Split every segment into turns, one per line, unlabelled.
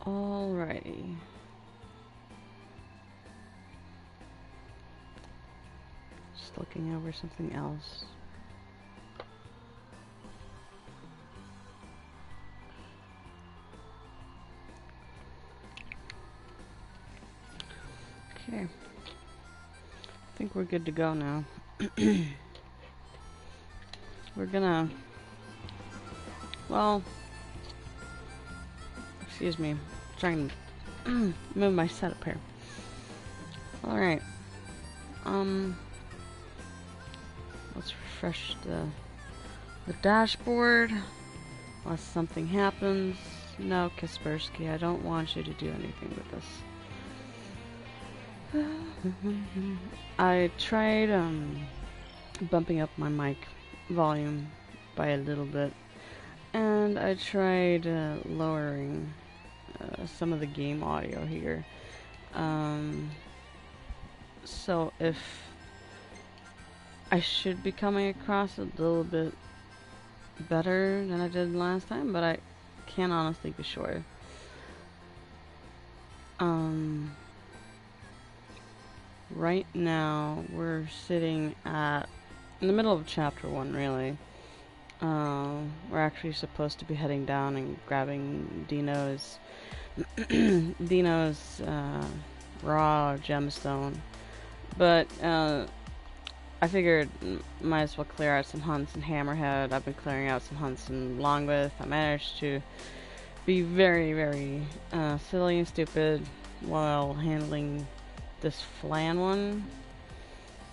Alrighty. Just looking over something else. Okay. I think we're good to go now. We're gonna... Well... Excuse me. I'm trying to move my setup here. Alright. Let's refresh the dashboard. Unless something happens. No, Kaspersky, I don't want you to do anything with this. I tried bumping up my mic volume by a little bit, and I tried lowering some of the game audio here. So if I should be coming across a little bit better than I did last time, but I can't honestly be sure. Right now we're sitting in the middle of chapter 1, really. We're actually supposed to be heading down and grabbing Dino's raw gemstone, but I figured might as well clear out some hunts in Hammerhead. I've been clearing out some hunts in Longwith. I managed to be very, very silly and stupid while handling this Flan one,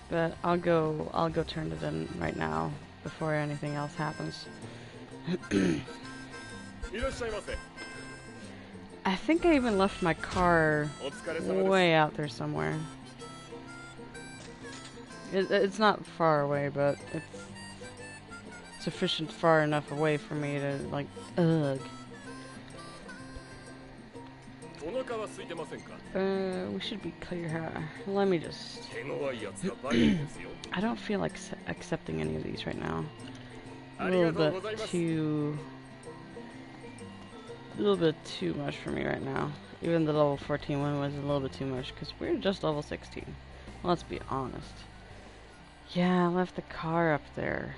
but I'll go turn it in right now before anything else happens. I think I even left my car way out there somewhere. It's not far away, but it's sufficient far enough away for me to, like, ugh. We should be clear here. Let me just... I don't feel like accepting any of these right now. A little bit too much for me right now. Even the level 14 one was a little bit too much, because we're just level 16. Let's be honest. Yeah, I left the car up there.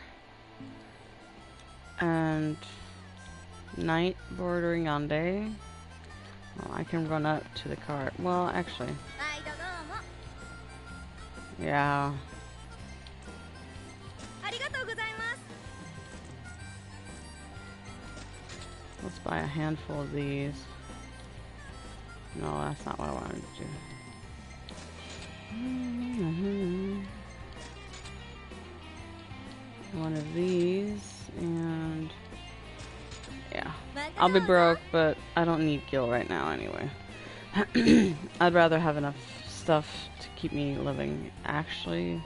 And... night bordering on day. Well, I can run up to the car. Well, actually. Yeah. Let's buy a handful of these. No, that's not what I wanted to do. One of these, and yeah, I'll be broke, but I don't need gil right now anyway. I'd rather have enough stuff to keep me living. Actually,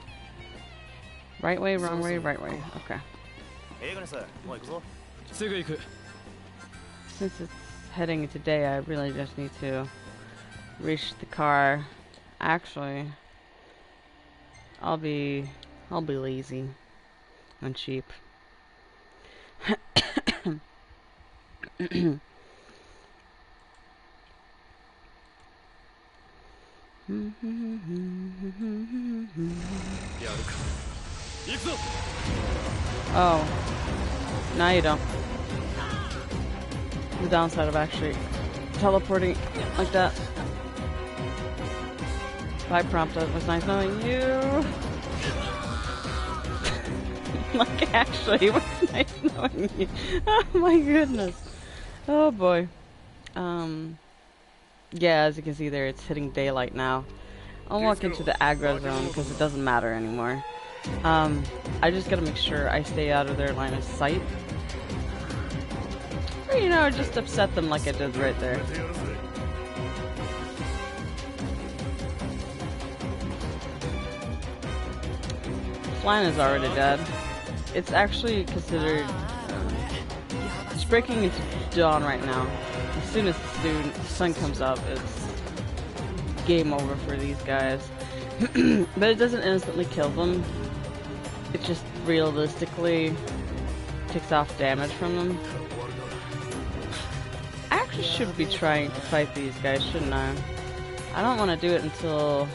right way, wrong way, right way. Okay. Since it's heading today, I really just need to reach the car. Actually, I'll be lazy and cheap. Oh, now you don't. The downside of actually teleporting like that. By prompt, it was nice knowing you. Like, actually, it was nice knowing you. Oh my goodness. Oh boy. Yeah, as you can see there, it's hitting daylight now. I'll walk into the aggro zone because it doesn't matter anymore. I just gotta make sure I stay out of their line of sight. Or, you know, just upset them like I did right there. plant is already dead. It's actually considered, it's breaking into dawn right now. As soon as the sun comes up, it's game over for these guys. But it doesn't instantly kill them. It just realistically takes off damage from them. I actually should be trying to fight these guys, shouldn't I? I don't want to do it until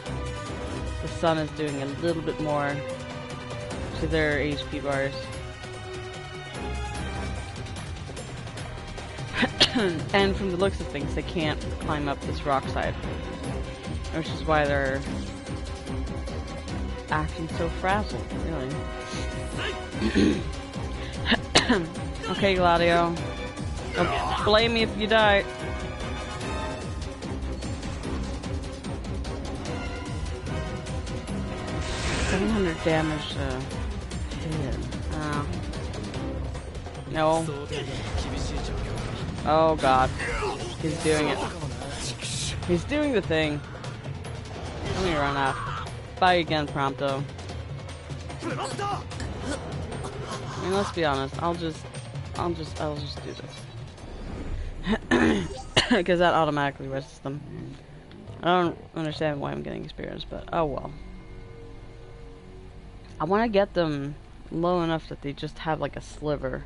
the sun is doing a little bit more to their HP bars. And from the looks of things, they can't climb up this rock side, which is why they're acting so frazzled, really. Okay, Gladio. Don't blame me if you die. $700 damage hit. No. Oh god. He's doing it. He's doing the thing. Let me run out. Bye again, Prompto. I mean, let's be honest. I'll just do this. Because that automatically rests them. I don't understand why I'm getting experience, but oh well. I want to get them low enough that they just have like a sliver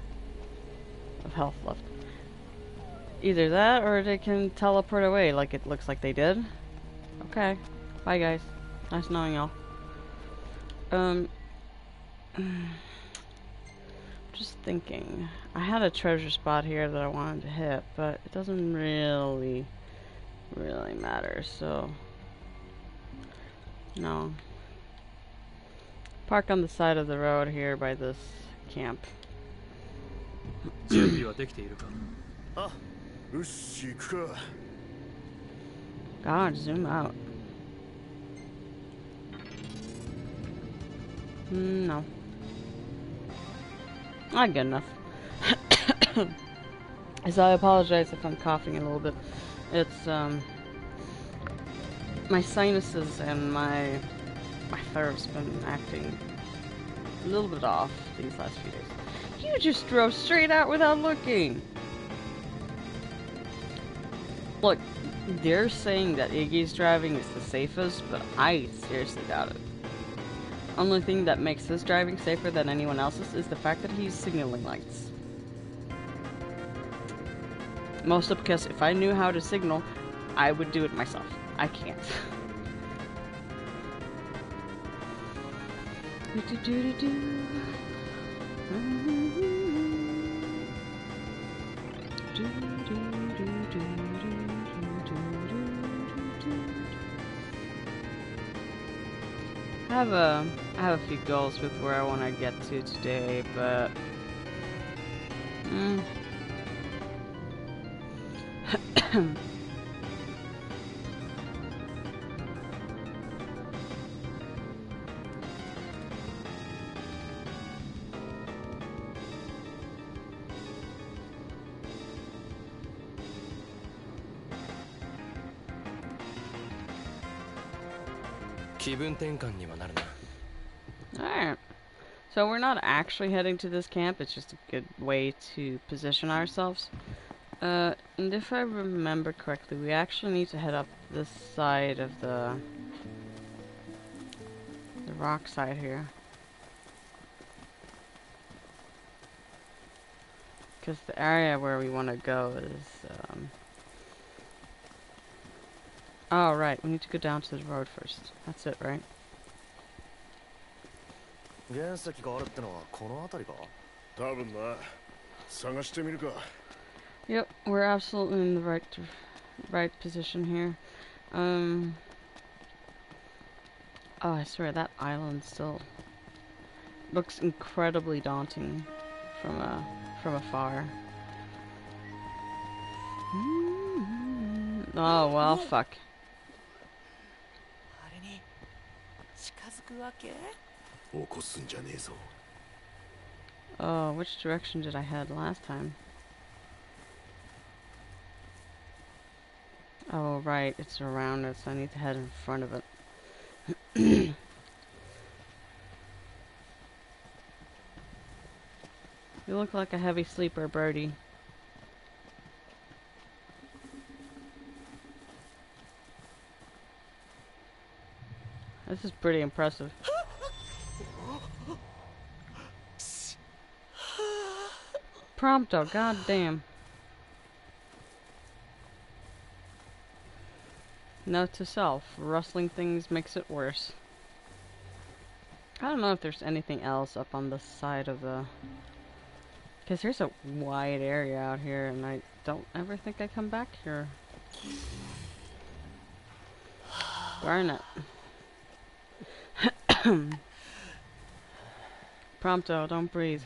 of health left. Either that or they can teleport away like it looks like they did. Okay. Bye guys. Nice knowing y'all. Just thinking. I had a treasure spot here that I wanted to hit, but it doesn't really matter, so no. Park on the side of the road here by this camp. God, zoom out. No. Not good enough. So I apologize if I'm coughing a little bit. It's, my sinuses and my throat's been acting a little bit off these last few days. You just drove straight out without looking! Look, they're saying that Iggy's driving is the safest, but I seriously doubt it. Only thing that makes his driving safer than anyone else's is the fact that he's signaling lights. Mostly because if I knew how to signal, I would do it myself. I can't. I have a few goals with where I want to get to today, but alright. So we're not actually heading to this camp, it's just a good way to position ourselves. And if I remember correctly, we actually need to head up this side of the rock side here. Because the area where we want to go is, oh, right, we need to go down to the road first. That's it, right? Yep, we're absolutely in the right position here. Oh, I swear that island still looks incredibly daunting from afar. Oh well, fuck. Oh, which direction did I head last time? Oh, right, it's around it, so I need to head in front of it. look like a heavy sleeper, Birdie. This is pretty impressive. Prompto, goddamn. Note to self, rustling things makes it worse. I don't know if there's anything else up on the side of the... Because there's a wide area out here, and I don't ever think I come back here. Garnet. Prompto, don't breathe.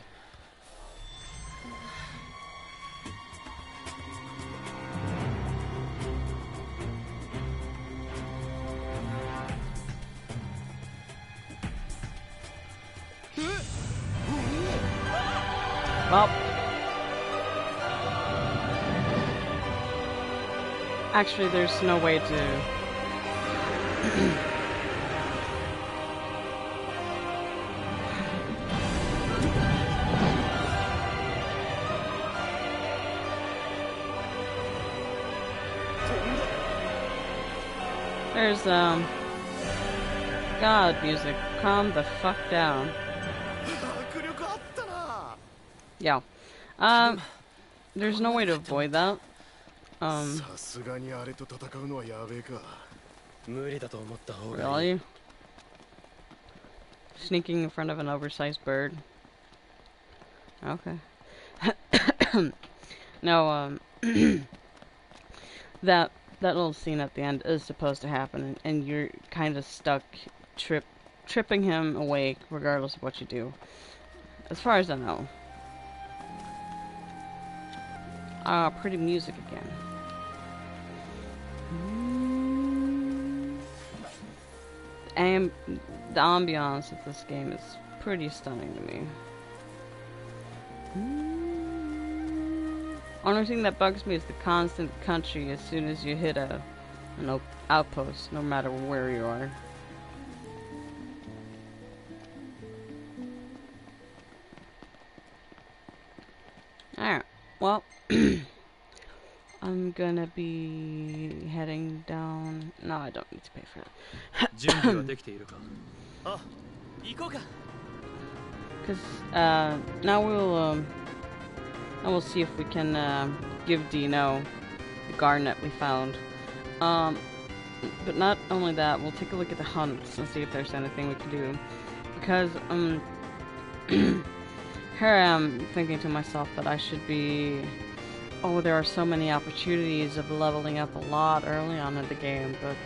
Well, actually, there's no way to. There's God music. Calm the fuck down. Yeah. There's no way to avoid that. Really? Sneaking in front of an oversized bird. Okay. No, that little scene at the end is supposed to happen, and you're kind of stuck tripping him awake regardless of what you do. As far as I know. Pretty music again. And the ambiance of this game is pretty stunning to me. Only thing that bugs me is the constant country as soon as you hit an outpost, no matter where you are. Alright, well, I'm gonna be heading down. No, I don't need to pay for that. Because now we'll see if we can give Dino the garnet we found. But not only that, we'll take a look at the hunts and see if there's anything we can do. Because here I am thinking to myself that I should be... Oh, there are so many opportunities of leveling up a lot early on in the game, but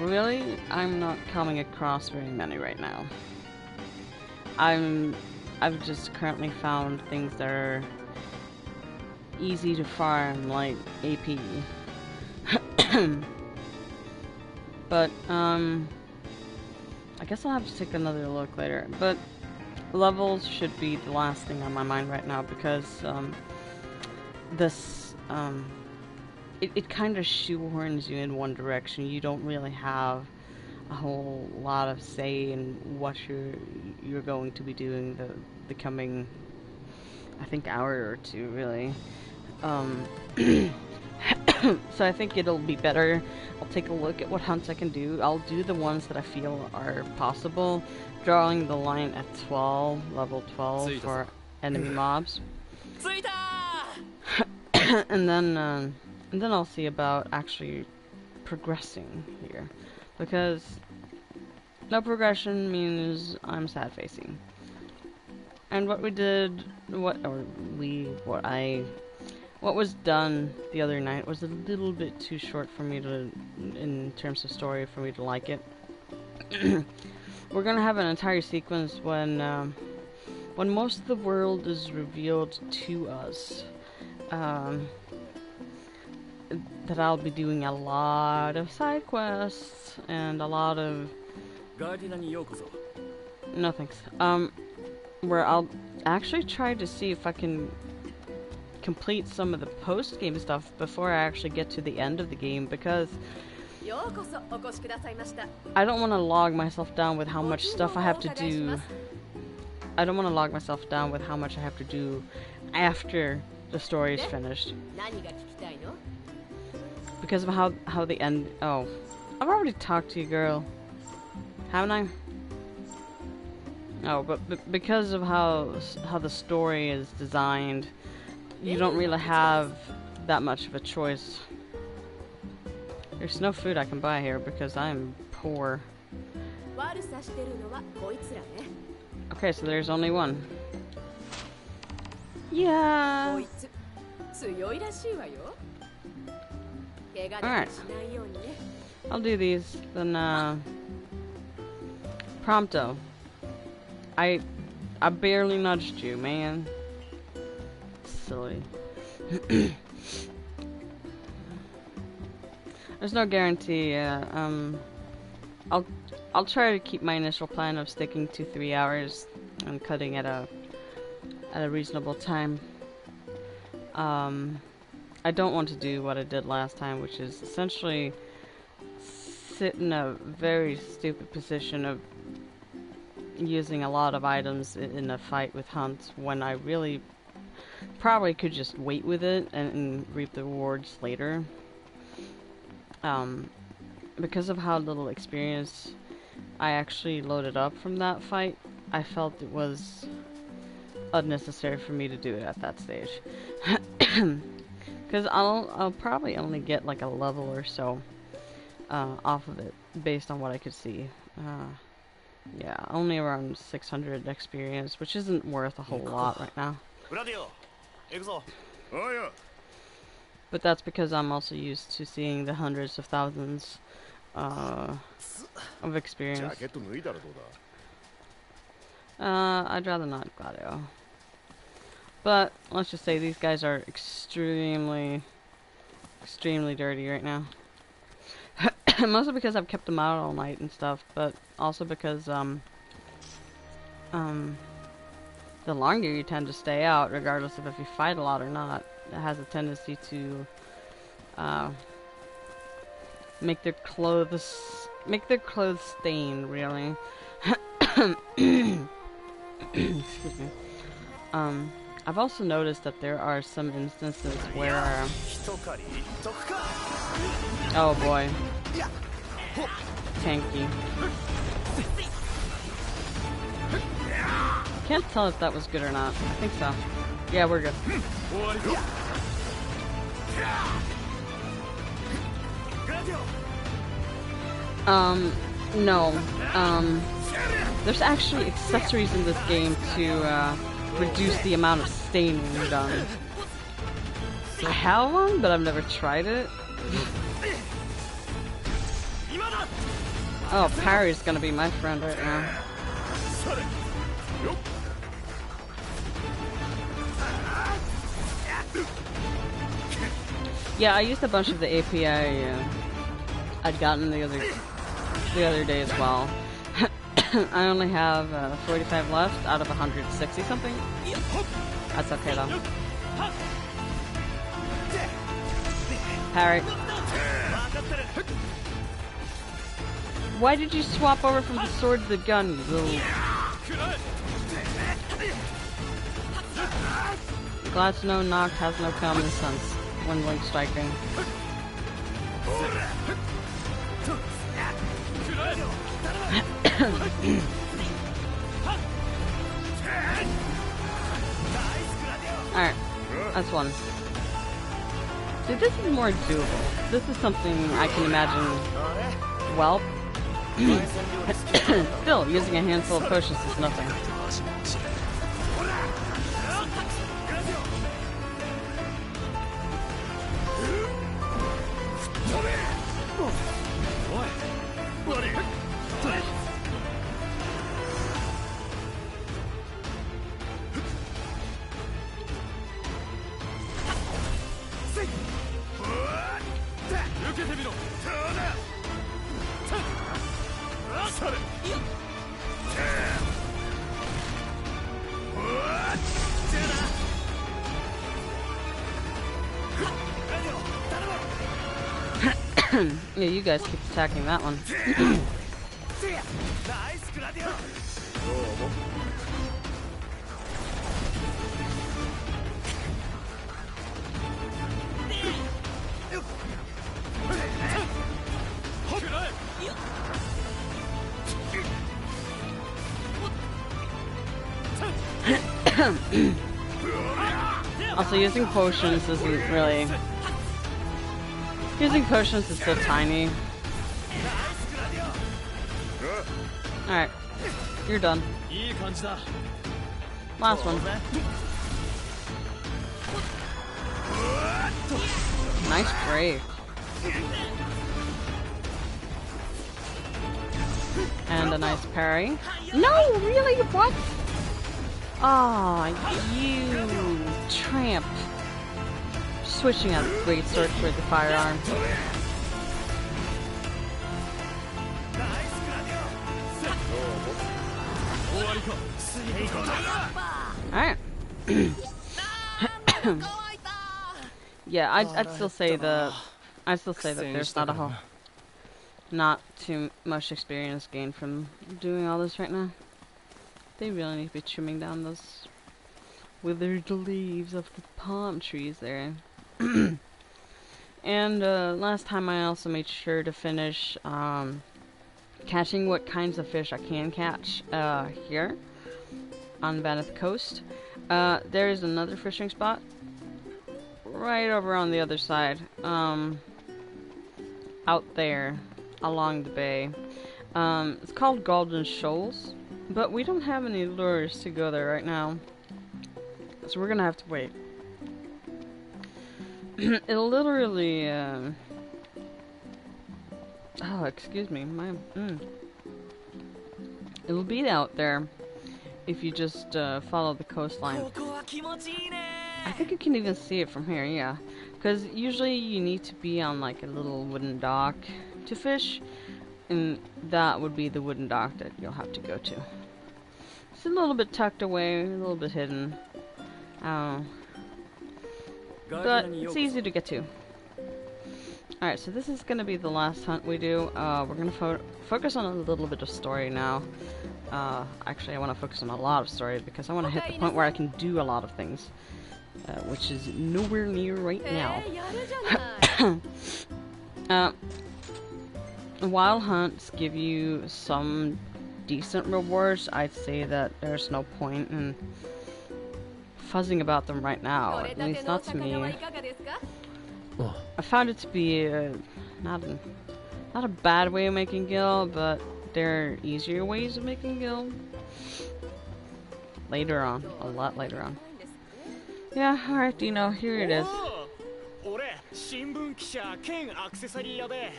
really, I'm not coming across very many right now. I've just currently found things that are easy to farm, like AP. But, I guess I'll have to take another look later, but levels should be the last thing on my mind right now, because, this, it kind of shoehorns you in one direction. You don't really have a whole lot of say in what you're going to be doing the coming, I think, hour or two, really. So I think it'll be better. I'll take a look at what hunts I can do. I'll do the ones that I feel are possible, drawing the line at 12, level 12 for enemy mobs. and then I'll see about actually progressing here, because no progression means I'm sad facing. And what was done the other night was a little bit too short for me to, in terms of story, for me to like it. We're gonna have an entire sequence when most of the world is revealed to us. That I'll be doing a lot of side quests and a lot of... No thanks. Where I'll actually try to see if I can complete some of the post-game stuff before I actually get to the end of the game, because I don't want to log myself down with how much stuff I have to do I don't want to log myself down with how much I have to do after the story is finished. Because of how the end. Oh, I've already talked to you, girl. Haven't I? Oh, but because of how the story is designed, you don't really have that much of a choice. There's no food I can buy here because I'm poor. Okay, so there's only one. Yeah. Alright. I'll do these. Then, Prompto. I barely nudged you, man. Silly. There's no guarantee. I'll try to keep my initial plan of sticking to 3 hours and cutting at a reasonable time. I don't want to do what I did last time, which is essentially sit in a very stupid position of using a lot of items in a fight with Hunt when I really probably could just wait with it and reap the rewards later. Because of how little experience I actually loaded up from that fight, I felt it was unnecessary for me to do it at that stage. Because I'll probably only get like a level or so off of it based on what I could see. Yeah, only around 600 experience, which isn't worth a whole lot right now. But that's because I'm also used to seeing the hundreds of thousands of experience. I'd rather not, Gladio. But let's just say these guys are extremely dirty right now. Mostly because I've kept them out all night and stuff, but also because the longer you tend to stay out, regardless of if you fight a lot or not, it has a tendency to make their clothes stain, really. Excuse me. I've also noticed that there are some instances where oh boy. Tanky. Can't tell if that was good or not. I think so. Yeah, we're good. No. There's actually accessories in this game to reduce the amount of staining done. I have one, but I've never tried it. Oh, Parry's gonna be my friend right now. Yeah, I used a bunch of the API I'd gotten the other day as well. I only have 45 left out of 160 something. That's okay though. Parry. Why did you swap over from the sword to the gun, you little... Glad to know Noct has no common sense when Link striking. Alright, that's one. See, this is more doable. This is something I can imagine well. Still, using a handful of potions is nothing. Yeah, you guys keep attacking that one. Also, using potions isn't really... Using potions is so tiny. Alright. You're done. Last one. Nice break. And a nice parry. No, really? What? Ah, you tramp. Switching out great sword for the firearm. Alright. Yeah, I'd still say that there's not too much experience gained from doing all this right now. They really need to be trimming down those withered leaves of the palm trees there. And last time I also made sure to finish catching what kinds of fish I can catch here on Vanith Coast. There is another fishing spot right over on the other side, out there along the bay. It's called Golden Shoals, but we don't have any lures to go there right now, so we're gonna have to wait. It'll literally, oh, excuse me, it'll be out there if you just follow the coastline. I think you can even see it from here, yeah. Because usually you need to be on like a little wooden dock to fish, and that would be the wooden dock that you'll have to go to. It's a little bit tucked away, a little bit hidden. But it's easy to get to. Alright, so this is going to be the last hunt we do. We're going to focus on a little bit of story now. Actually, I want to focus on a lot of story because I want to hit the point where I can do a lot of things. Which is nowhere near right now. Wild hunts give you some decent rewards. I'd say that there's no point in fuzzing about them right now, at least not to me. I found it to be not a bad way of making gil, but there are easier ways of making gil. Later on, a lot later on. Yeah, alright, Dino, here it is.
新聞記者兼アクセサリー屋で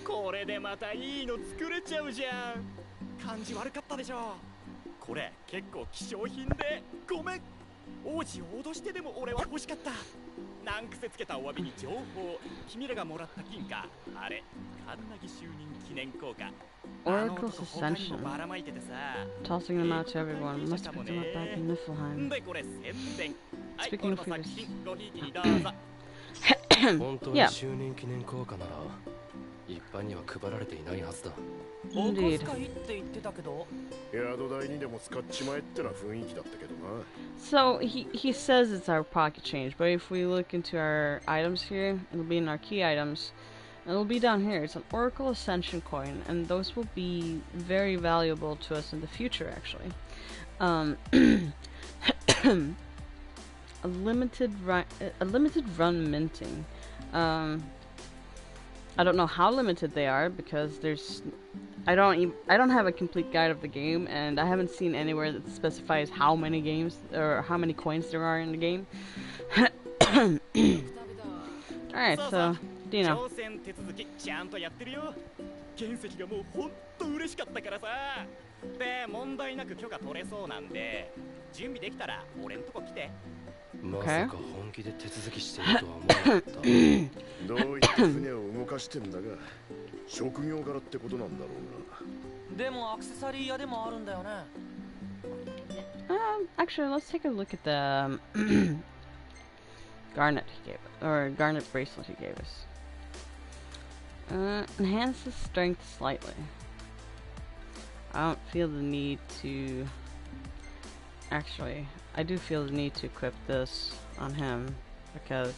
これでまたいいの作れちゃうじゃん。感じ悪かったでしょ。これ結構希少品でごめん。王子を脅してでも俺は欲しかった。難癖つけたお詫びに情報。君らがもらった金貨あれカンナギ就任記念硬貨。
Oracle's Ascension. Tossing them out to everyone. Must have picked them up back in Niflheim. Speaking of previous... yeah. Indeed. So he says it's our pocket change, but if we look into our items here, it'll be in our key items. It'll be down here. It's an Oracle Ascension coin, and those will be very valuable to us in the future, actually. A limited run minting. I don't know how limited they are because I don't have a complete guide of the game, and I haven't seen anywhere that specifies how many games or how many coins there are in the game. Alright, so Dino. Okay. Actually, let's take a look at the garnet he gave us, or garnet bracelet he gave us. Enhances strength slightly. I don't feel the need to... Actually, I do feel the need to equip this on him because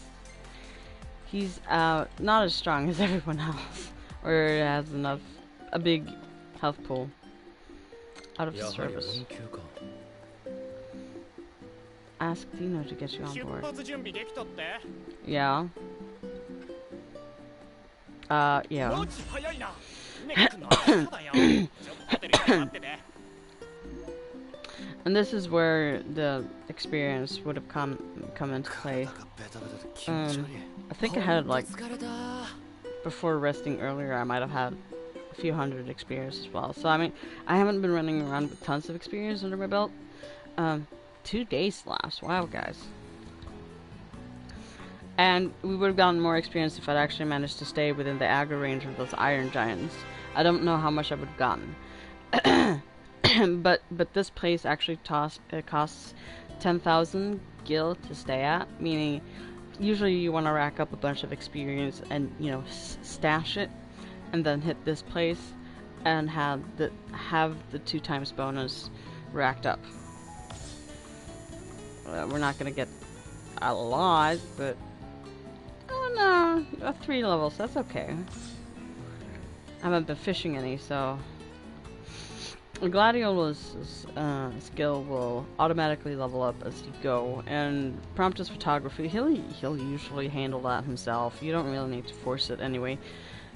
he's not as strong as everyone else, or has a big health pool out of service. ask Dino to get you on
出
board.
発準備できたって
Yeah.
マ
Yeah.
ジ早いなネックの頭だよちょっとホテルに待ってて
And this is where the experience would have come into play. I think I had like before resting earlier, I might have had a few hundred experience as well. So I mean, I haven't been running around with tons of experience under my belt. 2 days last. Wow, guys. And we would have gotten more experience if I'd actually managed to stay within the aggro range of those iron giants. I don't know how much I would have gotten. but this place actually costs 10,000 gil to stay at, meaning usually you want to rack up a bunch of experience and, you know, stash it, and then hit this place and have the 2 times bonus racked up. We're not gonna get a lot, but oh no, 3 levels, that's okay. I haven't been fishing any, so Gladiola's skill will automatically level up as you go, and Promptus photography, he'll usually handle that himself. You don't really need to force it anyway.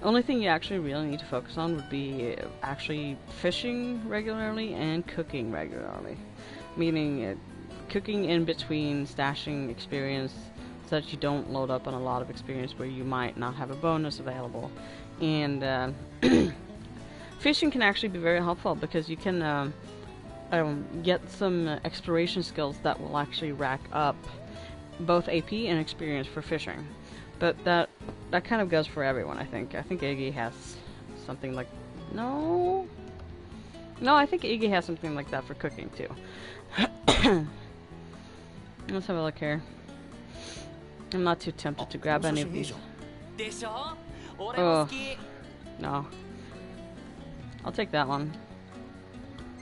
Only thing you actually really need to focus on would be actually fishing regularly and cooking regularly. Meaning cooking in between stashing experience so that you don't load up on a lot of experience where you might not have a bonus available. And fishing can actually be very helpful because you can get some exploration skills that will actually rack up both AP and experience for fishing. But that kind of goes for everyone, I think. I think Iggy has something like... No, I think Iggy has something like that for cooking, too. Let's have a look here. I'm not too tempted to grab any of these. Oh, no. I'll take that one.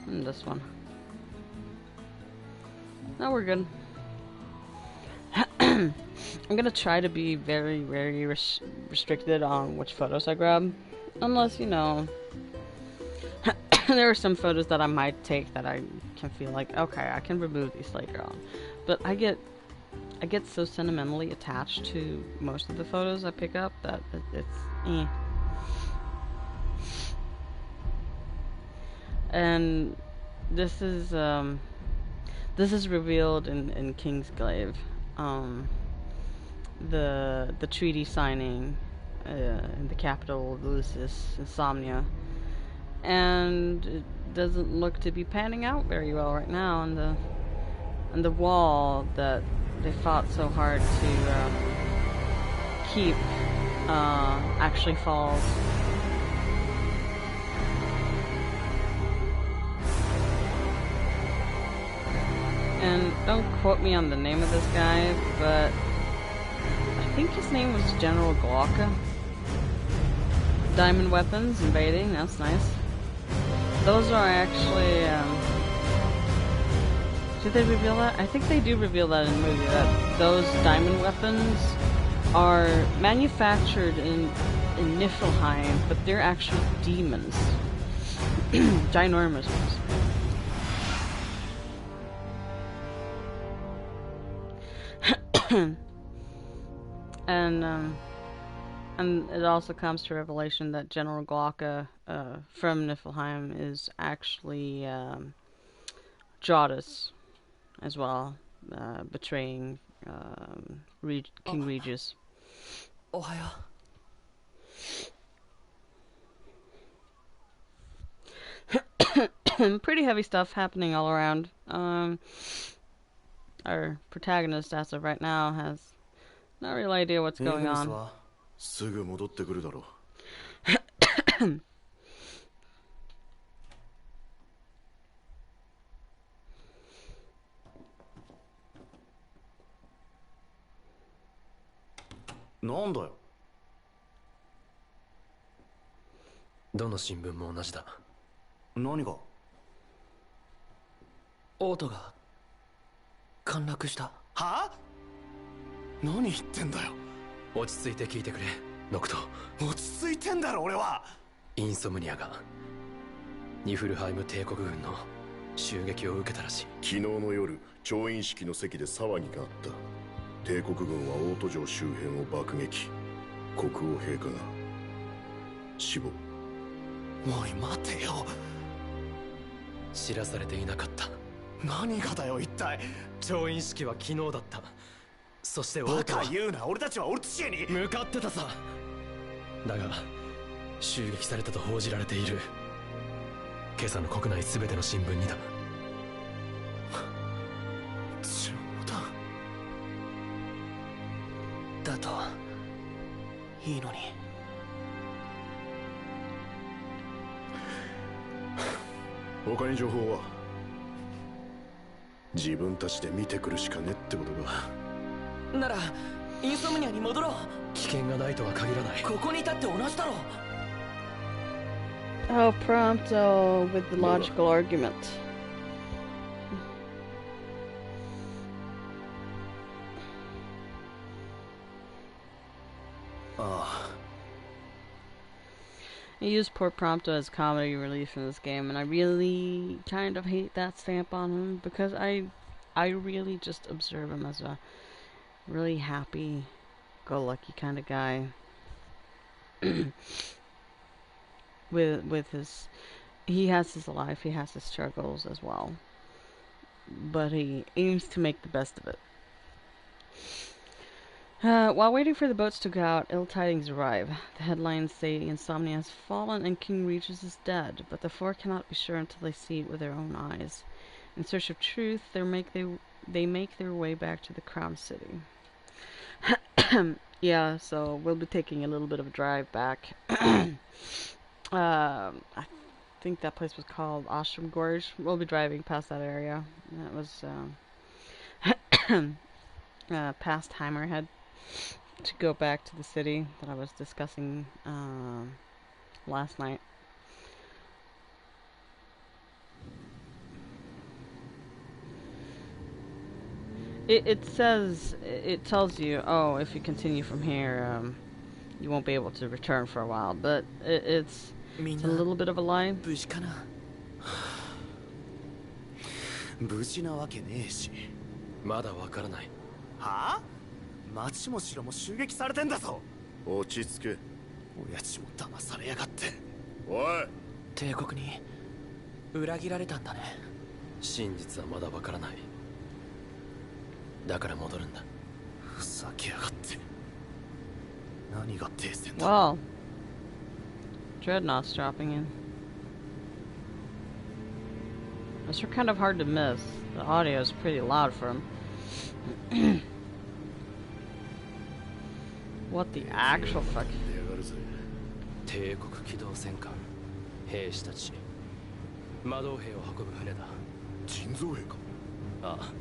And this one. No, we're good. I'm gonna try to be very, very restricted on which photos I grab. Unless, you know... there are some photos that I might take that I can feel like, okay, I can remove these later on. But I get so sentimentally attached to most of the photos I pick up that it's eh. And this is revealed in Kingsglaive, the treaty signing in the capital of Lucis, Insomnia, and it doesn't look to be panning out very well right now. And the wall that they fought so hard to keep actually falls. And don't quote me on the name of this guy, but I think his name was General Glauca. Diamond weapons invading, that's nice. Those are actually, did they reveal that? I think they do reveal that in the movie, that those diamond weapons are manufactured in Niflheim, but they're actually demons. Ginormous ones. And it also comes to revelation that General Glauca from Niflheim is actually Jadis as well, betraying King Regis.
Ohio.
Pretty heavy stuff happening all around. Our protagonist, as of right now, has no real idea what's going on.
すぐ戻ってくるだろう。なんだよ。どの新聞も同じだ。何が？オートが陥落した。は？何言ってんだよ。落ち着いて聞いてくれ、ノクト。落ち着いてんだろ俺は。インソムニアがニフルハイム帝国軍の襲撃を受けたらしい。
昨日の夜、調印式の席で騒ぎがあった。帝国軍は大戸城周辺を爆撃。国王陛下が死亡。
おい待てよ。知らされていなかった。何がだよ一体。調印式は昨日だった。そしてバカ言うな。俺たちはオルツシエに向かってたさ。だが襲撃されたと報じられている。今朝の国内全ての新聞にだ。冗談だといいのに。
他に情報は？自分たちで見てくるしかねってことか。
ならインソムニアに戻ろう。危険がないとは限らない。ここにいたって同じだろう。
Oh, Prompto with the logical argument. I use poor Prompto as comedy relief in this game, and I really kind of hate that stamp on him because I really just observe him as a really happy-go-lucky kind of guy. with his, he has his life, he has his struggles as well, but he aims to make the best of it. While waiting for the boats to go out, ill tidings arrive. The headlines say Insomnia has fallen and King Regis is dead, but the four cannot be sure until they see it with their own eyes. In search of truth, they make their way back to the Crown City. Yeah, so we'll be taking a little bit of a drive back. I think that place was called Ostrom Gorge. We'll be driving past that area. That was past Hammerhead to go back to the city that I was discussing last night. It tells you, oh, if you continue from here, you won't be able to return for a while, but it's a little bit of a lie.
無事なわけねえし。まだわからない。はあ？町も城も襲撃されてんだぞ。
落ち着け。
親父も騙されやがって。
おい。
帝国に裏切られたんだね。真実はまだわからない。だから戻るんだ。ふざけやがって。何が停戦だ。
Well, Dreadnought's dropping in. Those are kind of hard to miss. The audio is pretty loud for him. What the actual fuck?
帝国機動戦艦兵士たち魔導兵を運ぶ船だ。
人造兵か。
ああ、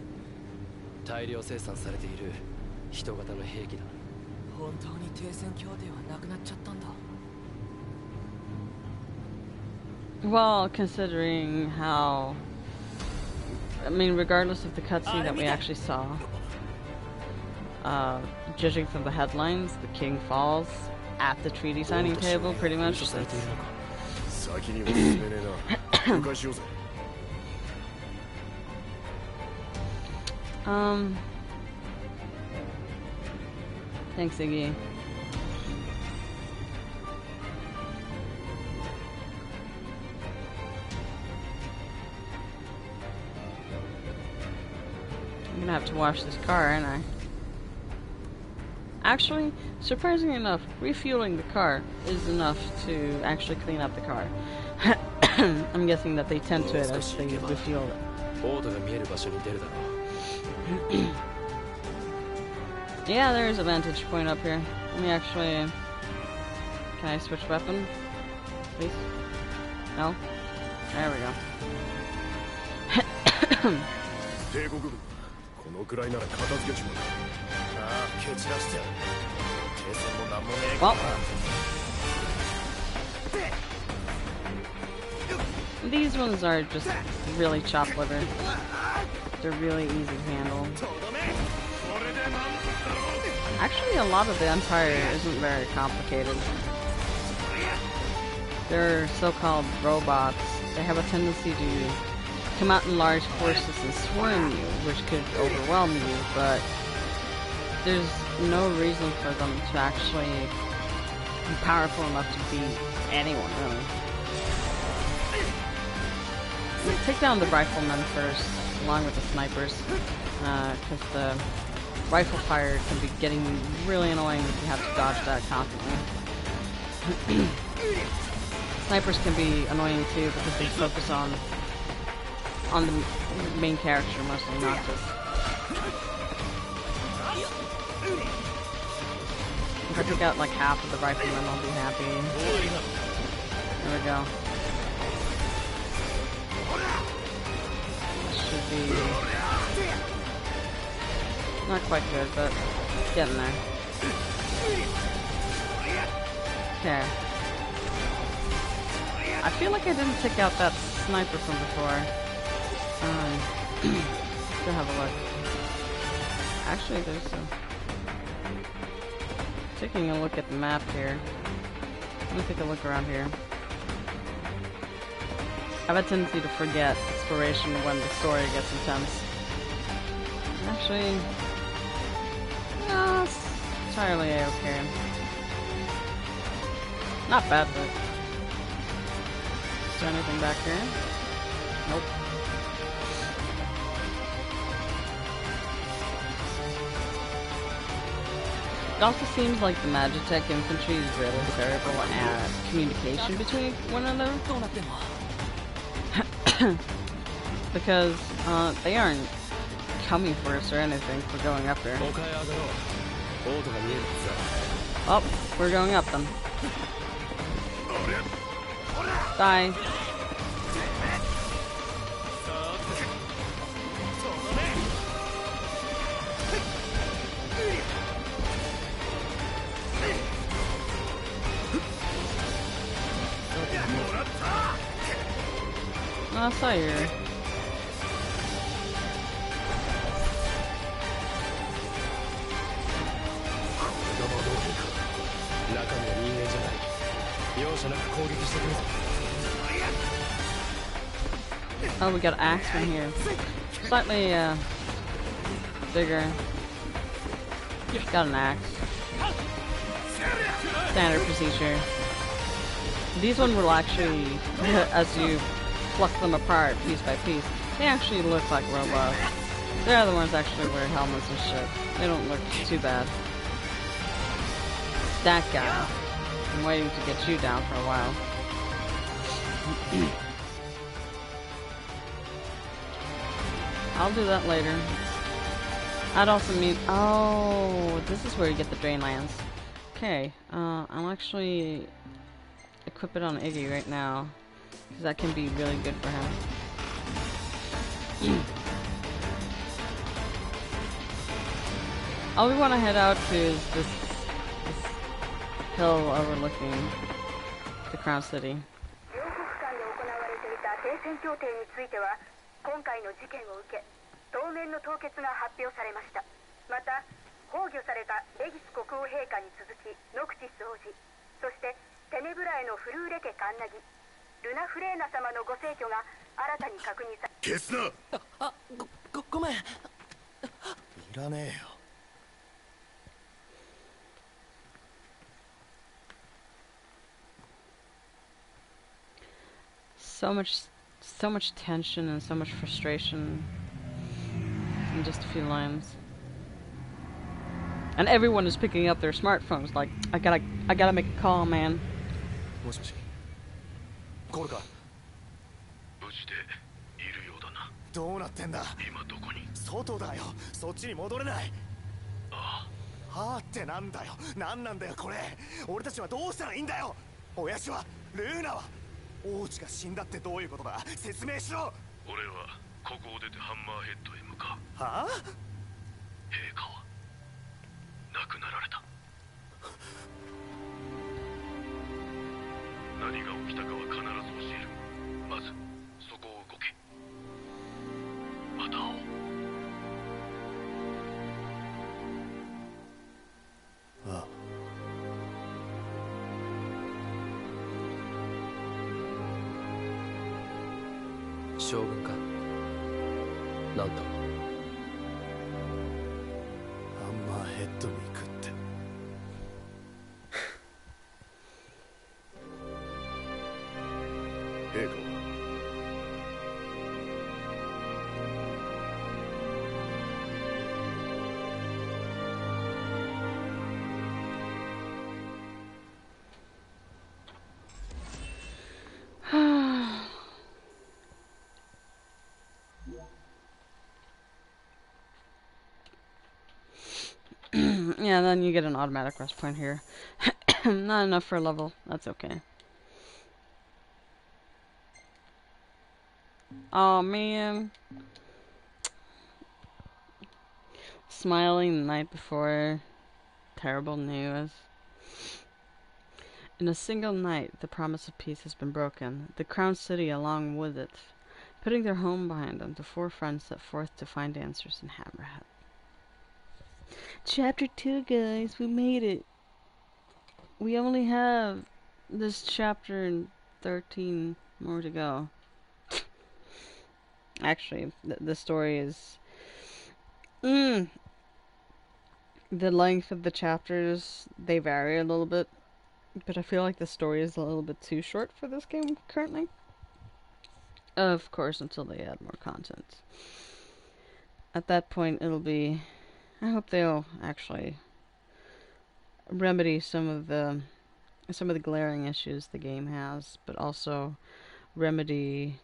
大量生産されている人型の兵器だ。本当に停戦協定はなくなっちゃったんだ。
Well, considering how, I mean, regardless of the cutscene that we actually saw, judging from the headlines, the king falls at the treaty signing table, pretty much. Thanks, Iggy. I'm gonna have to wash this car, aren't I? Actually, surprisingly enough, refueling the car is enough to actually clean up the car. I'm guessing that they tend to it as they refuel it. Yeah, there is a vantage point up here. Let me actually... Can I switch weapon? Please? No? There we go. Well, these ones are just really chopped liver. They're really easy to handle. Actually, a lot of the Empire isn't very complicated. They're so-called robots. They have a tendency to come out in large forces and swarm you, which could overwhelm you, but there's no reason for them to actually be powerful enough to beat anyone, really. Take down the riflemen first, along with the snipers, because the rifle fire can be getting really annoying if you have to dodge that constantly. Snipers can be annoying too because they focus on the main character mostly, not just. If I took out like half of the riflemen, I'll be happy. There we go. Should be not quite good, but getting there. Okay. I feel like I didn't take out that sniper from before. Go have a look. Actually, there's a... Taking a look at the map here. Let me take a look around here. I have a tendency to forget exploration when the story gets intense. Actually, no, it's entirely okay. Not bad, but... Is there anything back here? Nope. It also seems like the Magitech infantry is really terrible at communication between one another. Because they aren't coming for us or anything for going up there. Oh, we're going up them. Die. Oh, I saw your... Oh, we got an axeman here. Slightly, bigger. Got an axe. Standard procedure. These ones will actually, as you pluck them apart piece by piece, they actually look like robots. The other ones actually wear helmets and shit. They don't look too bad. That guy. I'm waiting to get you down for a while. I'll do that later. I'd also mean... Oh, this is where you get the drain lands. Okay, I'll actually equip it on Iggy right now, because that can be really good for him. All we want to head out to is this hill overlooking the Crown City.
今回の事件を受け、当面の凍結が発表されました。また、崩御されたレギス国王陛下に続き、ノクティス王子、そしてテネブラへのフルーレ家カンナギ、ルナフレーナ様のご逝去が新たに確認され。
消すな。
ごめん。い
らねえよ。
So much tension and so much frustration in just a few lines. And everyone is picking up their smartphones like, I gotta make a call, man.
もしもし。コールか。
無事でいるようだな。
どうなってんだ。
今どこに？
外だよ。そっちに戻れない。
あ
あ。はあってなんだよ。なんなんだよこれ。俺たちはどうしたらいいんだよ。親父は、ルーナは。王子が死んだってどういうことだ。説明しろ。
俺はここを出てハンマーヘッドへ向かう。
はあ？
陛下は亡くなられた。何が起きたかは必ず教える。まずそこを動け。また会おう。
ああ。
将軍か。なんと
ハンマーヘッドに行くって。
陛下は
Yeah, then you get an automatic rest point here. Not enough for a level. That's okay. Oh man. Smiling the night before. Terrible news. In a single night, the promise of peace has been broken. The crown city along with it. Putting their home behind them, the four friends set forth to find answers in Hammerhead. Chapter 2, guys. We made it. We only have this chapter and 13 more to go. Actually, the story is... The length of the chapters, they vary a little bit. But I feel like the story is a little bit too short for this game currently. Of course, until they add more content. At that point, it'll be... I hope they'll actually remedy some of the glaring issues the game has, but also remedy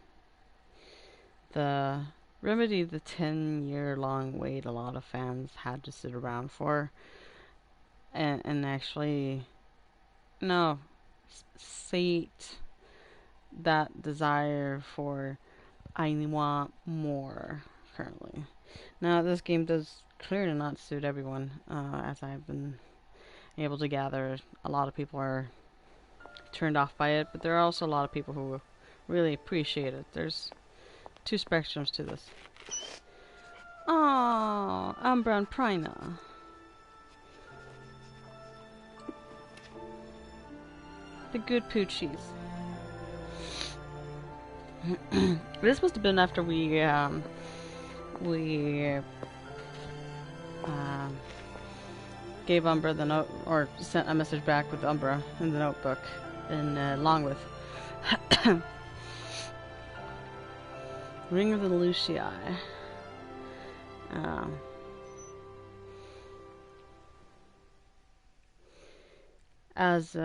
the 10-year-long wait a lot of fans had to sit around for, and actually sate that desire for I want more currently. Now, this game does clearly not suit everyone, as I've been able to gather. A lot of people are turned off by it, but there are also a lot of people who really appreciate it. There's two spectrums to this. Aww, Umbra and Prina. The good poochies. This must have been after we gave Umbra the note, or sent a message back with Umbra in the notebook in Longwith. Ring of the Lucii. As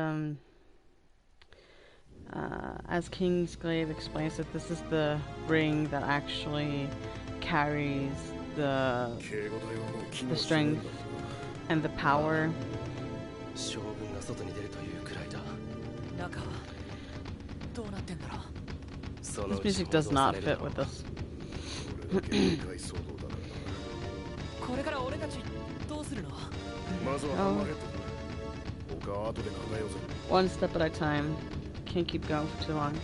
Kingsglaive explains it, this is the ring that actually carries the strength and the power. This music does not fit with this. One step at a time. Can't keep going for too long.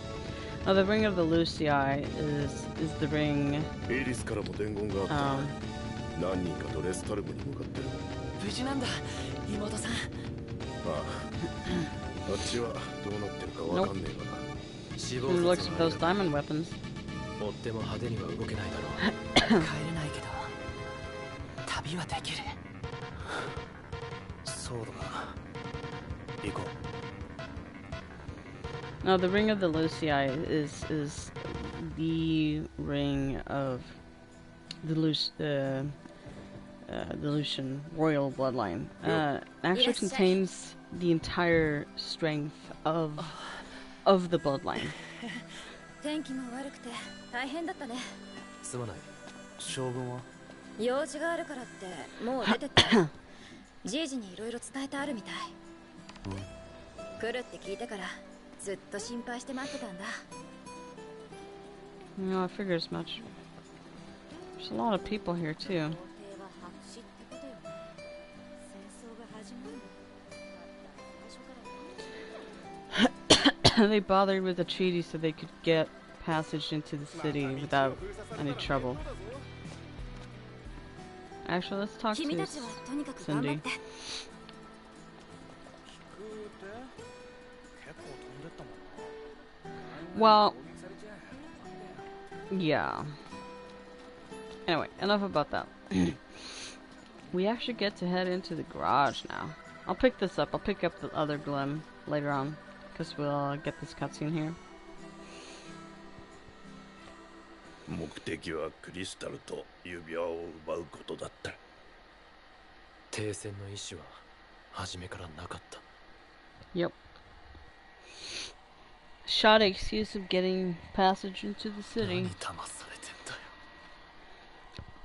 Now, the Ring of the Lucii is the ring. Nope. From the looks of those diamond weapons. No, the Ring of the Lucii is the ring of the Lucian royal bloodline. Actually contains the entire strength of the bloodline. No, I figured as much. There's a lot of people here too. They bothered with the treaty so they could get passage into the city without any trouble. Actually, let's talk to Cindy. Well, yeah. Anyway, enough about that. We actually get to head into the garage now. I'll pick this up. I'll pick up the other glim later on, because we'll get this cutscene here.
目的はクリスタルと指輪を奪うことだった。
停戦の意思は初めからなかった。
Yep. Shot excuse of getting passage into the city.
何騙されてんだよ。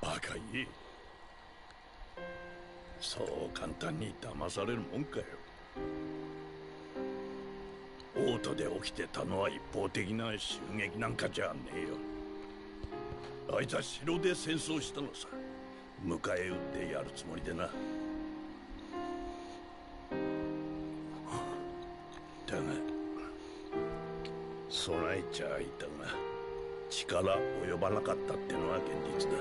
バカ言え。そう簡単に騙されるもんかよ。オートで起きてたのは一方的な襲撃なんかじゃねえよ。あいつは城で戦争したのさ。迎え撃ってやるつもりでな。だが備えちゃいたが力及ばなかったってのは現実だ。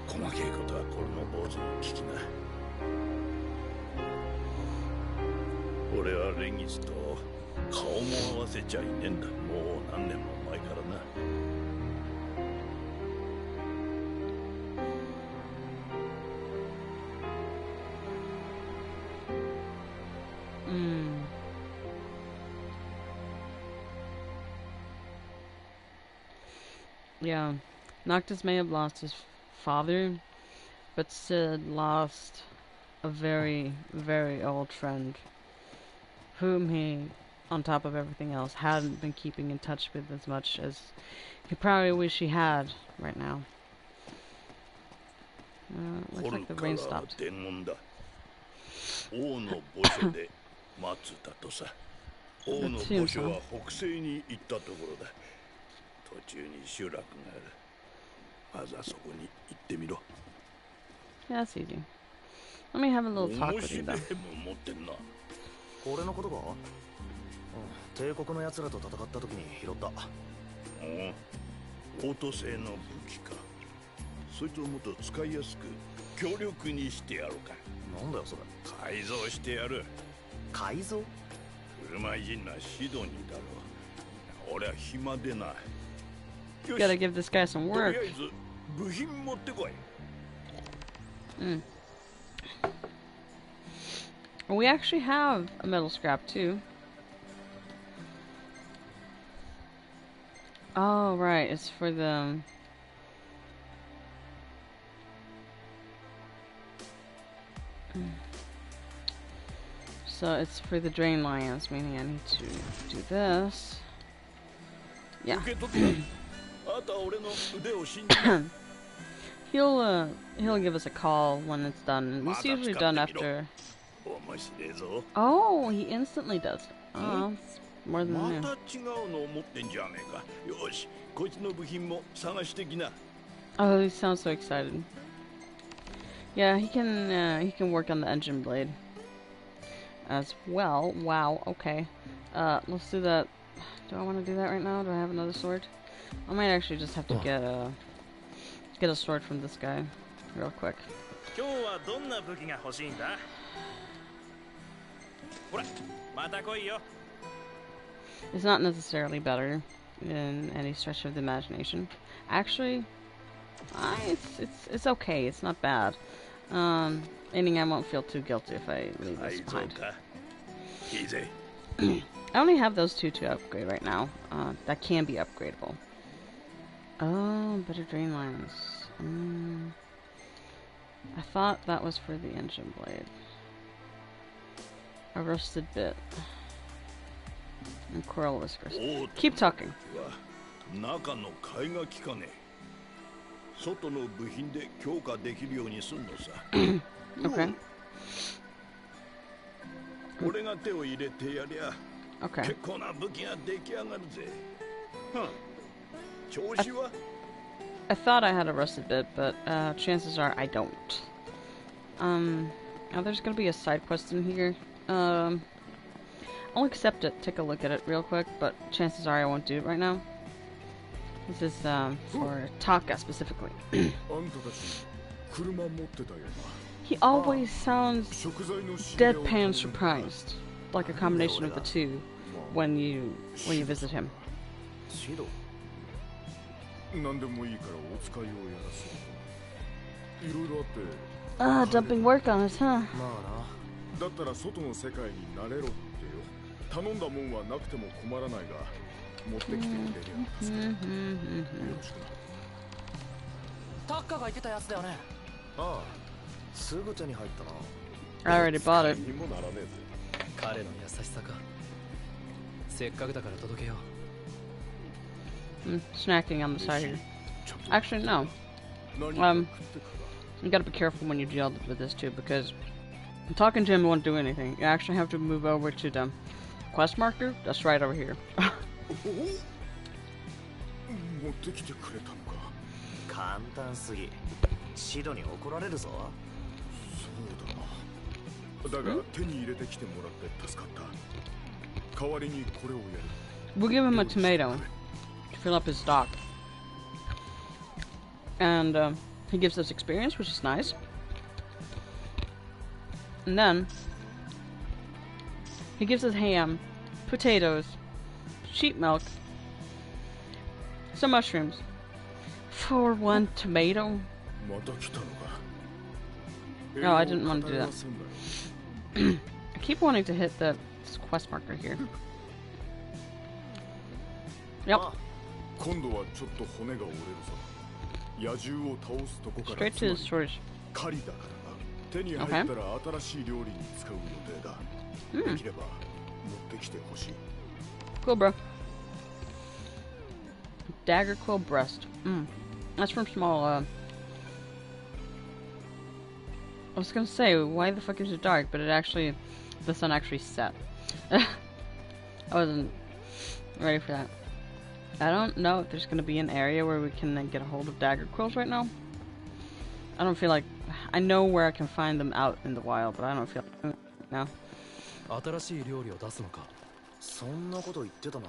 細けいことはこの坊主に聞きな。俺はレギスと顔も合わせちゃいねえんだ。もう何年も前からな。
Yeah, Noctis may have lost his father, but Sid lost a very, very old friend, whom he, on top of everything else, hadn't been keeping in touch with as much as he probably wish he had right now. Looks like the rain stopped.
王の墓所で待つだとさ。王の墓所は北西に行ったところだ。途中に集落がある。まずはそこに行ってみろ。
Yeah, that's easy. Let me have a little talk with you though.
俺のことか？帝国の奴らと戦った時に拾った。
オート製の武器か。そいつをもっと使いやすく強力にしてやろうか。
なんだよそれ。
改造してやる。
改造？
車いじんなシドニーだろ。俺は暇でな。
Gotta give this guy some work.
とりあえず部品持ってこい。
We actually have a metal scrap too. Oh right, it's for the so it's for the drain lions, meaning I need to do this. Yeah. He'll give us a call when it's done. And it's usually done after. Oh, he instantly does. Oh, it's more than I knew. Oh, he sounds so excited. Yeah, he can work on the engine blade as well. Wow. Okay. Let's do that. Do I want to do that right now? Do I have another sword? I might actually just have to get a sword from this guy real quick. It's not necessarily better in any stretch of the imagination. Actually, it's okay. It's not bad. Meaning I won't feel too guilty if I leave this behind. I only have those two to upgrade right now. That can be upgradable. Oh, better drain lines. I thought that was for the engine blade. A rusted bit. And coral whiskers. Keep talking. Okay. Okay. I thought I had a rusted bit, but chances are I don't. Now there's gonna be a side quest in here. I'll accept it, take a look at it real quick, but chances are I won't do it right now. This is for Taka specifically. He always sounds deadpan surprised. like a combination of the two when you visit him.
シド
何でもいいからお使いをやらせいろいろあって
Ah, dumping work on us, huh?
まあ
だったら外の世界に慣れろってよ頼んだもんはなくても困らないが持ってきてくれりゃ助かるよろしくな
タッカが言ってたやつだよねああすぐ手に入ったな
I already bought it.
にもならねえぜ
彼の優しさかせっかくだから届けよう
I'm snacking on the side here.
ちょっと
Actually, no.
何か
Um,
食ってから
You gotta be careful when you deal with this too, because talking to him won't do anything. You actually have to move over to the quest marker. That's right over here.
持ってきてくれたのか
簡単すぎシドに怒られるぞ
そうだなだが手に入れてきてもらって助かった代わりにこれをやる
We'll give him a tomato to fill up his stock. And he gives us experience, which is nice. And then he gives us ham, potatoes, sheep milk, some mushrooms. For one tomato?
また来たのか
No, I didn't want to do that. I keep wanting to hit the quest marker here. Yep.
今度はちょっと骨が折れるぞ野獣を倒すとこから
Straight to the source.
狩りだからな手に入ったら新しい料理に使う予定だ、できれば持ってきてほしい
Cool, bro. Dagger quill breast. That's from small, I was gonna say, why the fuck is it dark? But it actually, the sun actually set. I wasn't ready for that. I don't know if there's gonna be an area where we can get a hold of dagger quills right now. I don't feel like, I know where I can find them out in the wild, but I don't feel like no.
新しい料理を出すのか
そんなこと言ってたな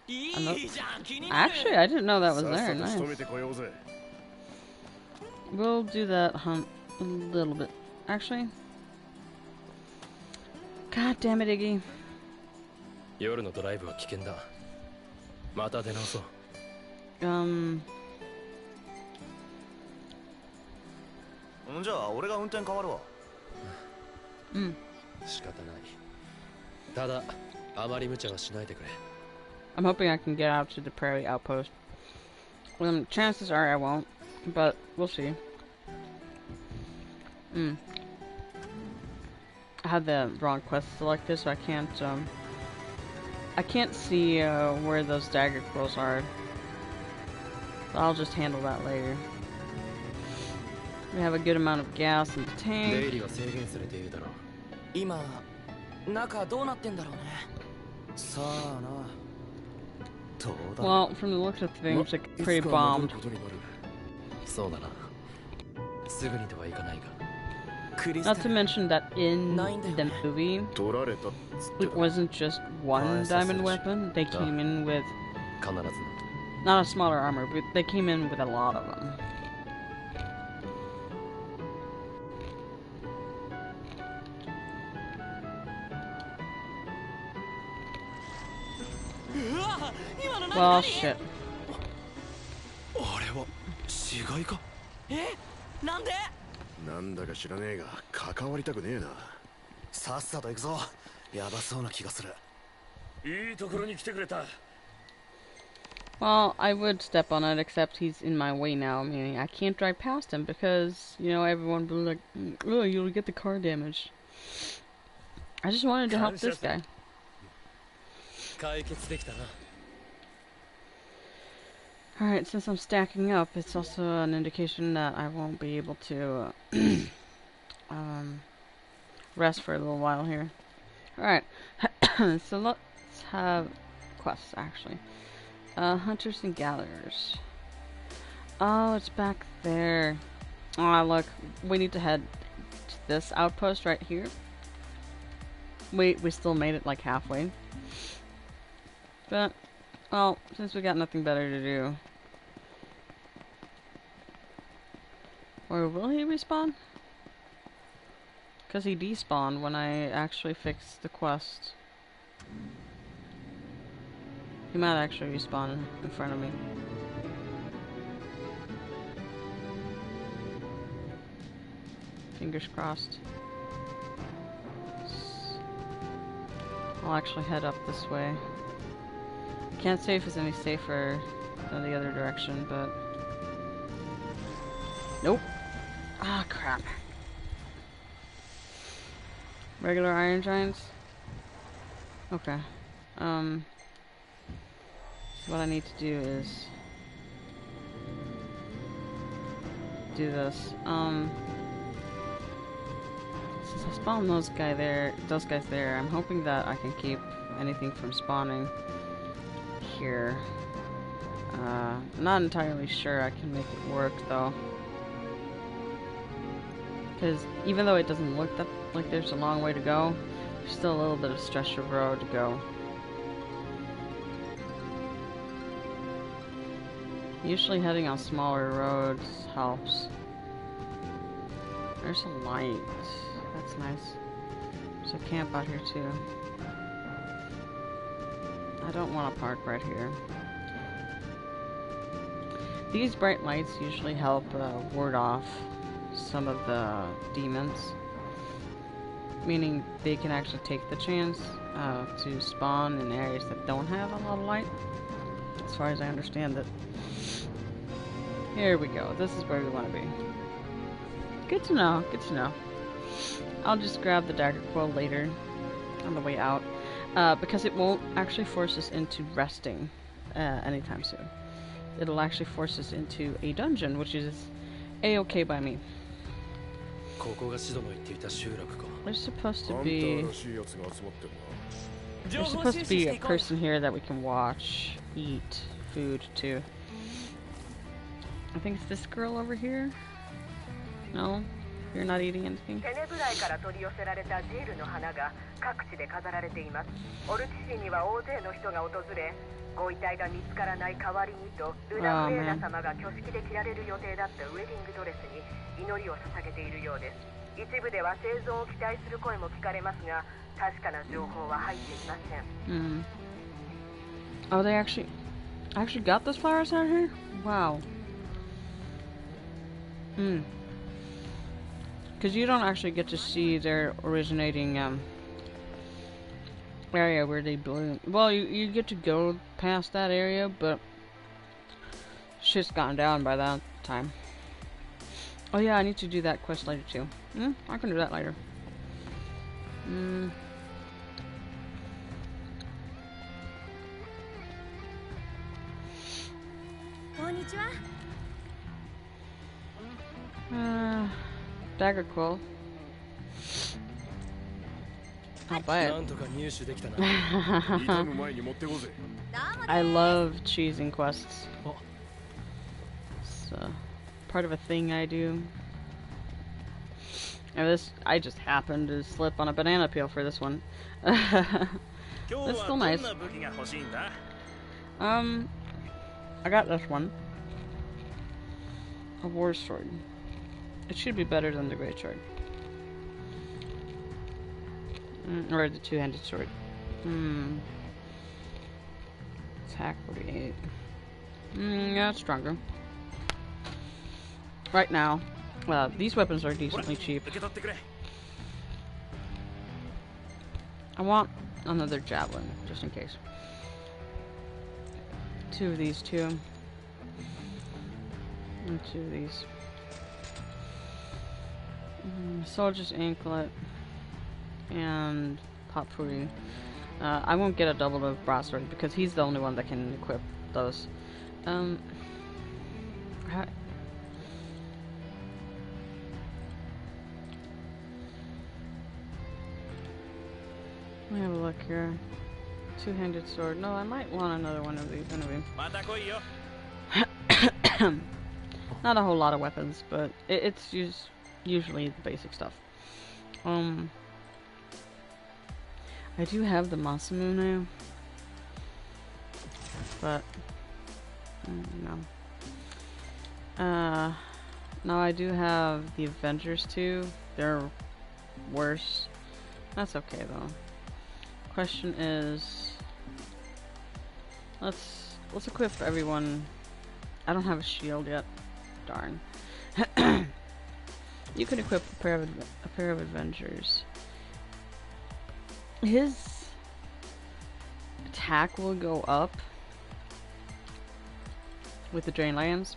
Actually, I didn't know that was
さっ
there.
さと
Nice.
仕留めてこようぜ
We'll do that hunt a little bit. Actually. God damn it, Iggy.
夜のドライブは危険だまた出直そう
じゃあ俺が運転変わるわ
仕方ないただあまり無茶はしないでくれ
I'm hoping I can get out to the prairie outpost. Chances are I won't, but we'll see. I had the wrong quest selected, so I can't see where those dagger quills are. So I'll just handle that later. We have a good amount of gas in the
出
tank.
入りは制限されているだろう
今中どうなってんだろうねさあなどうだ
Well, from the looks of things, it's pretty bombed.
そうだなすぐにとはいかないが
Not to mention that in the movie,
取られたっつって
it wasn't just one diamond weapon. They came in with
必ず
not a smaller armor, but they came in with a lot of them. Well, shit.
あれは違いか
なんで
なんだか知らねえが関わりたくねえな
さっさと行くぞやばそうな気がする
いいところに来てくれた
Well, I would step on it, except he's in my way now. Meaning I can't drive past him because, you know, everyone will be like, oh, you'll get the car damaged. I just wanted to help this guy.
解決できたな
Alright, since I'm stacking up, it's also an indication that I won't be able to rest for a little while here. Alright, so let's have quests, actually. Hunters and gatherers. Oh, it's back there. Oh, look, we need to head to this outpost right here. We still made it like halfway. But, well, since we got nothing better to do. Or will he respawn? Because he despawned when I actually fixed the quest. He might actually respawn in front of me. Fingers crossed. I'll actually head up this way. Can't say if it's any safer than the other direction, but... Nope. Ah, crap. Regular Iron Giants? Okay. So what I need to do is... do this. Since I spawned those guys there, I'm hoping that I can keep anything from spawning here. Not entirely sure I can make it work though. Because even though it doesn't look that like there's a long way to go, there's still a little bit of stretch of road to go. Usually heading on smaller roads helps. There's a light. That's nice. There's a camp out here too. I don't want to park right here. These bright lights usually help ward off some of the demons. Meaning they can actually take the chance to spawn in areas that don't have a lot of light. As far as I understand it. Here we go. This is where we want to be. Good to know. Good to know. I'll just grab the dagger quill later on the way out. Because it won't actually force us into resting anytime soon. It'll actually force us into a dungeon, which is a-okay by me. There's supposed to be a person here that we can watch, eat food to. I think it's this girl over here. No? You're not eating anything?
テネブライから取り寄せられたジールの花が各地で飾られています。オルチ市には大勢の人が訪れ、ご遺体が見つからない代わりにとルナフレーナ様が挙式で着られる予定だったウェディングドレスに祈りを捧げているようです。一部では生存を期待する声も聞かれますが、確かな情報は入っていません。
Oh, they actually got those flowers out here? Wow. Because you don't actually get to see their originating area where they bloom. Well, you get to go past that area, but shit's gone down by that time. Oh yeah, I need to do that quest later too. I can do that later. Dagger quill. I'll buy it. I love cheesing quests. It's part of a thing I do. And I just happened to slip on a banana peel for this one. It's still nice. I got this one. A war sword. It should be better than the great sword. Or the two-handed sword. Attack 48. Yeah, it's stronger. Right now, these weapons are decently cheap. I want another javelin, just in case. 2 of these too. And 2 of these. Soldier's anklet and Potpourri. I won't get a double of broadsword because he's the only one that can equip those. Let me have a look here. Two-handed sword. No, I might want another one of these anyway. Not a whole lot of weapons, but it's usually the basic stuff. I do have the Masamune now, but no. Now I do have the Avengers too. They're worse. That's okay though. Question is, let's equip everyone. I don't have a shield yet. Darn. You can equip a pair of adventures. His attack will go up with the Drain Lands,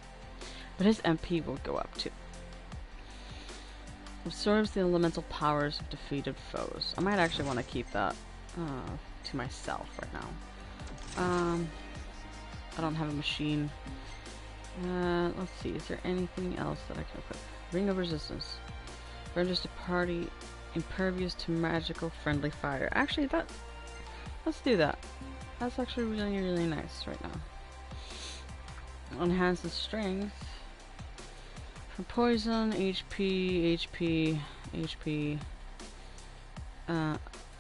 but his MP will go up too. Absorbs the elemental powers of defeated foes. I might actually want to keep that to myself right now. I don't have a machine. Let's see, is there anything else that I can equip? Ring of Resistance. Renders the party impervious to magical friendly fire. Actually, let's do that. That's actually really, really nice right now. Enhances strength. For poison, HP.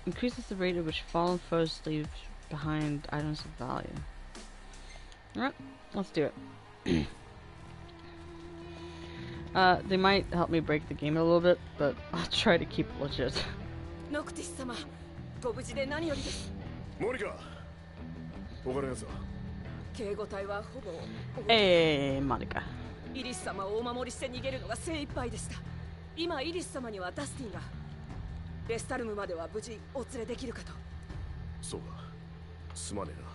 Increases the rate at which fallen foes leave behind items of value. Alright, let's do it. They might help me break the game a little bit, but I'll try to keep it legit.
Noctis-sama, ご無事で何よりです。
モニカ、わかりますか？
警護隊はほぼ。
Monica。
イリス様をお守りして逃げるのが精一杯でした。今イリス様にはダスティンが。レスタルムまでは無事お連れできるかと。
そうだ。すまね
えな。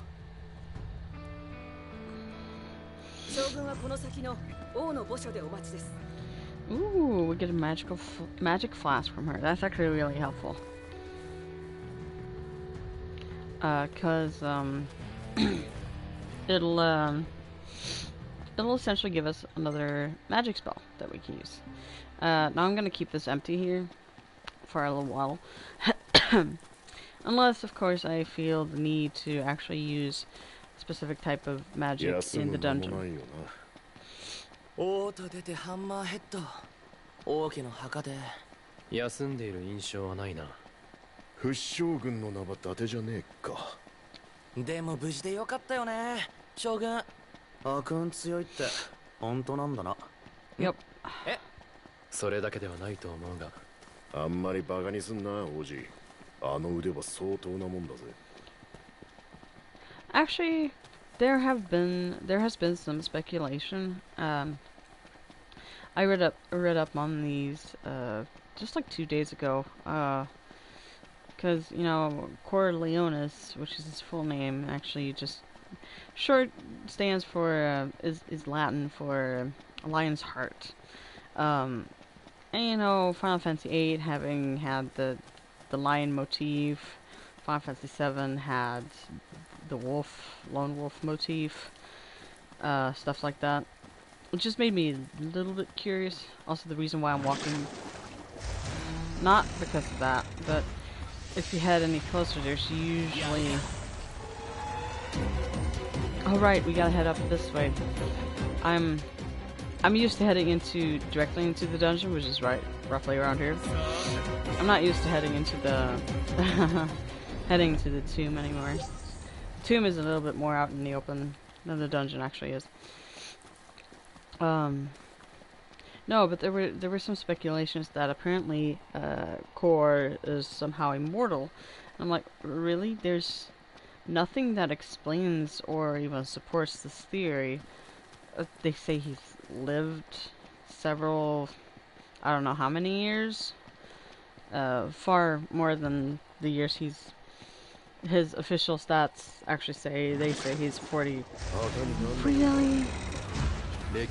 将軍はこの先の王の墓所でお待ちです。
Ooh, we get a magic flask from her. That's actually really helpful. Cause it'll essentially give us another magic spell that we can use. Now I'm gonna keep this empty here for a little while. Unless, of course, I feel the need to actually use a specific type of magic in the dungeon.
おーと出てハンマーヘッド王家の墓で休んでいる印象はないな。
不死将軍の名は伊達じゃねえか。
でも無事でよかったよね将軍。悪運強いって本当なんだな。
Yep.
それだけではないと思うが。
あんまりバカにすんな王子。あの腕は相当なもんだぜ。
Actually, there has been some speculation. I read up on these just like 2 days ago. Because you know, Corleonis, which is his full name, actually just short stands for is Latin for lion's heart. And you know, Final Fantasy VIII having had the lion motif, Final Fantasy VII had the lone wolf motif, stuff like that. It just made me a little bit curious. Also, the reason why I'm walking, not because of that, but if you head any closer, there's usually. Oh right, we gotta head up this way. I'm used to heading directly into the dungeon, which is roughly around here. I'm not used to heading into the tomb anymore. The tomb is a little bit more out in the open than the dungeon actually is. No, but there were some speculations that apparently Cor is somehow immortal. I'm like, really? There's nothing that explains or even supports this theory. They say he's lived several, I don't know how many years, far more than the years his official stats actually say. They say he's 40. Really? The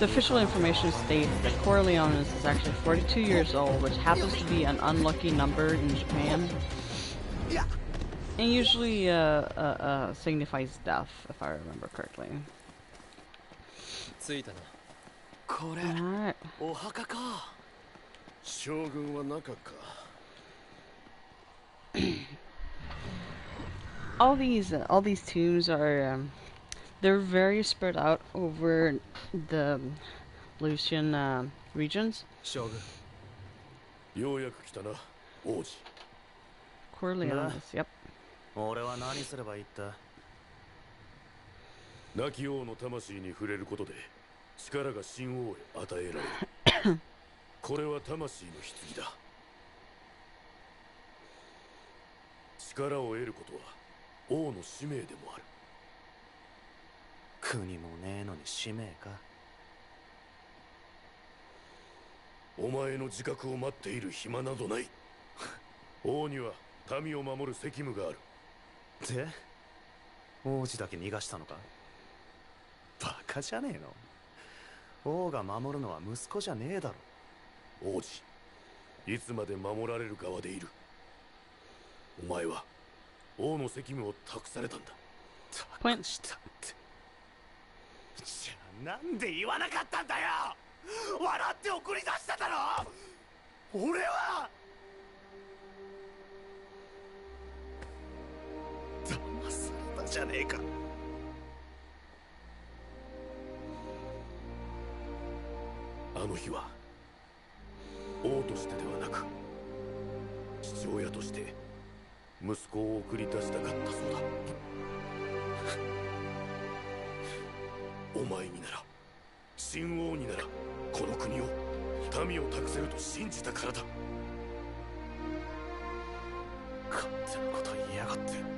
official information states that Corleonis is actually 42 years old, which happens to be an unlucky number in Japan. And usually signifies death, if I remember correctly. Alright. All these tombs are they're very spread out over the Lucian regions. Corleonis, yep.
俺は何すればいいって。
亡き王の魂に触れることで力が新王へ与えられる。
これは魂の棺だ。力を得ることは王の使命でもある。
国もねえのに使命か。
お前の自覚を待っている暇などない。王には民を守る責務がある。
で、王子だけ逃がしたのか。バカじゃねえの。王が守るのは息子じゃねえだろ。
王子、いつまで守られる側でいる。お前は王の責務を託されたんだ。
託したって。じゃあなんで言わなかったんだよ。笑って送り出しただろ。俺は騙されたじゃねえか。
あの日は王としてではなく父親として息子を送り出したかったそうだ。お前になら、秦王になら、この国を民を託せると信じたからだ。
勝手なこと言いやがって。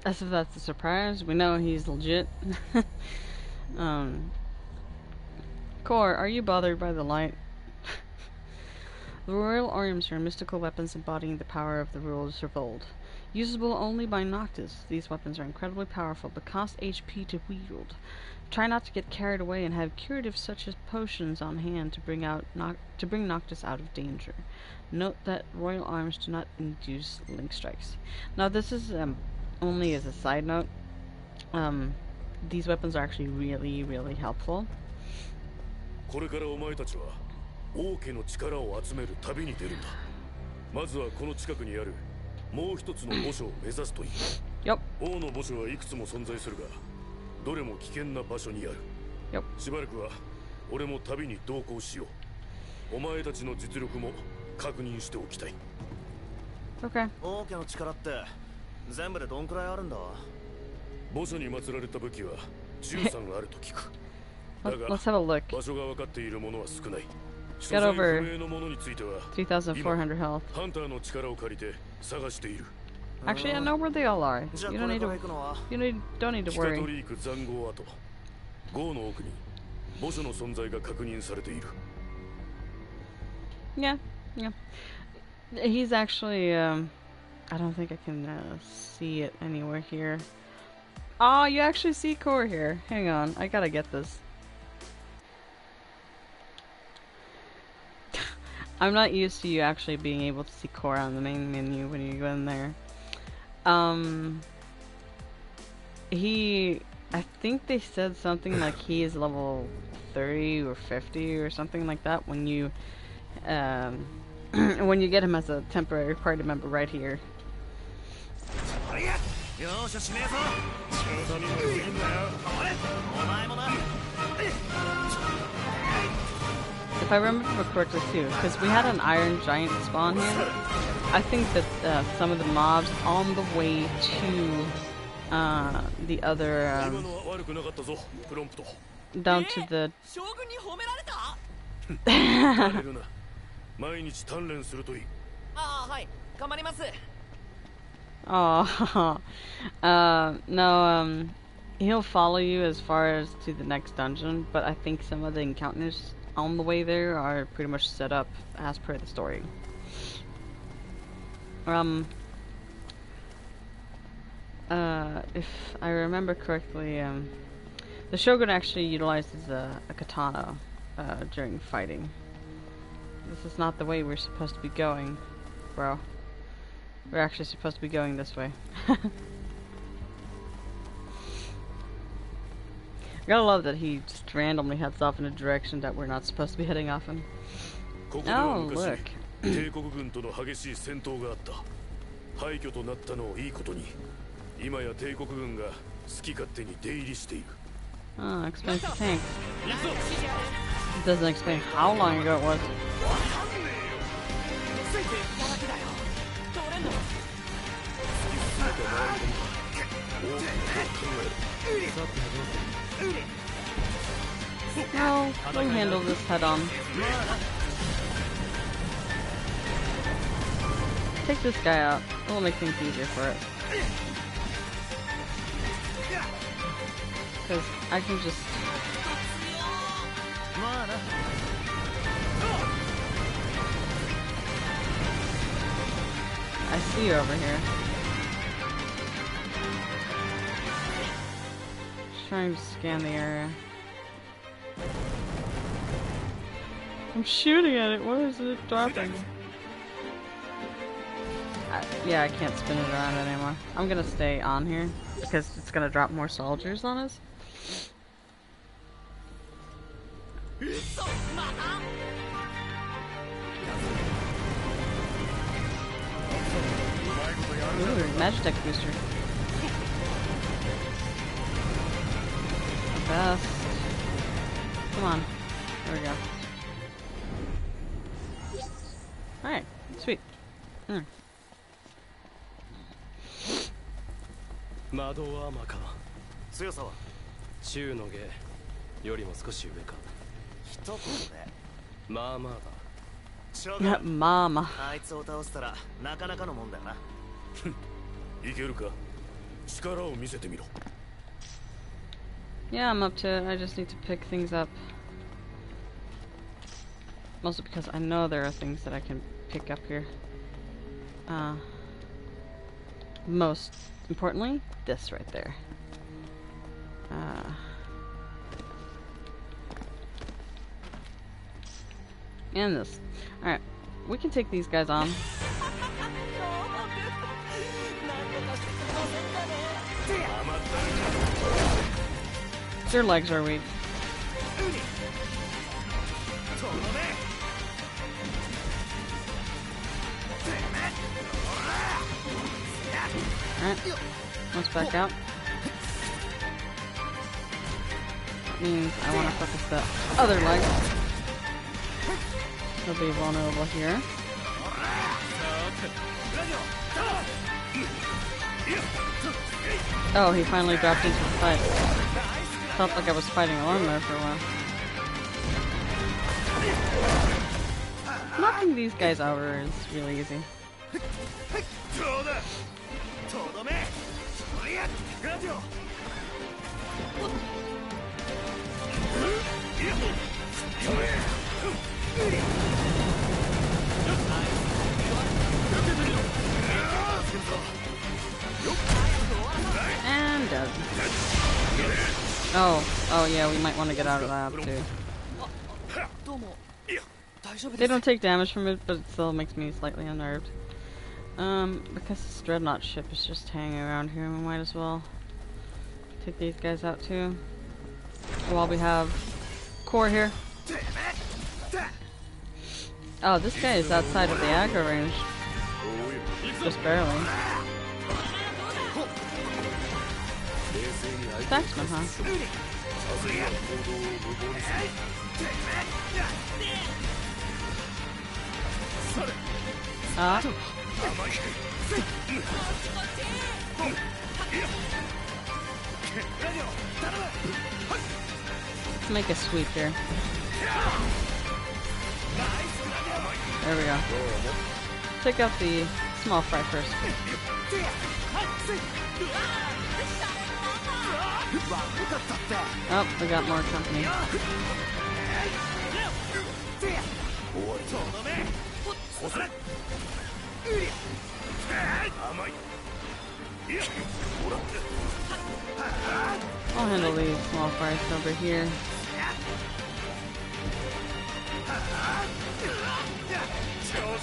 As if that's a surprise. We know he's legit. Core, are you bothered by the light? The royal arms are mystical weapons embodying the power of the rulers of old. Usable only by Noctis, these weapons are incredibly powerful but cost HP to wield. Try not to get carried away and have curatives such as potions on hand to bring Noctis out of danger. Note that royal arms do not induce link strikes. Now this is only as a side note, these weapons are actually really, really helpful.
これからお前たちは王家の力を集める旅に出るんだ。まずはこの近くにあるもう一つの墓所を目指すといい。
Yep.
王の墓所はいくつも存在するが、どれも危険な場所にある。
Yep.
しばらくは俺も旅に同行しよう。お前たちの実力も確認しておきたい。
Okay.
王家の力って全部でどんくらいあるんだ。
墓所に祀られた武器は13あると聞く。だが
Let's have a look.
場所が分かっているものは少ない。
Got over
所在不明のものについては
3,400 health.
ハンターの力を借りて探している。
Actually, I know where they all are. You don't need to
Hikatoriku
worry.
残壕跡。壕の奥に墓所の存在が確認されている。
Yeah, yeah. He's actually, I don't think I can see it anywhere here. Oh, you actually see Core here. Hang on, I gotta get this. I'm not used to you actually being able to see Core on the main menu when you go in there. I think they said something like he is level 30 or 50 or something like that when you get him as a temporary party member right here. If I remember correctly too, because we had an Iron Giant spawn here, I think that some of the mobs on the way to the other down to the Oh, no, he'll follow you as far as to the next dungeon, but I think some of the encounters on the way there are pretty much set up as per the story. If I remember correctly, the Shogun actually utilizes a katana during fighting. This is not the way we're supposed to be going, bro. We're actually supposed to be going this way. I gotta love that he just randomly heads off in a direction that we're not supposed to be heading off in. Oh, look.
廃墟となったのをいいことに、今や帝国軍が好き勝手に出入りしている。
Oh, explains the tank. It doesn't explain how long ago it was. No, we'll handle this head on. Take this guy out. It'll make things easier for it. Because I can just... I see you over here. Just trying to scan the area. I'm shooting at it. What is it dropping? Yeah, I can't spin it around anymore. I'm gonna stay on here because it's gonna drop more soldiers on us. Ooh, Magitech booster. Best. Come on. There we go. Alright, sweet.
魔導アーマーか。強さは中の芸よりも少し上か。一言でまあまあだ。
Mama.
あいつを倒したらなかなかのもんだよな。
いけるか。力を見せてみろ。
Yeah, I'm up to it. I just need to pick things up. Mostly because I know there are things that I can pick up here. Most importantly, this right there. And this. Alright, we can take these guys on. Their legs are weak. Alright, let's back out. That means I want to focus the other leg. He'll be vulnerable here. Oh, he finally dropped into the fight. Felt like I was fighting alone there for a while. Knocking these guys over is really easy. And dead. Oh yeah, we might want to get out of that too. They don't take damage from it, but it still makes me slightly unnerved. Because this Dreadnought ship is just hanging around here, we might as well take these guys out too. While we have Core here. Oh, this guy is outside of the aggro range. Just barely. Saxman, huh? Let's make a sweep here. There we go. Take out the small fry first. Oh, we got more company. I'll handle these small fries over here.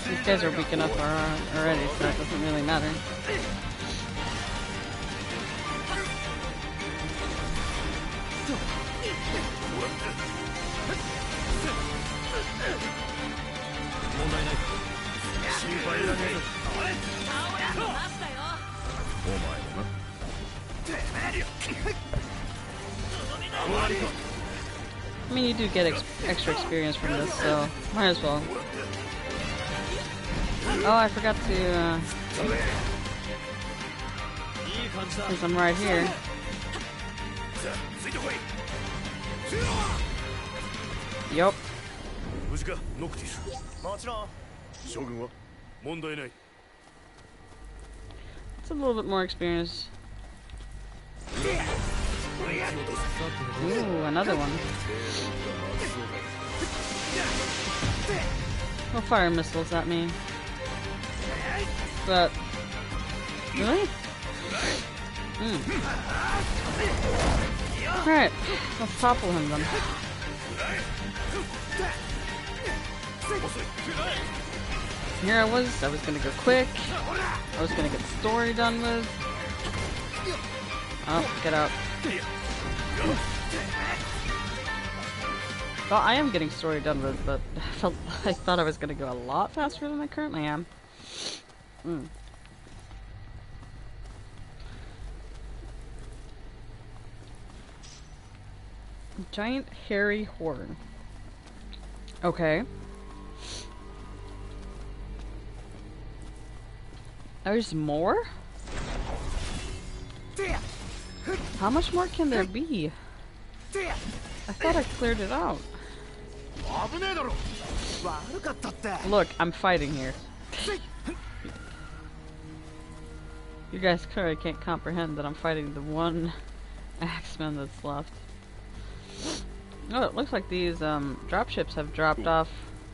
These guys are weak enough already, so that doesn't really matter. I mean, you do get extra experience from this, so might as well. Oh, I forgot to, since I'm right here. Yup.
無事か、ノクティス。もちろん。将軍は問題ない。
It's a little bit more experience. Ooh, another one. No fire missiles at me. But really? Alright, let's topple him then. Here I was gonna go quick. I was gonna get the story done with. Oh, get out. Well, I am getting story done with, but I thought I was gonna go a lot faster than I currently am. Giant hairy horn. Okay. There's more? How much more can there be? I thought I cleared it out. Look, I'm fighting here. You guys clearly can't comprehend that I'm fighting the one Axeman that's left. Oh, it looks like these dropships have dropped off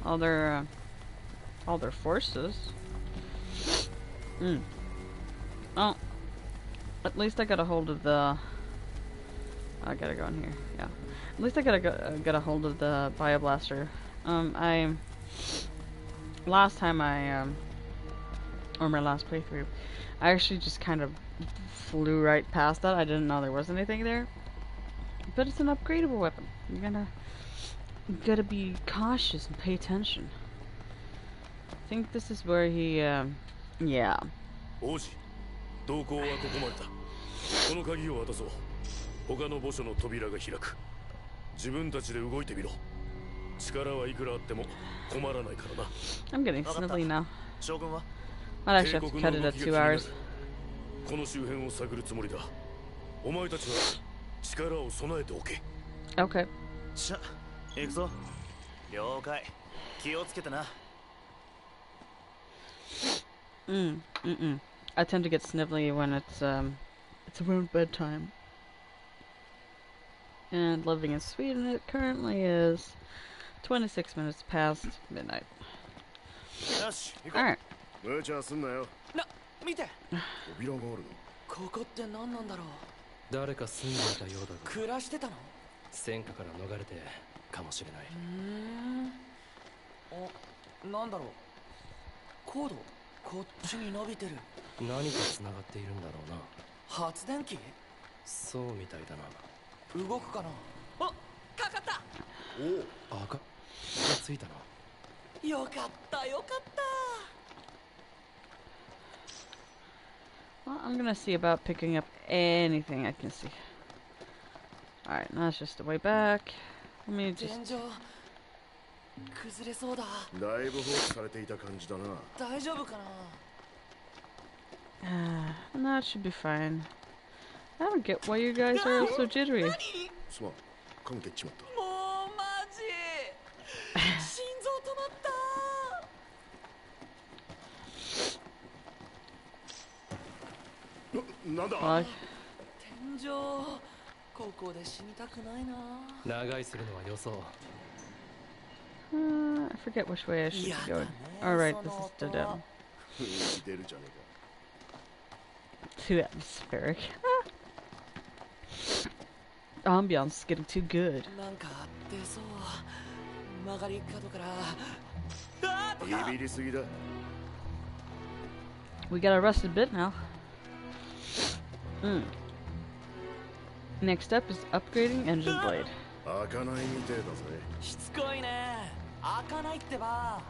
all their forces. Oh, at least I got a hold of the. I gotta go in here. Yeah, at least I got a hold of the Bioblaster. Last time or my last playthrough, I actually just kind of flew right past that. I didn't know there was anything there. But it's an upgradable weapon. You gotta be cautious and pay attention. I think this is where he, yeah.
王子、動向はここまでだ。この鍵を渡そう。他の墓所の扉が開く。自分たちで動いてみろ。力はいくらあっても困らないからな。
I'm getting snivelly now.
将軍は
Might actually have to cut it at 2 hours.
この周辺を探るつもりだ。お前たちは力を備えておけ。
Okay.
しゃ、行くぞ。了解。気をつけてな。
I tend to get snivelly when it's around bedtime. And living in Sweden, it currently is 26 minutes past midnight. Alright.
無茶すんなよ。
見て。
扉があるの。
ここって何なんだろう。
誰か住んでいたようだが、
暮らしてたの？
戦火から逃れてかもしれない。
なんだろう。コードこっちに伸びてる。
何か繋がっているんだろうな。
発電機？
そうみたいだな。
動くかな。お、かかった。
お、赤がついたな。
よかったよかった。
Well, I'm gonna see about picking up anything I can see. Alright, now it's just the way back. Let me just...
天井崩れそうだ。
だいぶ放置されていた感じだな。
大丈夫かな。
No, it should be fine. I don't get why you guys are so jittery.
すまん、関係っちまった。
もうマジ心臓止まった。
なんだ。
天井ここで死にたくないな。
長居するのはよそう。
I forget which way I should be going. Alright, this is the down.
出るじゃねえか。
Too atmospheric. Ambiance is getting too good.
なんか出そう。曲がり角から。
ビビりすぎだ。
We got a rusted bit now. Next up is upgrading engine blade.
開かないみてえだぜ。
しつこいね。開かないってば。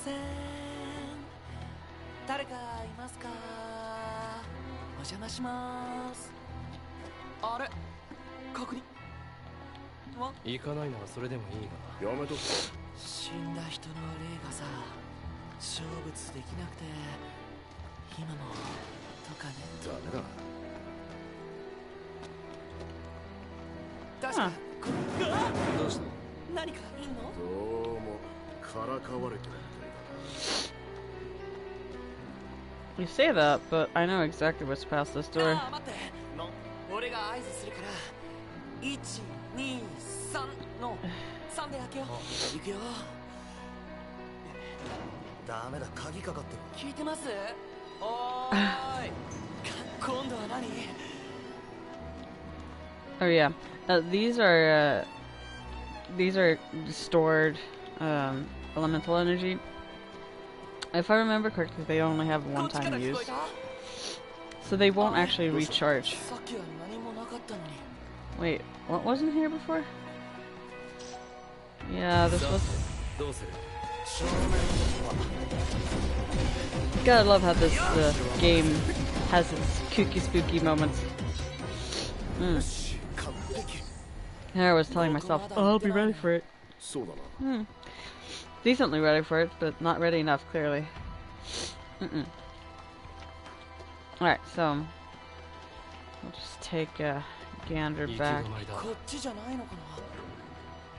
せん。誰かいますか？お邪魔します。あれ、確認は？行かないならそれでもいいが。
やめとく。
死んだ人の霊がさ、成仏できなくて今もとかね。
ダメだ。
確かどうした？何かいんの？
どうもからかわれてるみたいだな。
You say that, but I know exactly what's past this door.
あ、待って。俺が合図するから。1、2、3の3で開けよう。行くよ。ダメだ、鍵かかってる。聞いてます？おーい。今度は何？
Oh yeah, these are stored elemental energy. If I remember correctly, they only have one-time use, so they won't actually recharge. Wait, what wasn't here before? Yeah, this was. Gotta love how this game has its kooky spooky moments. I was telling myself, oh, I'll be ready for it. Decently ready for it, but not ready enough, clearly. Alright, so we'll just take a gander back.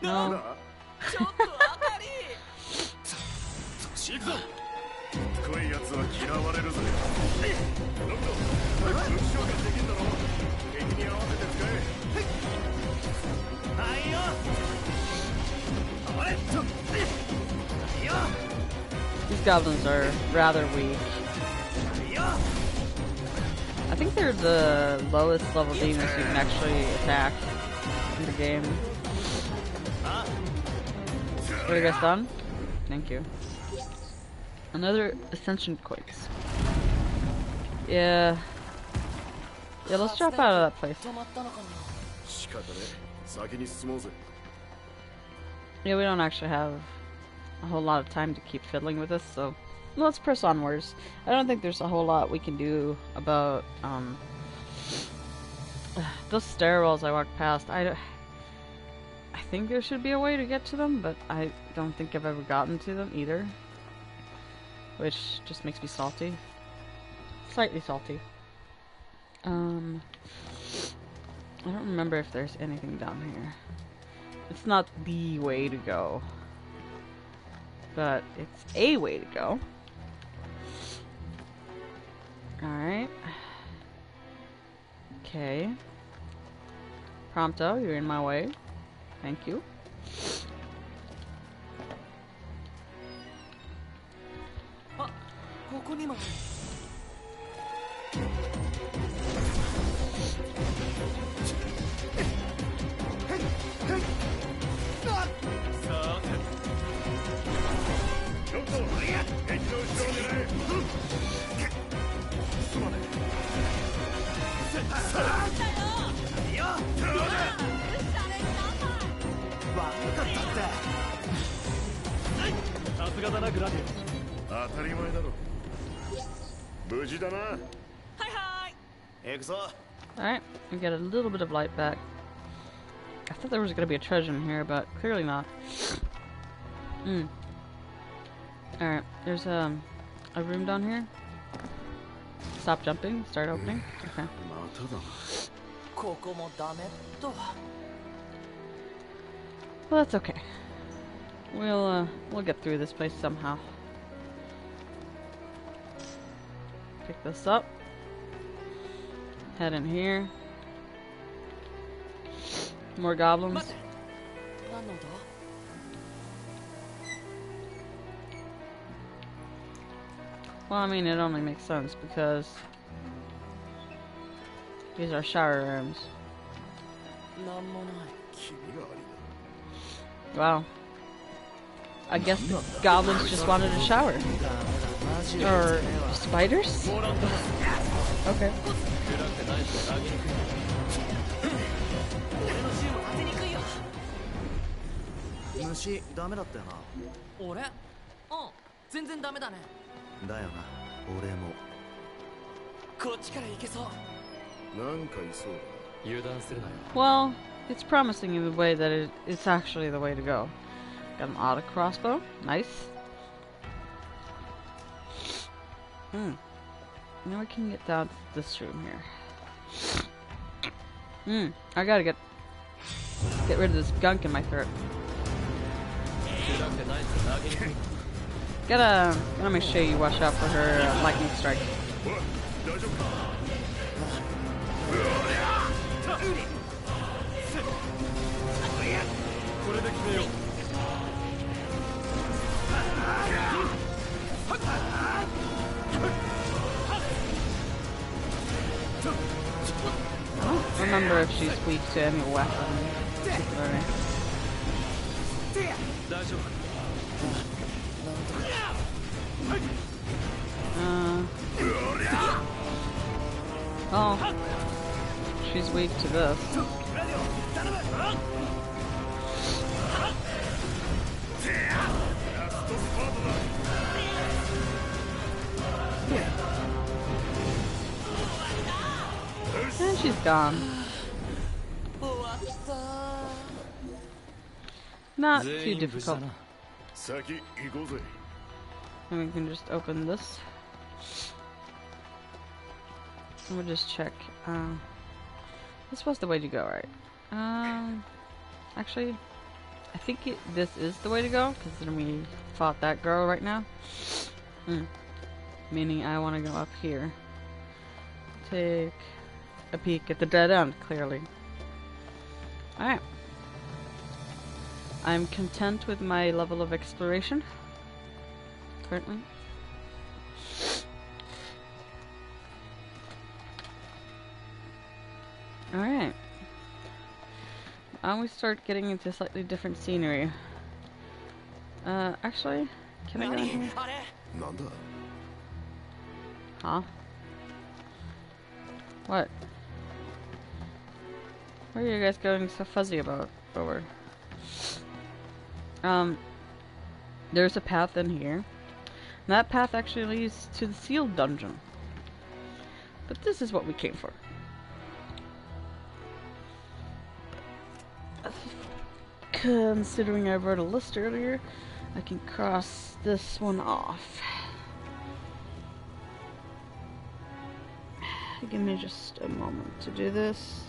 No. These goblins are rather weak. I think they're the lowest level demons you can actually attack in the game. What are you guys done? Thank you. Another Ascension Quakes. Yeah, let's drop out of that place. Yeah, we don't actually have a whole lot of time to keep fiddling with this, so let's press onwards. I don't think there's a whole lot we can do about those stairwells I walked past. I think there should be a way to get to them, but I don't think I've ever gotten to them either, which just makes me salty. Slightly salty. I don't remember if there's anything down here. It's not the way to go, but it's a way to go. Alright. Okay. Prompto, you're in my way. Thank you. Alright, we get a little bit of light back. I thought there was going to be a treasure in here, but clearly not. Alright, there's a room down here. Stop jumping, start opening. Okay. Well, that's okay. We'll get through this place somehow. Pick this up. Head in here. More goblins. Well, I mean, it only makes sense because these are shower rooms. Wow. I guess the goblins just wanted a shower. Or spiders? Okay.
全然ダメだね。
だよな、俺も。
こっちから行けそう。
なんかいそうだ。
油断するなよ。
Well, it's promising in the way that it's actually the way to go. Got an auto crossbow. Nice. Now we can get down to this room here. I gotta get rid of this gunk in my throat. Gotta make sure you watch out for her lightning strike. I don't remember if she's weak to any weapon. Particularly. Oh, she's weak to this. And she's gone. Not too difficult. And we can just open this. And we'll just check. This was the way to go, right? Actually, I think this is the way to go, because we fought that girl right now. Meaning I want to go up here. Take a peek at the dead end, clearly. Alright. I'm content with my level of exploration currently. Alright. Now we start getting into slightly different scenery. Actually, can I go in here? Huh? What? What are you guys going so fuzzy about? Over. There's a path in here. And that path actually leads to the sealed dungeon. But this is what we came for. Considering I wrote a list earlier, I can cross this one off. Give me just a moment to do this.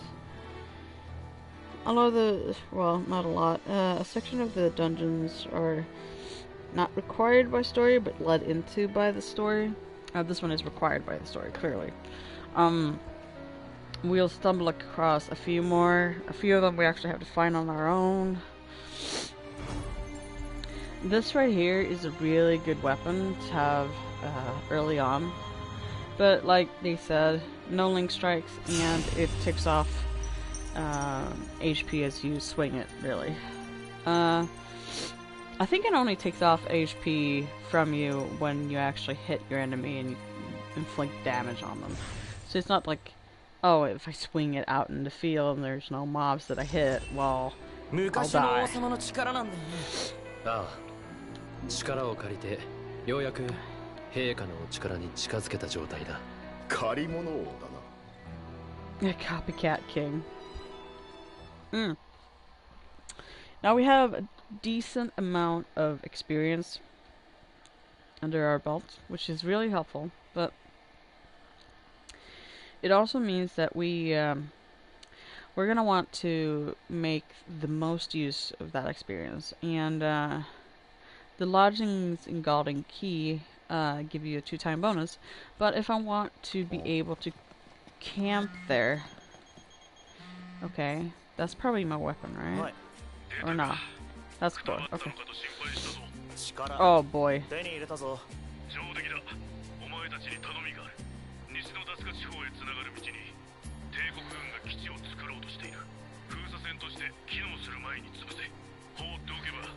A lot of the, well, not a lot, a section of the dungeons are not required by story, but led into by the story. This one is required by the story, clearly. We'll stumble across a few more. A few of them we actually have to find on our own. This right here is a really good weapon to have early on. But like they said, no link strikes, and it takes off HP as you swing it, really. I think it only takes off HP from you when you actually hit your enemy and you inflict damage on them. So it's not like, oh, if I swing it out in the field and there's no mobs that I hit, well, I'll die.
力を借りてようやく陛下のお力に近づけた状態だ。
借り物王だな。
A copycat king. Now we have a decent amount of experience under our belt, which is really helpful, but it also means that we're gonna want to make the most use of that experience, and the lodgings in Galding Key give you a 2-time bonus, but if I want to be able to camp there, okay, that's probably my weapon, right? Or not? That's cool. Okay. Oh boy.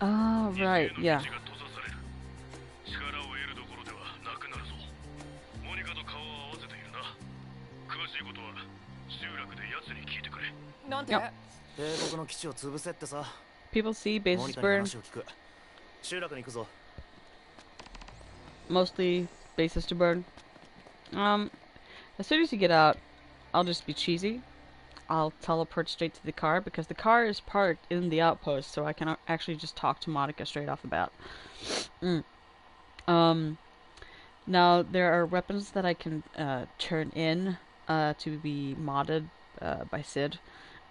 Oh, right, yeah. Yep. People see bases burn. mostly bases to burn. As soon as you get out, I'll just be cheesy. I'll teleport straight to the car because the car is parked in the outpost, so I can actually just talk to Monica straight off the bat. Now there are weapons that I can turn in to be modded by Sid.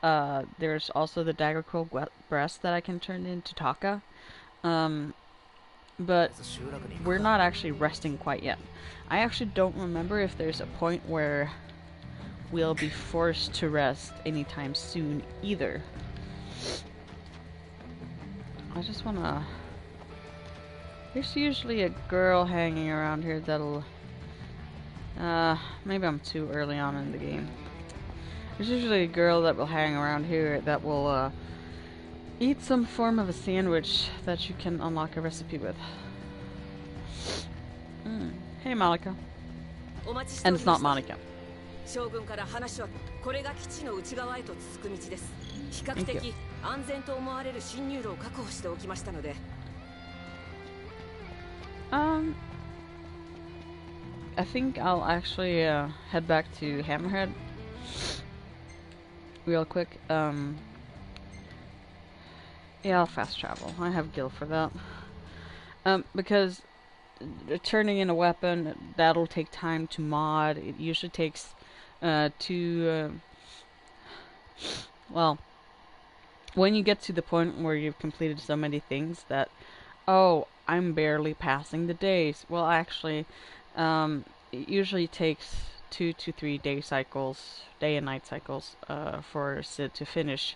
There's also the dagger quill breast that I can turn into Taka. But we're not actually resting quite yet. I actually don't remember if there's a point where we'll be forced to rest anytime soon either. I just wanna... There's usually a girl hanging around here that'll... maybe I'm too early on in the game. There's usually a girl that will hang around here that will eat some form of a sandwich that you can unlock a recipe with. Hey, Monica. And it's not Monica.
将軍から話はこれが基地の内側へと続く道です。比較的安全と思われる侵入路を確保しておきましたので。
I think I'll actually head back to Hammerhead real quick. Yeah, I'll fast travel. I have Gil for that. Because turning in a weapon, that'll take time to mod. It usually takes well, when you get to the point where you've completed so many things that, oh, I'm barely passing the days. Well, actually, it usually takes 2 to 3 day cycles, day and night cycles, for Sid to finish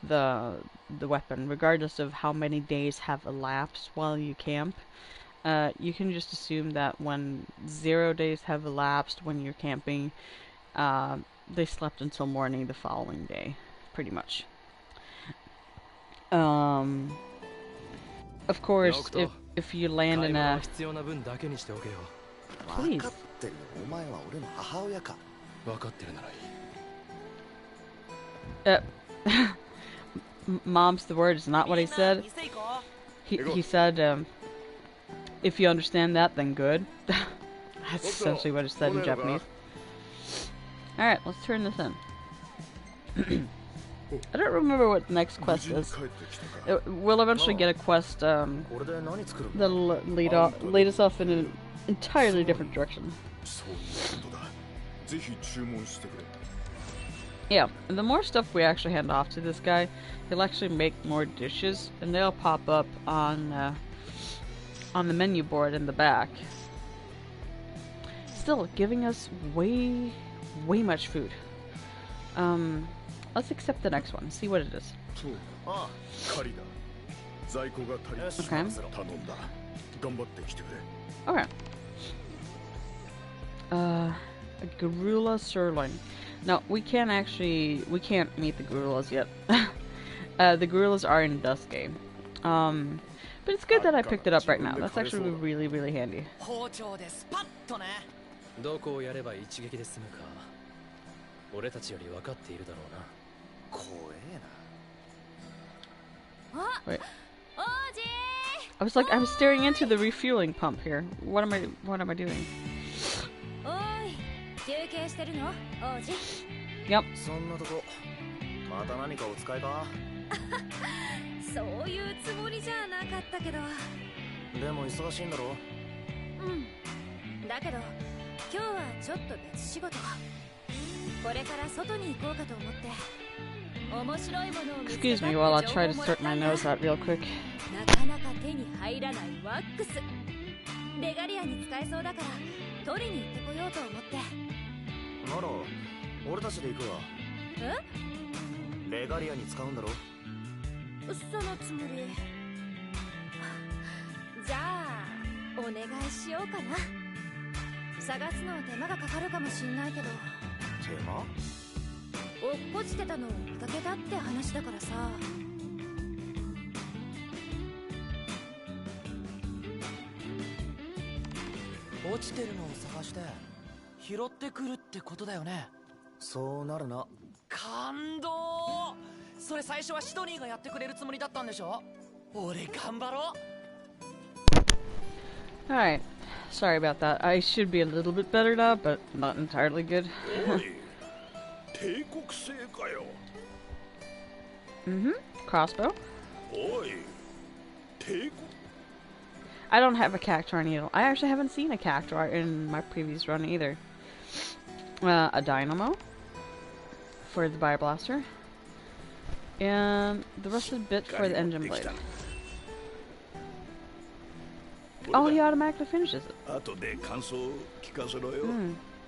the weapon, regardless of how many days have elapsed while you camp. You can just assume that when 0 days have elapsed when you're camping, they slept until morning the following day, pretty much. Of course, if you land in a... Please. Mom's the word is not what he said. He said, if you understand that, then good. That's essentially what it said in Japanese. Alright, let's turn this in. I don't remember what the next quest is. We'll eventually get a quest that'll lead us off in an entirely different direction. Yeah, and the more stuff we actually hand off to this guy, he'll actually make more dishes, and they'll pop up on the menu board in the back. Still giving us way much food. Let's accept the next one. See what it is. Okay. Okay. A Garula sirloin. No, we can't meet the gorillas yet. The gorillas are in Dusky. But it's good that I picked it up right now. That's actually really handy. Wait. I was staring into the refueling pump here. What am I doing? Yep.
そういうつもりじゃなかったけど。でも忙しいんだろ？うん。だけど今日はちょっと別仕事。これから外に行こうかと思って。面白いものを見つけた。 Excuse me while I try to sort my nose out real quick. なかなか手に入らないワックス。レガリアに使えそうだから取りに行ってこようと思って。なら俺たちで行くわ。え？レガリアに使うんだろ？ そのつもり。じゃあお願いしようかな。探すの手間がかかるかもしんないけど。手間？落っこちてたのを見かけたって話だからさ。落ちてるのを探して拾ってくるってことだよね。そうなるな。感動。 それ最初はシドニーがやってくれるつもりだったんでしょ？俺頑張ろう。
Alright. Sorry about that. I should be a little bit better now, but not entirely good. Crossbow. I don't have a Cactuar needle. I actually haven't seen a Cactuar in my previous run either. A Dynamo for the Bioblaster. And the rusted bit for the engine blade. Oh, he automatically finishes it.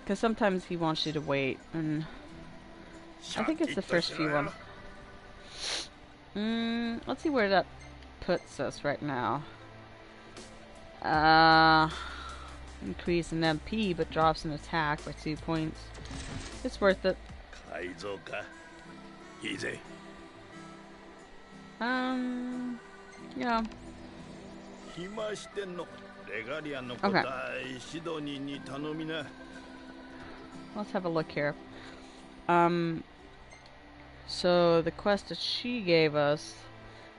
Because sometimes he wants you to wait, and I think it's the first few ones. Let's see where that puts us right now. Increase in MP, but drops in attack by 2 points. It's worth it. Yeah. Okay. Let's have a look here. So the quest that she gave us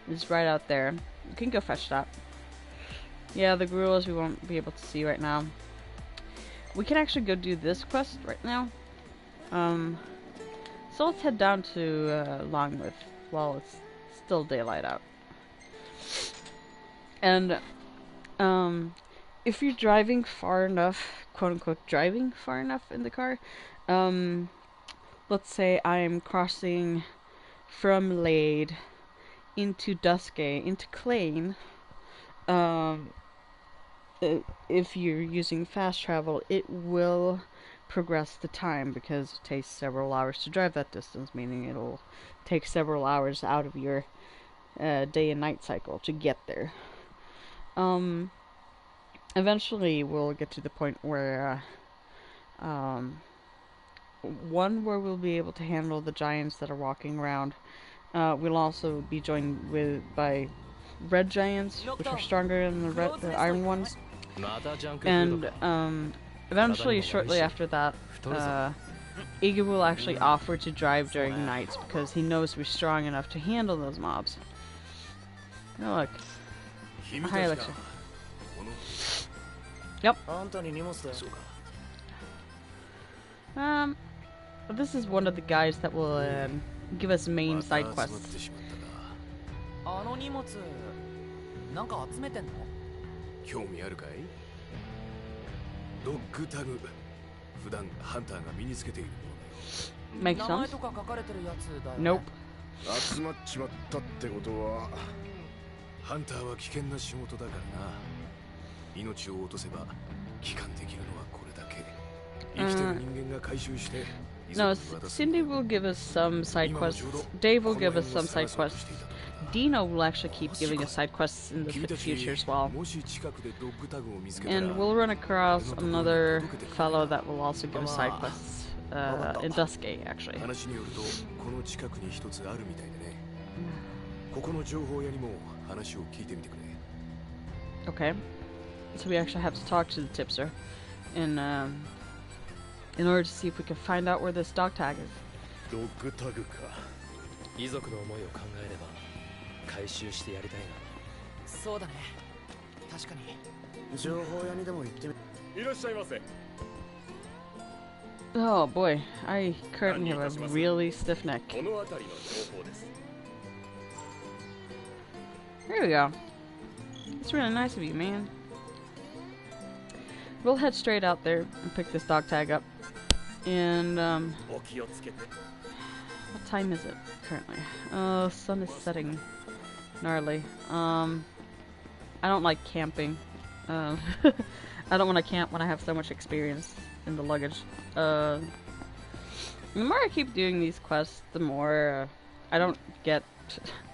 is right out there. You can go fetch that. Yeah, the gorillas we won't be able to see right now. We can actually go do this quest right now. So let's head down to Longmouth while it's still daylight out. And if you're driving far enough, quote unquote driving far enough in the car, let's say I'm crossing from Lade into Dusky, into Clane. If you're using fast travel, it will progress the time because it takes several hours to drive that distance, meaning it'll take several hours out of your day and night cycle to get there. Eventually we'll get to the point where where we'll be able to handle the giants that are walking around. We'll also be joined by red giants, which are stronger than the iron ones. And eventually, shortly after that, Iga will actually offer to drive during nights because he knows we're strong enough to handle those mobs. Oh, look. Hi, Alexa. Yep. This is one of the guys that will give us main side quests.
興味あるかい？ドッグタグ。普段ハンターが身につけているものだよ。
Makes sense. Nope.
集まっちまったってことは、
ハンターは危険な仕事だからな。命を落とせば帰還できるのはこれだけ。生きてる人間が回収して。
No, Cindy will give us some side quests. Dave will give us some side quests. Dino will actually keep giving us side quests in the future as well. And we'll run across another fellow that will also give us side quests in Dusky, actually. Okay. So we actually have to talk to the tipster in order to see if we can find out where this dog tag is.
遺族の思いを考えれば回収してやりたいな。そうだね。確かに。情報屋にでも行ってみ。いらっしゃいませ。
Oh boy, I currently have a really stiff neck. There we go. It's really nice of you, man. We'll head straight out there and pick this dog tag up. And, what time is it currently? Sun is setting. Gnarly. I don't like camping. I don't want to camp when I have so much experience in the luggage. The more I keep doing these quests, the more I don't get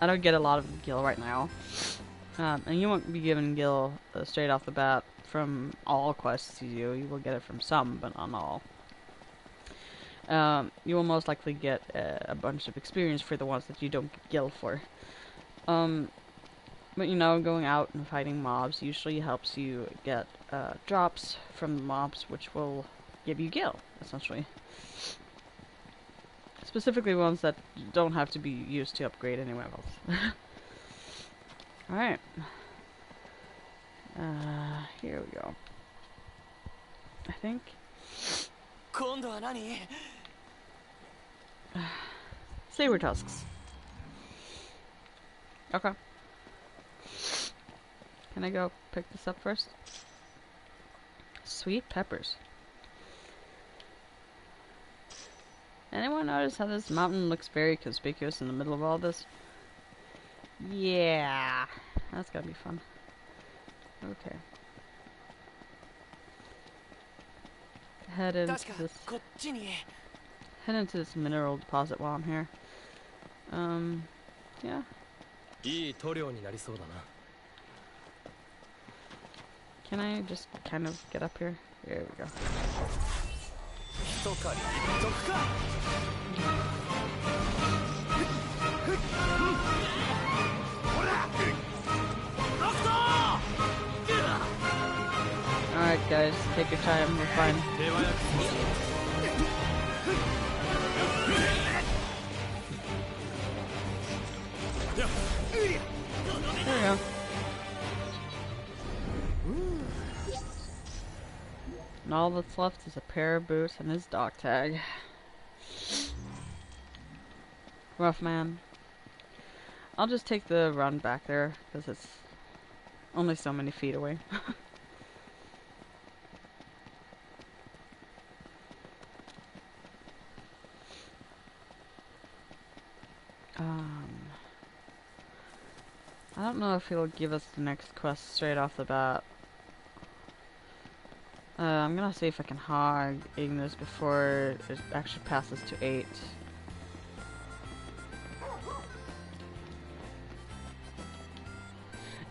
a lot of gil right now. And you won't be given gil straight off the bat from all quests you do. You will get it from some, but not all. You will most likely get a bunch of experience for the ones that you don't get gil for. But you know, going out and fighting mobs usually helps you get drops from the mobs, which will give you gil, essentially. Specifically ones that don't have to be used to upgrade anywhere else. Alright. Here we go. I think. Saber tusks. Okay. Can I go pick this up first? Sweet peppers. Anyone notice how this mountain looks very conspicuous in the middle of all this? Yeah. That's gotta be fun. Okay. Head into this mineral deposit while I'm here. Yeah. Can I just kind of get up here? There we go. Alright guys, take your time, we're fine. There we go. And all that's left is a pair of boots and his dog tag. Rough man. I'll just take the run back there, because it's only so many feet away. I don't know if he'll give us the next quest straight off the bat. I'm gonna see if I can hog Ignis before it actually passes to 8.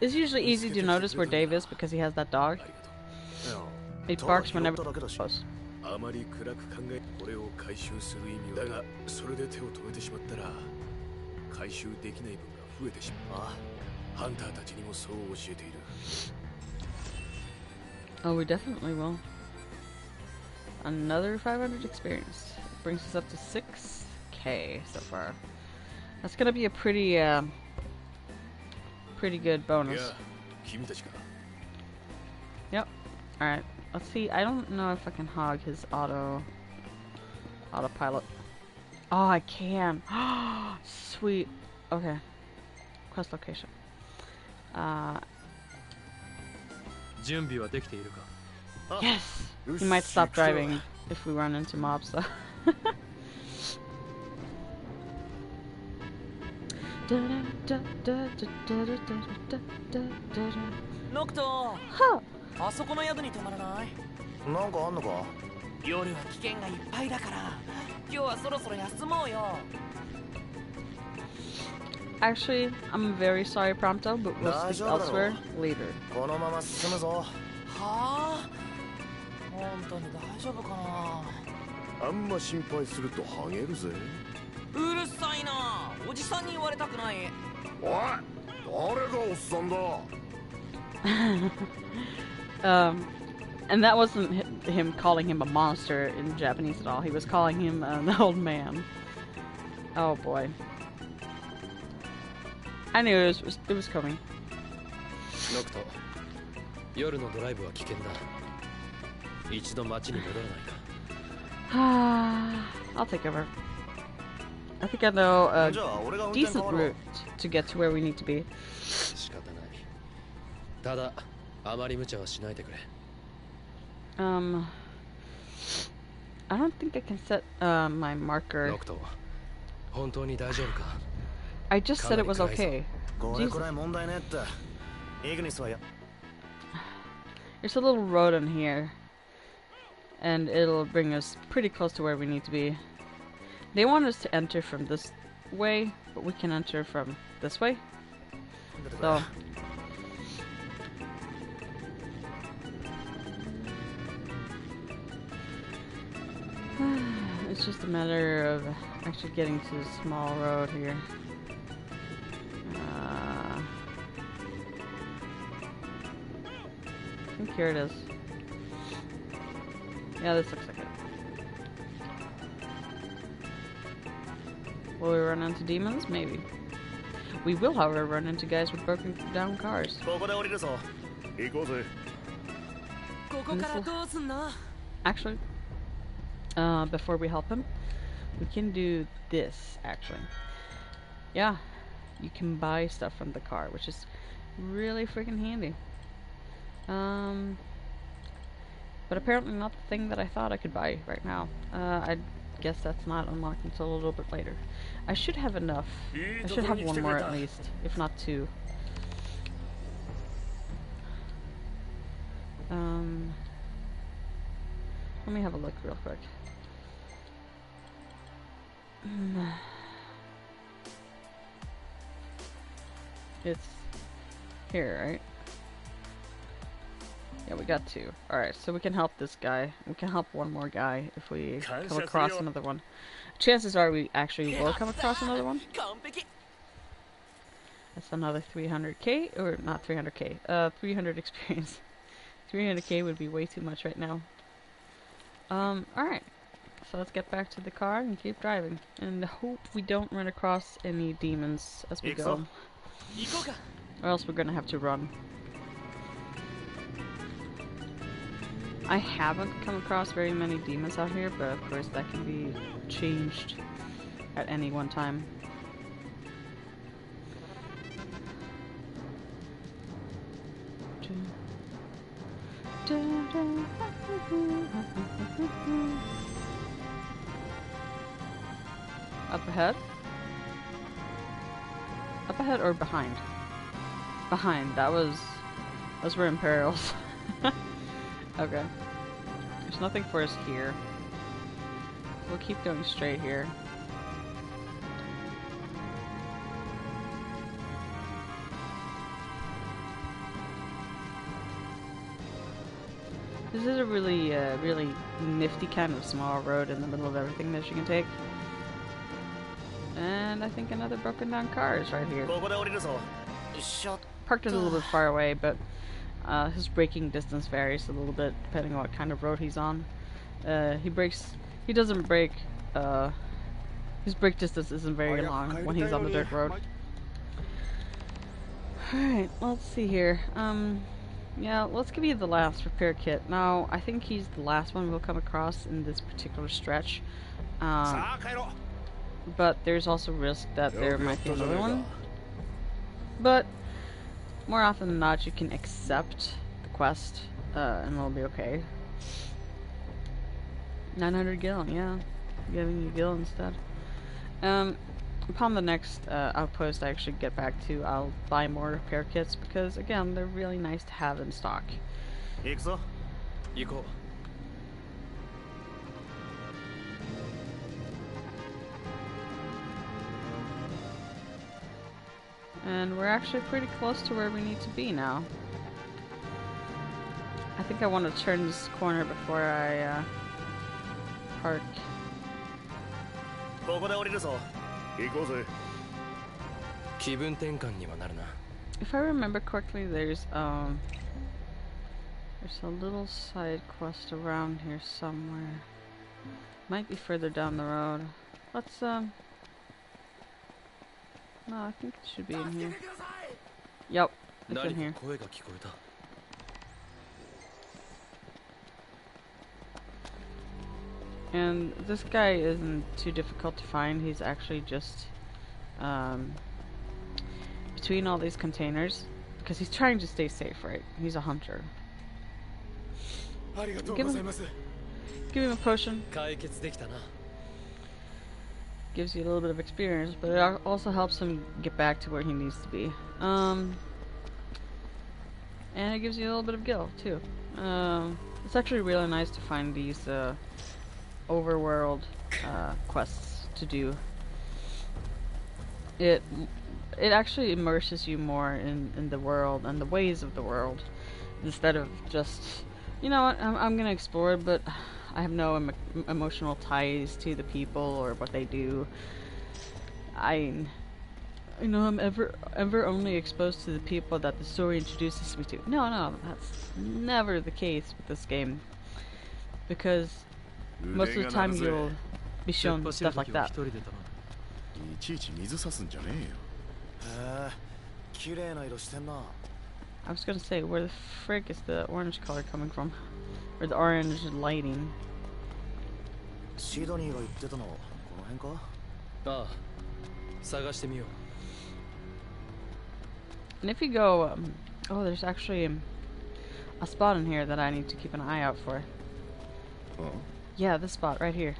It's usually easy to notice where Dave is because he has that dog. He barks whenever he goes. Oh, we definitely will. Another 500 experience. Brings us up to 6k so far. That's gonna be a pretty good bonus. Yep. Alright. Let's see. I don't know if I can hog his autopilot. Oh, I can. Sweet. Okay. Quest location. Yes! He might stop driving if we run into mobs though.
Nocto! あそこの宿に泊まらない？なんかあんのか？夜は危険がいっぱいだから、今日はそろそろ休もうよ。
Actually, I'm very sorry, Prompto, but we'll speak elsewhere later.
このまま進むぞ。はあ？本当に大丈夫かな？
あんま心配するとハゲるぜ。
うるさいな。おじさんに言われたくない。
おい、誰がおっさんだ。
And that wasn't him calling him a monster in Japanese at all. He was calling him an old man. Oh boy. I knew it was coming.
Nocto, 夜のドライブは危険だ。一度町に戻らないか。
I'll take over. I think I know a decent route to get to where we need to be.
仕方ない。ただ、あまり無茶はしないでくれ。
I don't think I can set my marker.
Nocto, 本当に大丈夫か?
I just said it was okay.
Jesus.
There's a little road in here, and it'll bring us pretty close to where we need to be. They want us to enter from this way, but we can enter from this way. So it's just a matter of actually getting to the small road here. I think here it is. Yeah, this looks like it. Will we run into demons? Maybe. We will, however, run into guys with broken down cars. Actually, before we help him, we can do this, actually. Yeah, you can buy stuff from the car, which is really freaking handy. But apparently not the thing that I thought I could buy right now. I guess that's not unlocked until a little bit later. I should have enough. I should have one more at least, if not two. Let me have a look real quick. It's here, right? Yeah, we got two. Alright, so we can help this guy. We can help one more guy if we come across another one. Chances are we actually will come across another one. That's another 300k, or not 300k, 300 experience. 300k would be way too much right now. Alright. So let's get back to the car and keep driving. And hope we don't run across any demons as we go. Or else we're gonna have to run. I haven't come across very many demons out here, but of course that can be changed at any one time. Up ahead? Up ahead or behind? Behind. Those were Imperials. Okay. There's nothing for us here. We'll keep going straight here. This is a really, really nifty kind of small road in the middle of everything that you can take. And I think another broken down car is right here. Parked a little bit far away, but his braking distance varies a little bit depending on what kind of road he's on. He doesn't brake, his brake distance isn't very long when he's on the dirt road. Alright, let's see here. Yeah, let's give you the last repair kit. Now, I think he's the last one we'll come across in this particular stretch. But there's also risk that there might be another one. But more often than not, you can accept the quest, and it'll be okay. 900 gil, yeah. Giving you gil instead. Upon the next outpost I actually get back to, I'll buy more repair kits because, again, they're really nice to have in stock. And we're actually pretty close to where we need to be now. I think I want to turn this corner before I park. If I remember correctly, there's a little side quest around here somewhere. Might be further down the road. Let's no, I think it should be in here. Yep, it's in here. And this guy isn't too difficult to find. He's actually just between all these containers because he's trying to stay safe, right? He's a hunter. Give him a potion. Gives you a little bit of experience, but it also helps him get back to where he needs to be. And it gives you a little bit of gil too. It's actually really nice to find these overworld quests to do. It actually immerses you more in the world and the ways of the world instead of just, you know what, I'm gonna explore, but I have no emotional ties to the people or what they do. I'm ever only exposed to the people that the story introduces me to. No, that's never the case with this game. Because most of the time you'll be shown stuff like that. I was gonna say, where the frick is the orange color coming from? Or the orange lighting?
シドニーが言ってたのこの辺か？ああ、探してみよう。
And if you go, oh, there's actually a spot in here that I need to keep an eye out for.
Oh.
Yeah, this spot right here.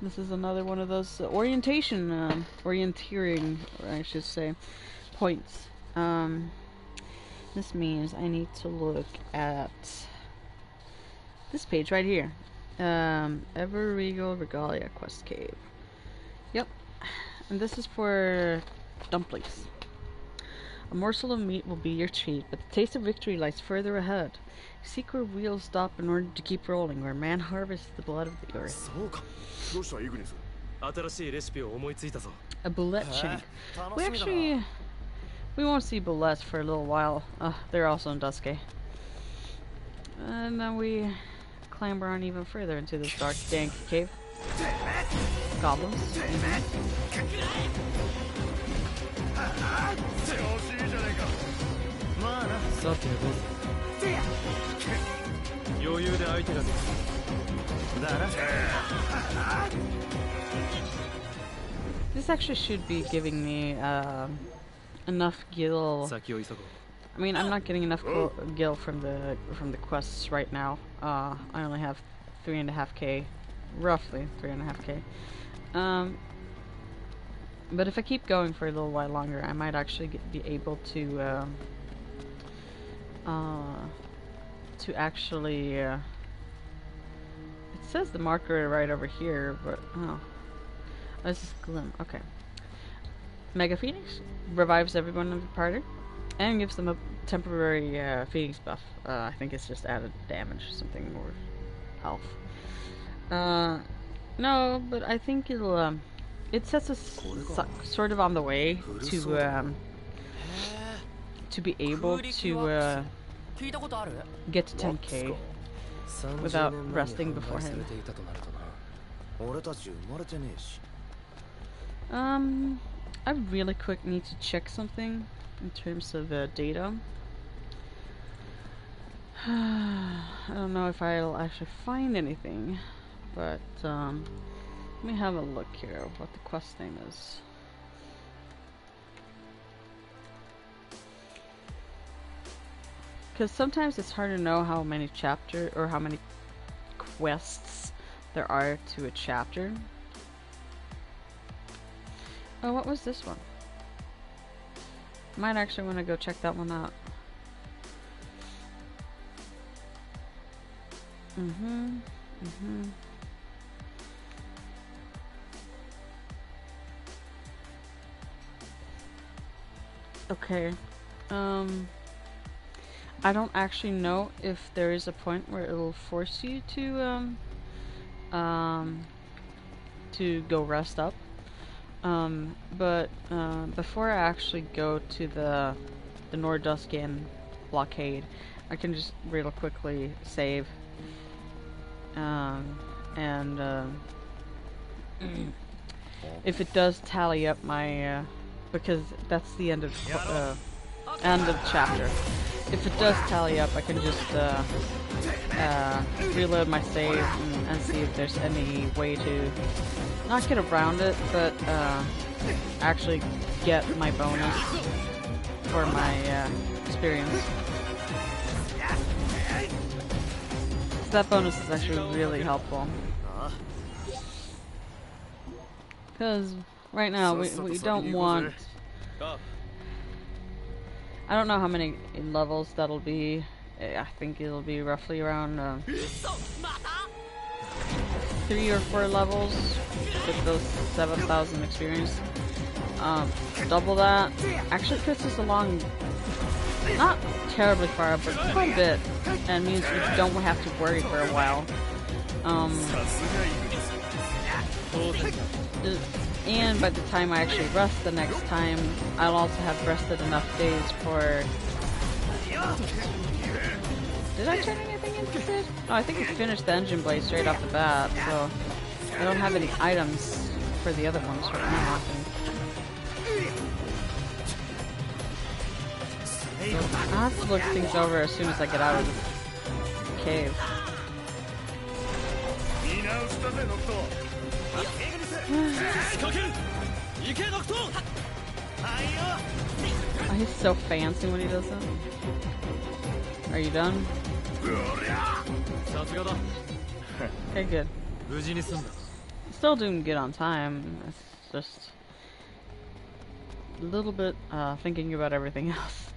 This is another one of those orienteering, I should say, points. This means I need to look at this page right here. Everregal Regalia Quest Cave. Yep. And this is for dumplings. A morsel of meat will be your treat, but the taste of victory lies further ahead. Seek where wheels stop in order to keep rolling, where man harvests the blood of the earth. A boulette shank. We won't see boulettes for a little while. They're also in Dusky. And then we clamber on even further into this dark, dank cave. Goblins. This actually should be giving me enough gil. I mean, I'm not getting enough gil from the quests right now. I only have 3.5k, roughly 3.5k. But if I keep going for a little while longer, I might actually be able to actually. It says the marker right over here, but oh, this is Glim. Okay. Mega Phoenix revives everyone in the party and gives them a temporary Phoenix buff. I think it's just added damage or something, or health. No, but I think it'll. It sets us sort of on the way to be able to get to 10k without resting beforehand. I really quick need to check something in terms of data. I don't know if I'll actually find anything, but let me have a look here what the quest name is. Because sometimes it's hard to know how many chapter or how many quests there are to a chapter. Oh, what was this one? Might actually want to go check that one out. Okay. I don't actually know if there is a point where it'll force you to go rest up. But before I actually go to the Norduskian blockade, I can just real quickly save and if it does tally up my because that's the end of chapter. If it does tally up, I can just reload my save and see if there's any way to not get around it, but actually get my bonus for my experience. So that bonus is actually really helpful. Because right now we don't want... I don't know how many levels that'll be. I think it'll be roughly around 3 or 4 levels with those 7,000 experience. Double that actually puts us along not terribly far, but quite a bit, and means we don't have to worry for a while. And by the time I actually rest the next time, I'll also have rested enough days for... Did I turn anything into it? No, I think I finished the engine blade straight off the bat, so I don't have any items for the other ones right now, I think. I'll have to look things over as soon as I get out of this cave. Oh, he's so fancy when he does that. Are you done? Okay, good. Still doing good on time. It's just a little bit thinking about everything else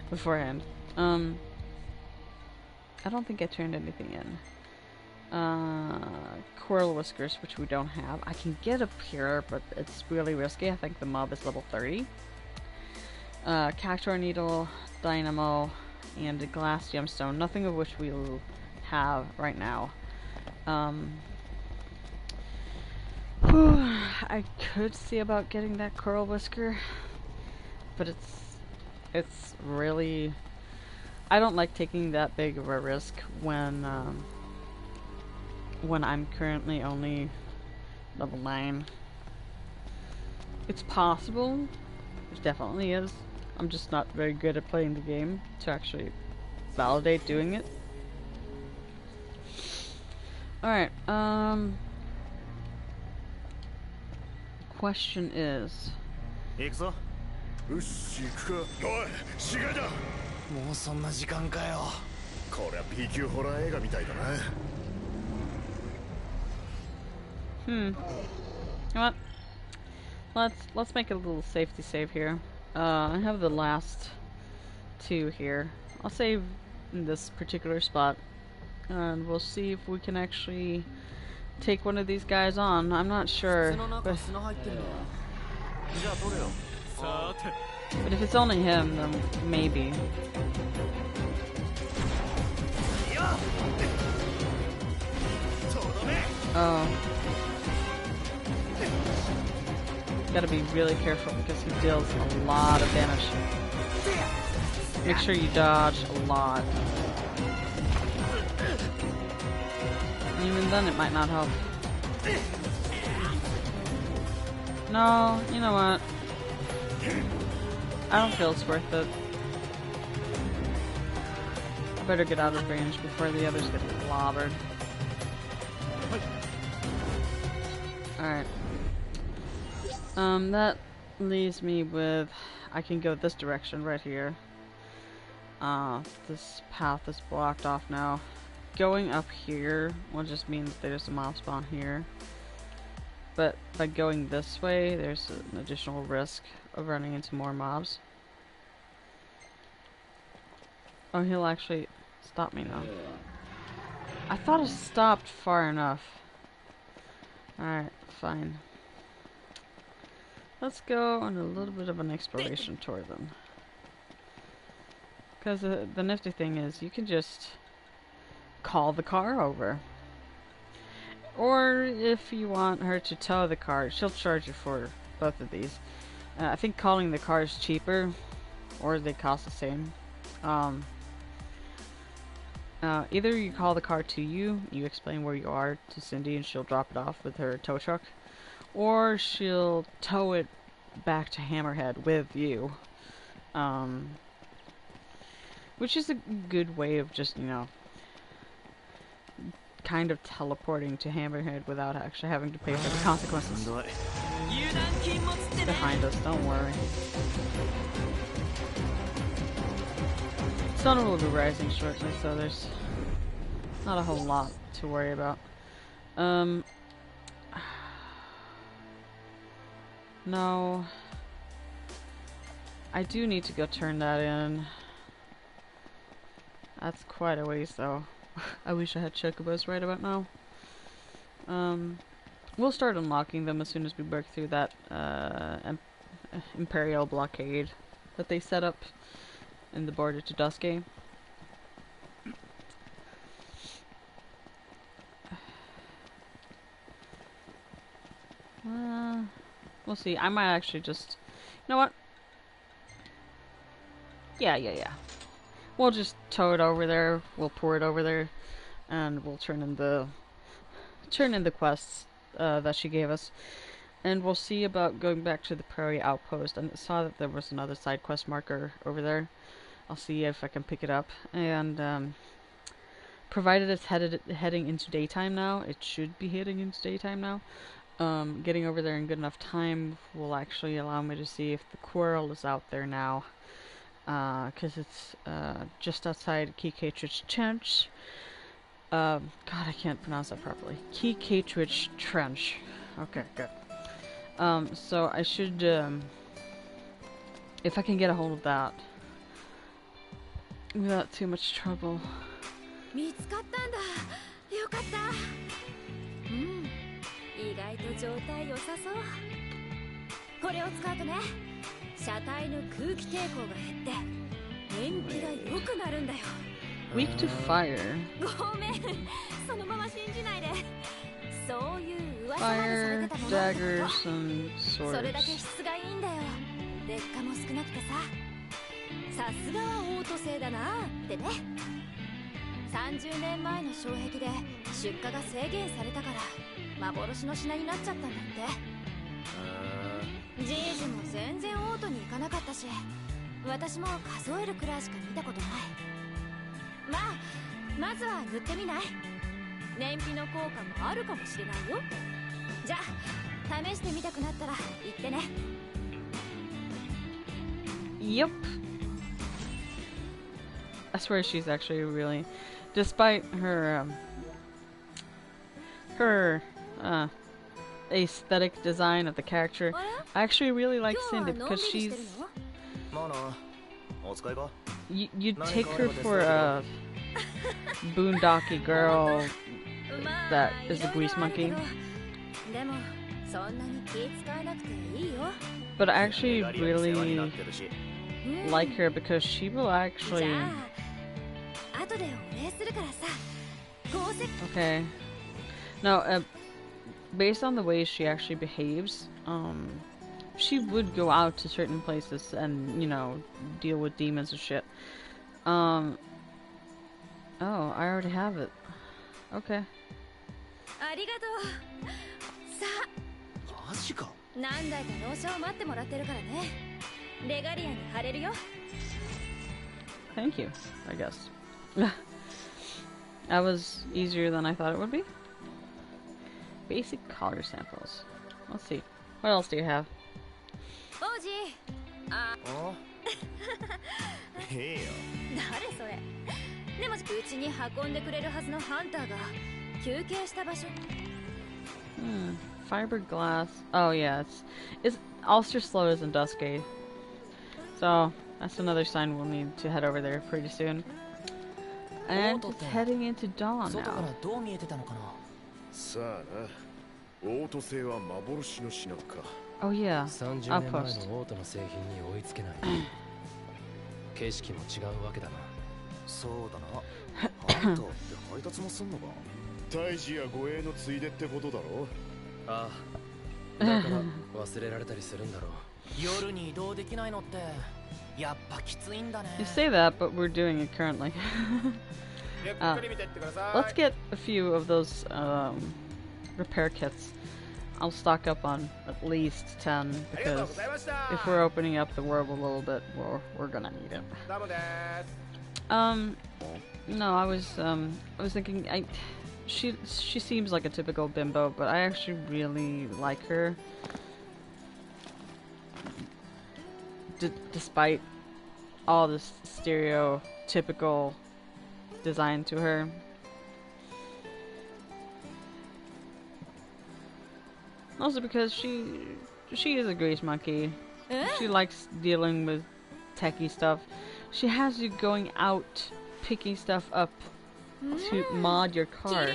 beforehand. I don't think I turned anything in. Coral Whiskers, which we don't have. I can get up here, but it's really risky. I think the mob is level 30. Cactuar Needle, Dynamo, and a Glass Gemstone. Nothing of which we'll have right now. I could see about getting that Coral Whisker, but it's really... I don't like taking that big of a risk when I'm currently only level 9. It's possible. It definitely is. I'm just not very good at playing the game to actually validate doing it. Alright, question is...
行くぞ。
よし行くか。おい、死骸だ。もうそんな時間かよ。こりゃ B 級ホラー映画みたいだな。
You know what? Let's make a little safety save here. I have the last 2 here. I'll save in this particular spot, and we'll see if we can actually take one of these guys on. I'm not sure, but if it's only him, then maybe. Oh. Gotta be really careful because he deals a lot of damage. Make sure you dodge a lot. Even then it might not help. No, you know what? I don't feel it's worth it. I better get out of range before the others get clobbered. Alright. That leaves me with... I can go this direction right here. This path is blocked off now. Going up here will just mean that there's a mob spawn here. But by going this way, there's an additional risk of running into more mobs. Oh, he'll actually stop me now. I thought it stopped far enough. Alright, fine. Let's go on a little bit of an exploration tour then. Because the nifty thing is, you can just call the car over. Or if you want her to tow the car, she'll charge you for both of these. I think calling the car is cheaper, or they cost the same. Either you call the car to you, you explain where you are to Cindy and she'll drop it off with her tow truck. Or she'll tow it back to Hammerhead with you. Which is a good way of just, you know, kind of teleporting to Hammerhead without actually having to pay for the consequences. Behind us, don't worry. Sun will be rising shortly, so there's not a whole lot to worry about. No. I do need to go turn that in. That's quite a ways though. I wish I had chocobos right about now. We'll start unlocking them as soon as we break through that Imperial blockade that they set up in the border to Dusky. We'll see. I might actually just... You know what? Yeah. We'll just tow it over there. We'll pour it over there, and we'll turn in the quests that she gave us, and we'll see about going back to the Prairie Outpost. And I saw that there was another side quest marker over there. I'll see if I can pick it up. And provided it's heading into daytime now, it should be heading into daytime now. Getting over there in good enough time will actually allow me to see if the Quirrell is out there now. Because it's just outside Keycatridge Trench. God, I can't pronounce that properly. Keycatridge Trench. Okay, good. So I should, if I can get a hold of that without too much trouble.
見つかったんだ。よかった。うん。意外と状態良さそう。これを使うとね、車体の空気抵抗が減って燃費が良くなるんだよ。
Weak to fire.
ごめん。そのまま信じないで。そういう噂までされてたものだけど。それだけ質がいいんだよ。劣化も少なくてさ。さすがはオート製だなってね。30年前の障壁で出荷が制限されたから幻の品になっちゃったんだって。じいじも全然オートに行かなかったし、私も数えるくらいしか見たことない。まずは塗ってみない？燃費の効果もあるかもしれないよ。じゃあ試してみたくなったら言ってね。
Yep. I swear she's actually really, despite her aesthetic design of the character, I actually really like Cindy because she's. You'd take her for a boondocky girl that is a grease monkey. But I actually really like her because she will actually. Okay. No, based on the way she actually behaves, she would go out to certain places and, you know, deal with demons and shit. Oh, I already have it. Okay.
何台か納車を待ってもらってるからね。レガリアに貼れるよ。
Thank you, I guess. That was easier than I thought it would be. Basic color samples. Let's see. What else do you have?
王子。あ。
へえよ。
誰それ。でもうちに運んでくれるはずのハンターが休憩した場所。
Fiberglass. Oh yeah, it's Ulster Slow is in Dusky. So that's another sign we'll need to head over there pretty soon. And it's heading into dawn now. Oh yeah, outpost.
景色も違うわけだな。
そうだな。ハンターって配達もすんのか。退治や護衛のついでってことだろ。
ああ。だから忘れられたりするんだろう。
夜に移動できないのってやっぱきついんだね。
You say that, but we're doing it currently. Let's get a few of those repair kits. I'll stock up on at least 10 because if we're opening up the world a little bit, we're gonna need it. No, I was thinking she seems like a typical bimbo, but I actually really like her. Despite all this stereotypical design to her. Also because she is a grease monkey. She likes dealing with techie stuff. She has you going out picking stuff up to mod your car.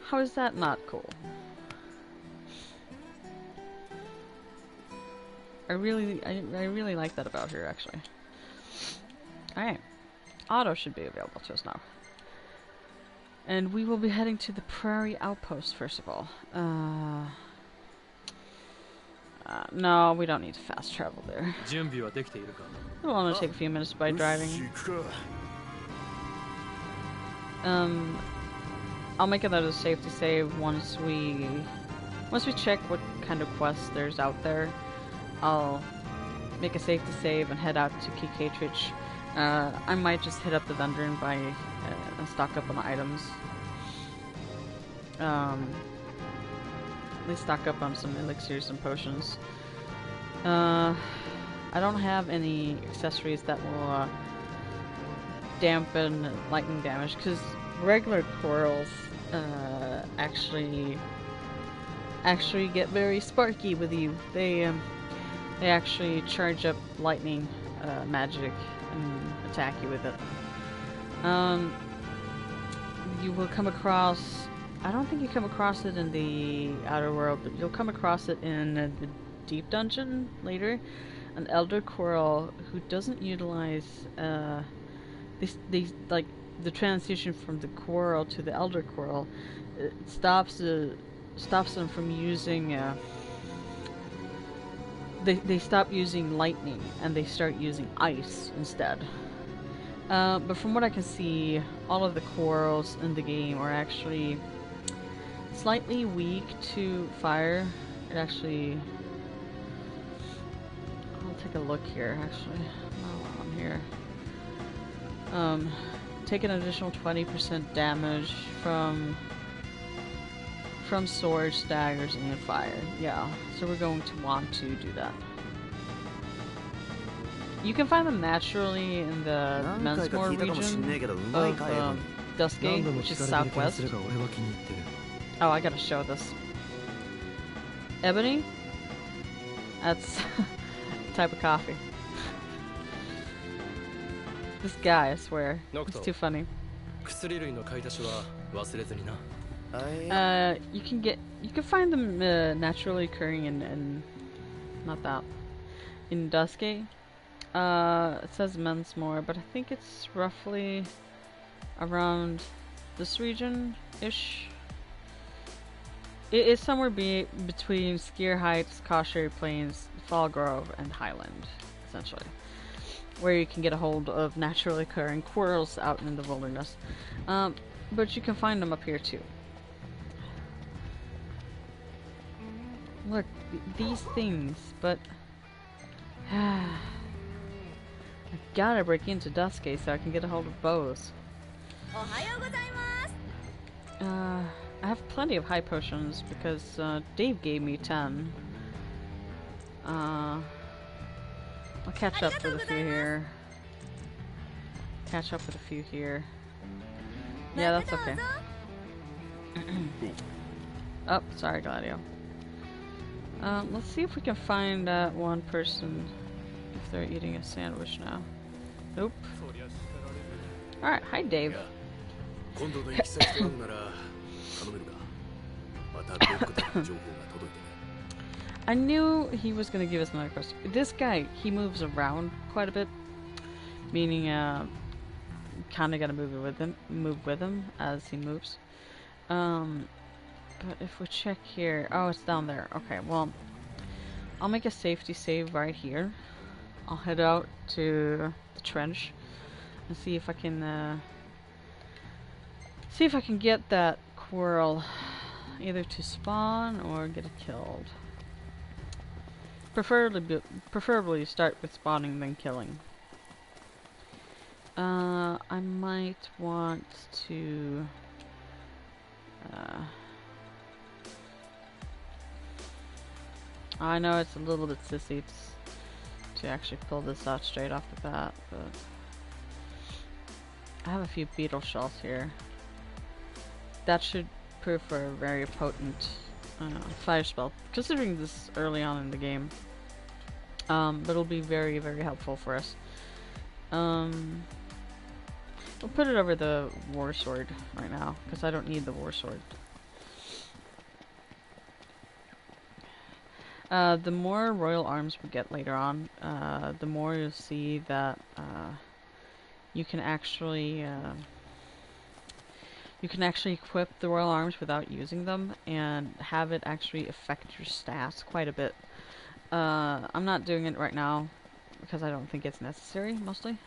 How is that not cool? I really like that about her actually. Alright. Auto should be available to us now. And we will be heading to the Prairie Outpost first of all. No, we don't need to fast travel there. It'll only take a few minutes by driving. I'll make it out a safety save once we check what kind of quests there's out there. I'll make a safety save and head out to Kikatridge. I might just hit up the vendor and buy stock up on the items. At least stock up on some elixirs and potions. I don't have any accessories that will dampen lightning damage, because regular quarrels actually get very sparky with you. They actually charge up lightning magic and attack you with it. You will come across, I don't think you come across it in the outer world, but you'll come across it in the deep dungeon later. An elder quarrel who doesn't utilize these like the transition from the quarrel to the elder quarrel. It stops them from using. They stop using lightning and they start using ice instead. But from what I can see, all of the quarrels in the game are actually slightly weak to fire. It actually... I'll take a look here, actually, while I'm here. Take an additional 20% damage from swords, daggers, and fire. Yeah, so we're going to want to do that. You can find them naturally in the Mensmore region of Dusky, which is southwest. Oh, I gotta show this. Ebony? That's a type of coffee. This guy, I swear. It's too funny. You can find them naturally occurring in not that. In Dusky. It says Mensmore, but I think it's roughly around this region-ish. It is somewhere between Skier Heights, Cauchery Plains, Fall Grove, and Highland, essentially. Where you can get a hold of naturally occurring quarrels out in the wilderness. But you can find them up here too. Look, these things, but... I gotta break into Dusky so I can get a hold of bows. I have plenty of high potions because Dave gave me 10. I'll catch up with a few here. Catch up with a few here. Yeah, that's okay. Oh, sorry, Gladio. Let's see if we can find that one person if they're eating a sandwich now. Nope. Alright, hi Dave. I knew he was gonna give us another quest. This guy, he moves around quite a bit, meaning kinda gotta move with him as he moves. But if we check here, oh, it's down there. Okay, well, I'll make a safety save right here. I'll head out to the trench and see if I can get that quarrel either to spawn or get it killed. Preferably start with spawning then killing. I might want to I know it's a little bit sissy to actually pull this out straight off the bat, but I have a few beetle shells here. That should prove for a very potent fire spell, considering this early on in the game. But it'll be very, very helpful for us. We'll put it over the war sword right now, because I don't need the war sword. The more royal arms we get later on, the more you'll see that you can actually equip the royal arms without using them and have it actually affect your stats quite a bit. I'm not doing it right now because I don't think it's necessary, mostly.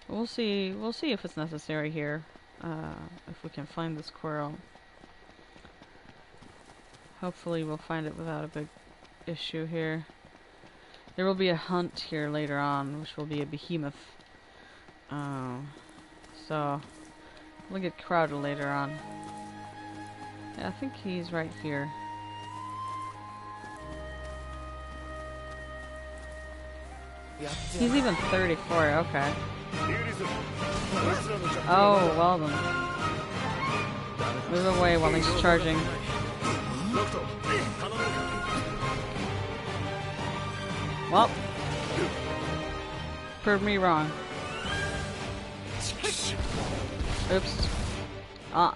We'll see if it's necessary here, if we can find this squirrel. hopefully we'll find it without a big issue here. There will be a hunt here later on, which will be a behemoth. So we'll get crowded later on. Yeah, I think he's right here. He's even 34, okay. Oh, well then. Move away while he's charging. Well, proved me wrong. Oops. Ah.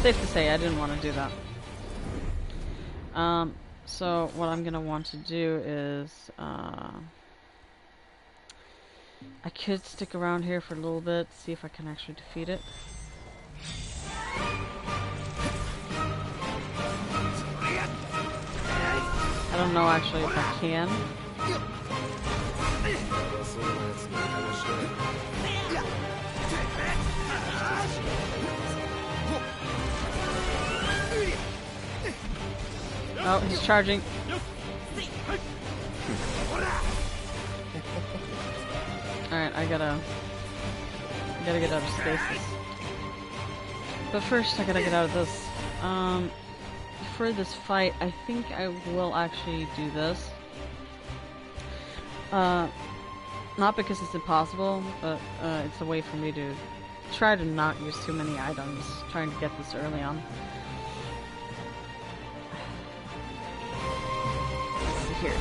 Safe to say I didn't want to do that. So what I'm gonna want to do is, I could stick around here for a little bit, see if I can actually defeat it. I don't know actually if I can. Oh, he's charging. Alright, I gotta get out of stasis. But first I gotta get out of this. For this fight, I think I will actually do this. Not because it's impossible, but it's a way for me to try to not use too many items, trying to get this early on. Let's see here.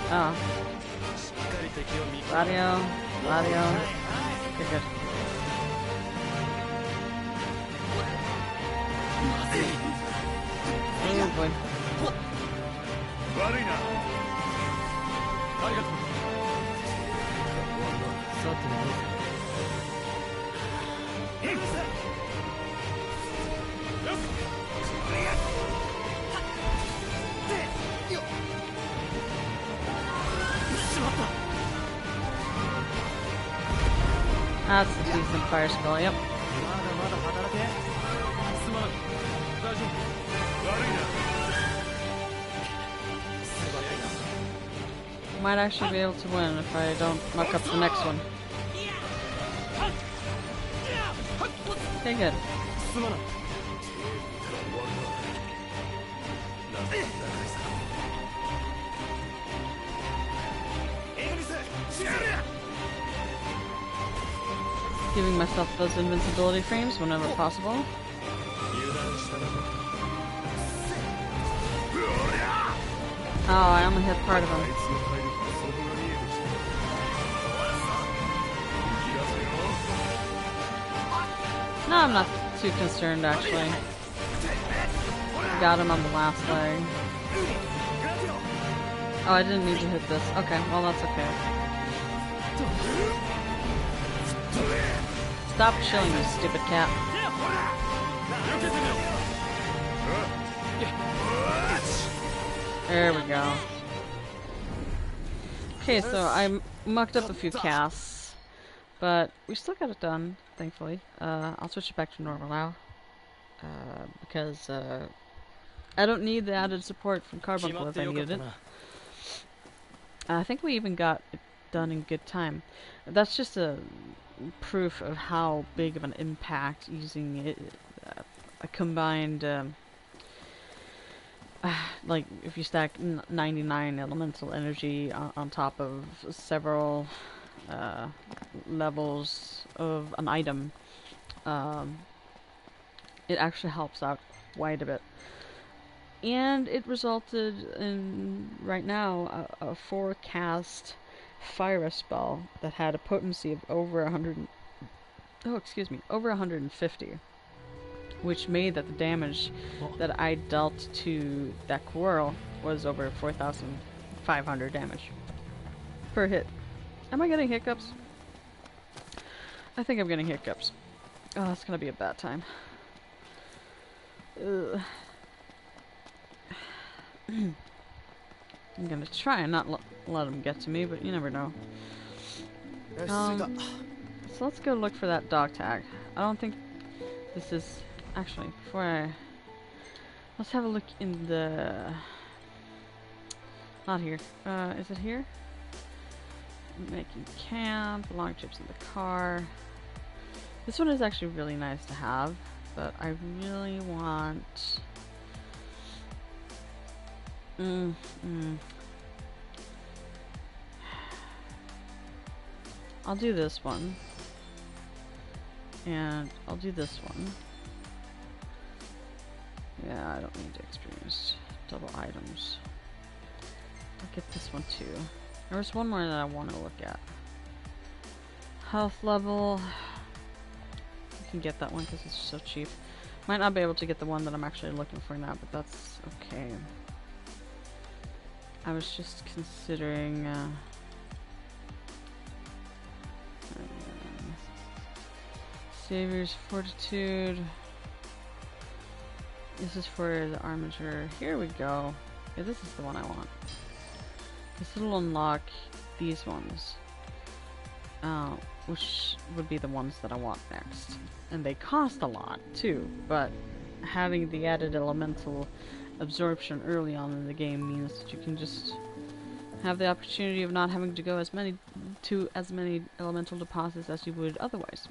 Oh. Radio. Okay, good. Oh boy. That's a decent fire skull, yep. Might actually be able to win if I don't muck up the next one. Okay, good. Giving myself those invincibility frames whenever possible. Oh, I only hit part of him. No, I'm not too concerned actually. Got him on the last leg. Oh, I didn't need to hit this. Okay, well that's okay. Stop chilling, you stupid cat. There we go. Okay, so I mucked up a few casts, but we still got it done, thankfully. I'll switch it back to normal now, because I don't need the added support from Carbuncle if I needed it. I think we even got it done in good time. That's just a proof of how big of an impact using it, a combined, like if you stack 99 elemental energy on top of several levels of an item, it actually helps out quite a bit. And it resulted in, right now, a 4-cast fire spell that had a potency of over 150, which made that the damage that I dealt to that Quarrel was over 4,500 damage per hit. Am I getting hiccups? I think I'm getting hiccups. Oh, it's gonna be a bad time. Ugh. I'm gonna try and not let them get to me, but you never know. Let's So let's go look for that dog tag. I don't think this is... Actually, before I... Let's have a look in the... Not here. Is it here? Making camp, long trips in the car. This one is actually really nice to have, but I really want... I'll do this one. And I'll do this one. Yeah, I don't need to experience double items. I'll get this one too. There was one more that I want to look at. Health level. You can get that one because it's so cheap. Might not be able to get the one that I'm actually looking for now, but that's okay. I was just considering... Savior's Fortitude. This is for the armature. Here we go. Yeah, this is the one I want. This will unlock these ones. Which would be the ones that I want next. And they cost a lot too, but having the added elemental absorption early on in the game means that you can just have the opportunity of not having to go as many elemental deposits as you would otherwise.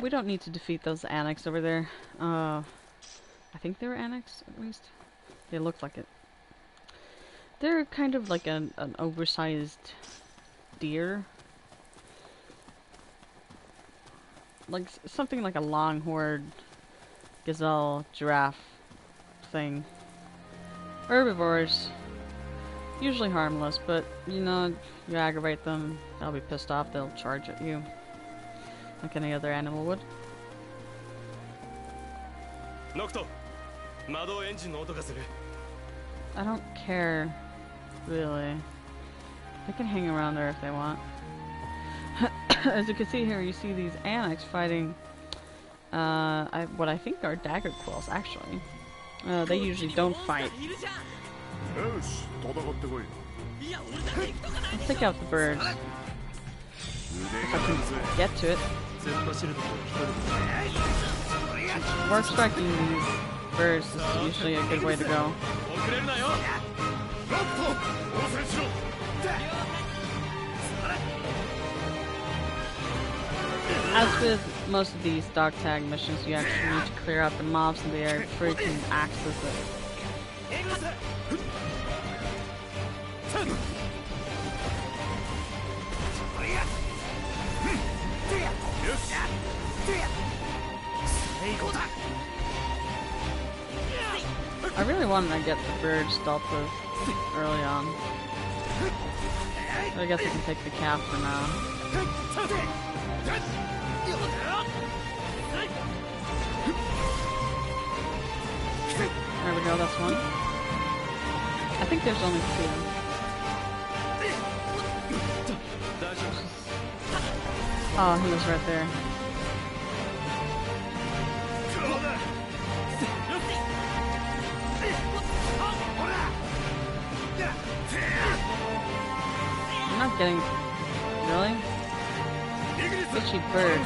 We don't need to defeat those annex over there. I think they were annex, at least. They look like it. They're kind of like an oversized deer. Like something like a longhorned gazelle, giraffe thing. Herbivores. Usually harmless, but you know, you aggravate them, they'll be pissed off, they'll charge at you. Like any other animal would. I don't care, really. They can hang around there if they want. As you can see here, you see these annex fighting what I think are dagger quills, actually. They usually don't fight. Let's take out the birds. If I can get to it. More striking these birds is usually a good way to go. As with most of these dog tag missions, you actually need to clear out the mobs in the air before you can access it. I really wanted to get the birds dealt with early on. But I guess I can take the calf for now. There we go, that's one. I think there's only two. Oh, he was right there. I'm not getting... Really? Fishy bird.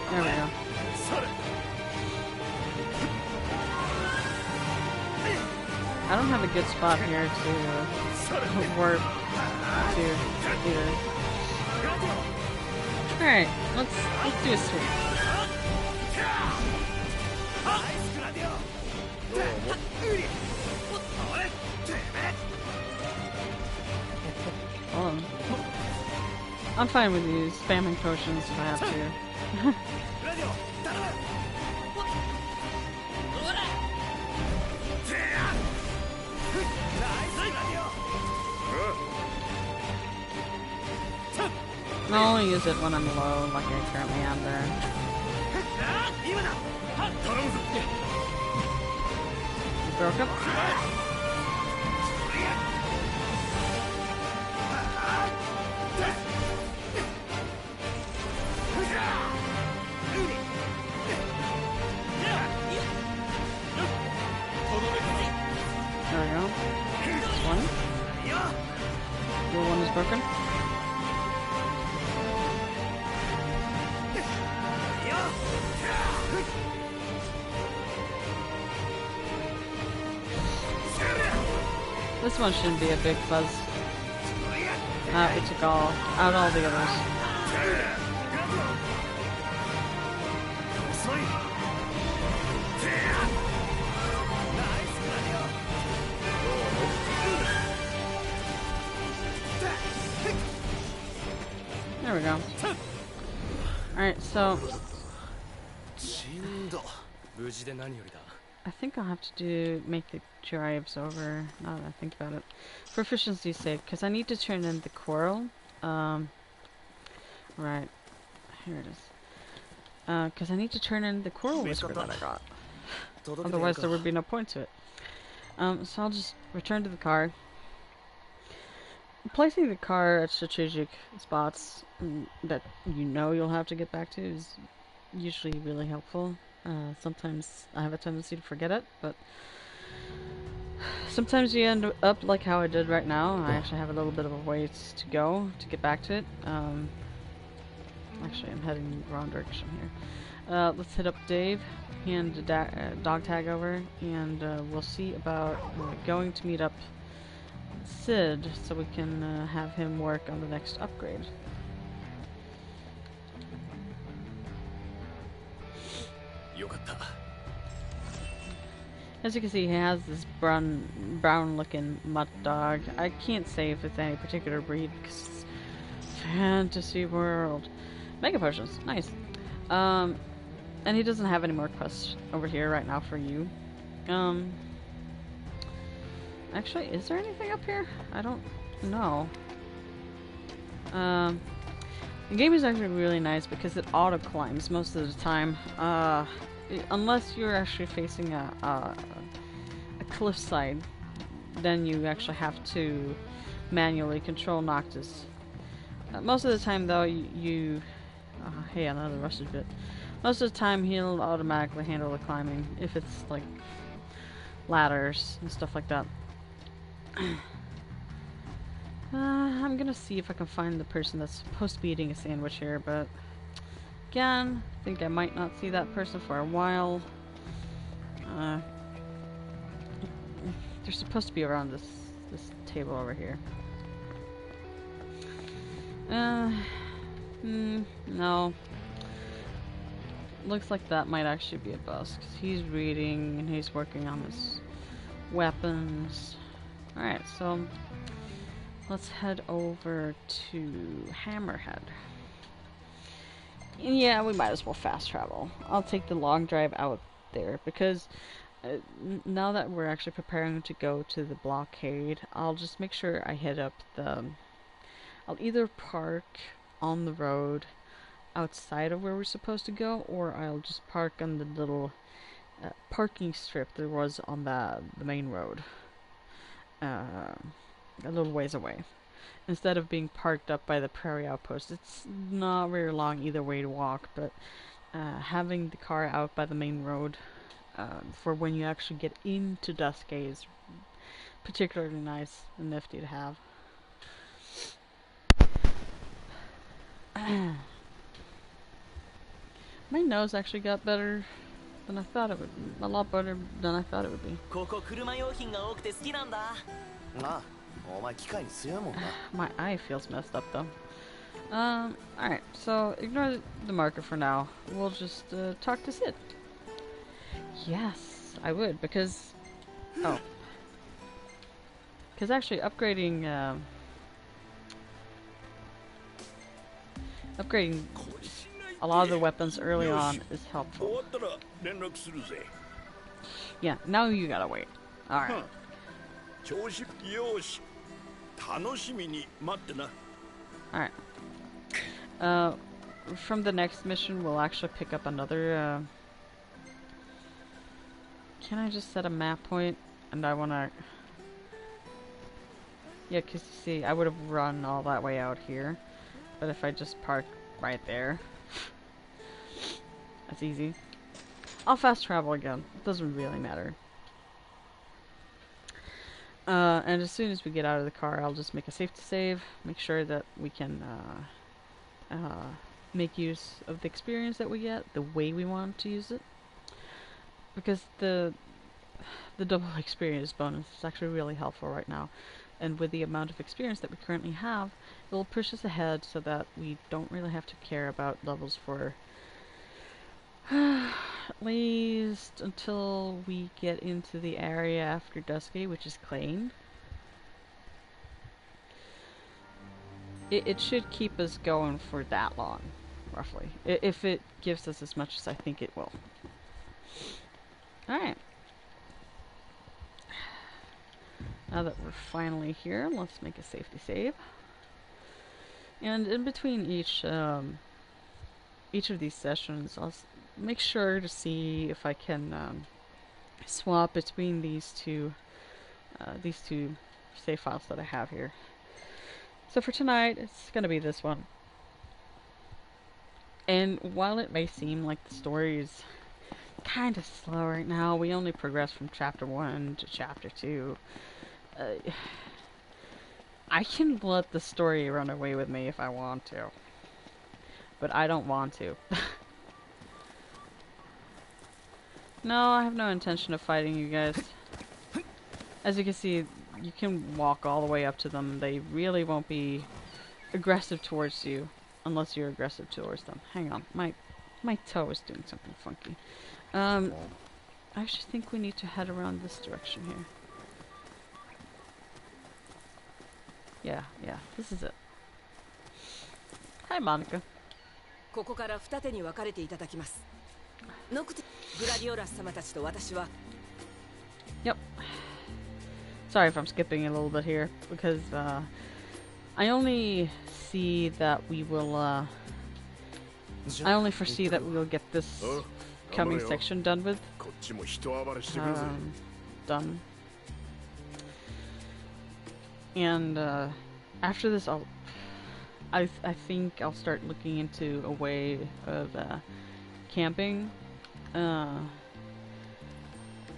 There we go. I don't have a good spot here to warp to either. Alright, let's do a sweep. I'm fine with you spamming potions if I have to. I'll only use it when I'm low, like I currently am there. You broke up? One. Your one is broken. This one shouldn't be a big fuzz. We took out all the others. There we go. Alright, so I think I'll have to make the drives over, now that I think about it, for efficiency's sake, because I need to turn in the coral. Right, here it is. Because I need to turn in the coral whisper that I got. Otherwise there would be no point to it. So I'll just return to the car. Placing the car at strategic spots that you know you'll have to get back to is usually really helpful. Sometimes I have a tendency to forget it, but sometimes you end up like how I did right now. I actually have a little bit of a ways to go to get back to it. Actually, I'm heading in the wrong direction here. Let's hit up Dave, hand the dog tag over, and we'll see about going to meet up Sid so we can have him work on the next upgrade. As you can see, he has this brown looking mutt dog. I can't say if it's any particular breed because it's fantasy world. Mega potions, nice. And he doesn't have any more quests over here right now for you. Actually, is there anything up here? I don't know. The game is actually really nice because it auto climbs most of the time. Unless you're actually facing a cliffside, then you actually have to manually control Noctis. Most of the time, though, hey, another rusted bit. Most of the time, he'll automatically handle the climbing if it's like ladders and stuff like that. I'm gonna see if I can find the person that's supposed to be eating a sandwich here, but again, I think I might not see that person for a while. They're supposed to be around this table over here. No. Looks like that might actually be a bust, because he's reading and he's working on his weapons. Alright, so let's head over to Hammerhead. And yeah, we might as well fast travel. I'll take the long drive out there, because now that we're actually preparing to go to the blockade, I'll just make sure I hit up I'll either park on the road outside of where we're supposed to go, or I'll just park on the little parking strip there was on the main road, a little ways away, instead of being parked up by the prairie outpost. It's not very long either way to walk, but having the car out by the main road for when you actually get into Duscae is particularly nice and nifty to have. My nose actually got better than I thought it would. A lot better than I thought it would be. My eye feels messed up though. Alright, so ignore the marker for now. We'll just talk to Sid. Yes, I would, because actually upgrading a lot of the weapons early on is helpful. Yeah, now you gotta wait. Alright. Alright. From the next mission, we'll actually pick up another, Can I just set a map point? And I wanna... Yeah, cause you see, I would have run all that way out here. But if I just park right there... That's easy. I'll fast travel again. It doesn't really matter. And as soon as we get out of the car, I'll just make a save, make sure that we can make use of the experience that we get the way we want to use it. Because the double experience bonus is actually really helpful right now. And with the amount of experience that we currently have, it will push us ahead so that we don't really have to care about levels for at least until we get into the area after Dusky, which is Clane. It should keep us going for that long, roughly. If it gives us as much as I think it will. Alright. Now that we're finally here, let's make a safety save. And in between each of these sessions, I'll make sure to see if I can swap between these two save files that I have here. So for tonight, it's gonna be this one. And while it may seem like the story is kind of slow right now, we only progress from chapter 1 to chapter 2. I can let the story run away with me if I want to. But I don't want to. No, I have no intention of fighting you guys. As you can see, you can walk all the way up to them. They really won't be aggressive towards you unless you're aggressive towards them. Hang on, my toe is doing something funky. I actually think we need to head around this direction here. Yeah, this is it. Hi, Monica.
ここから二手に分かれていただきます。ノクティグラディオラス様たちと私は。
Yep. Sorry if I'm skipping a little bit here because I only see that we will. I only foresee that we will get this coming section done with. Done. And after this, I think I'll start looking into a way of camping,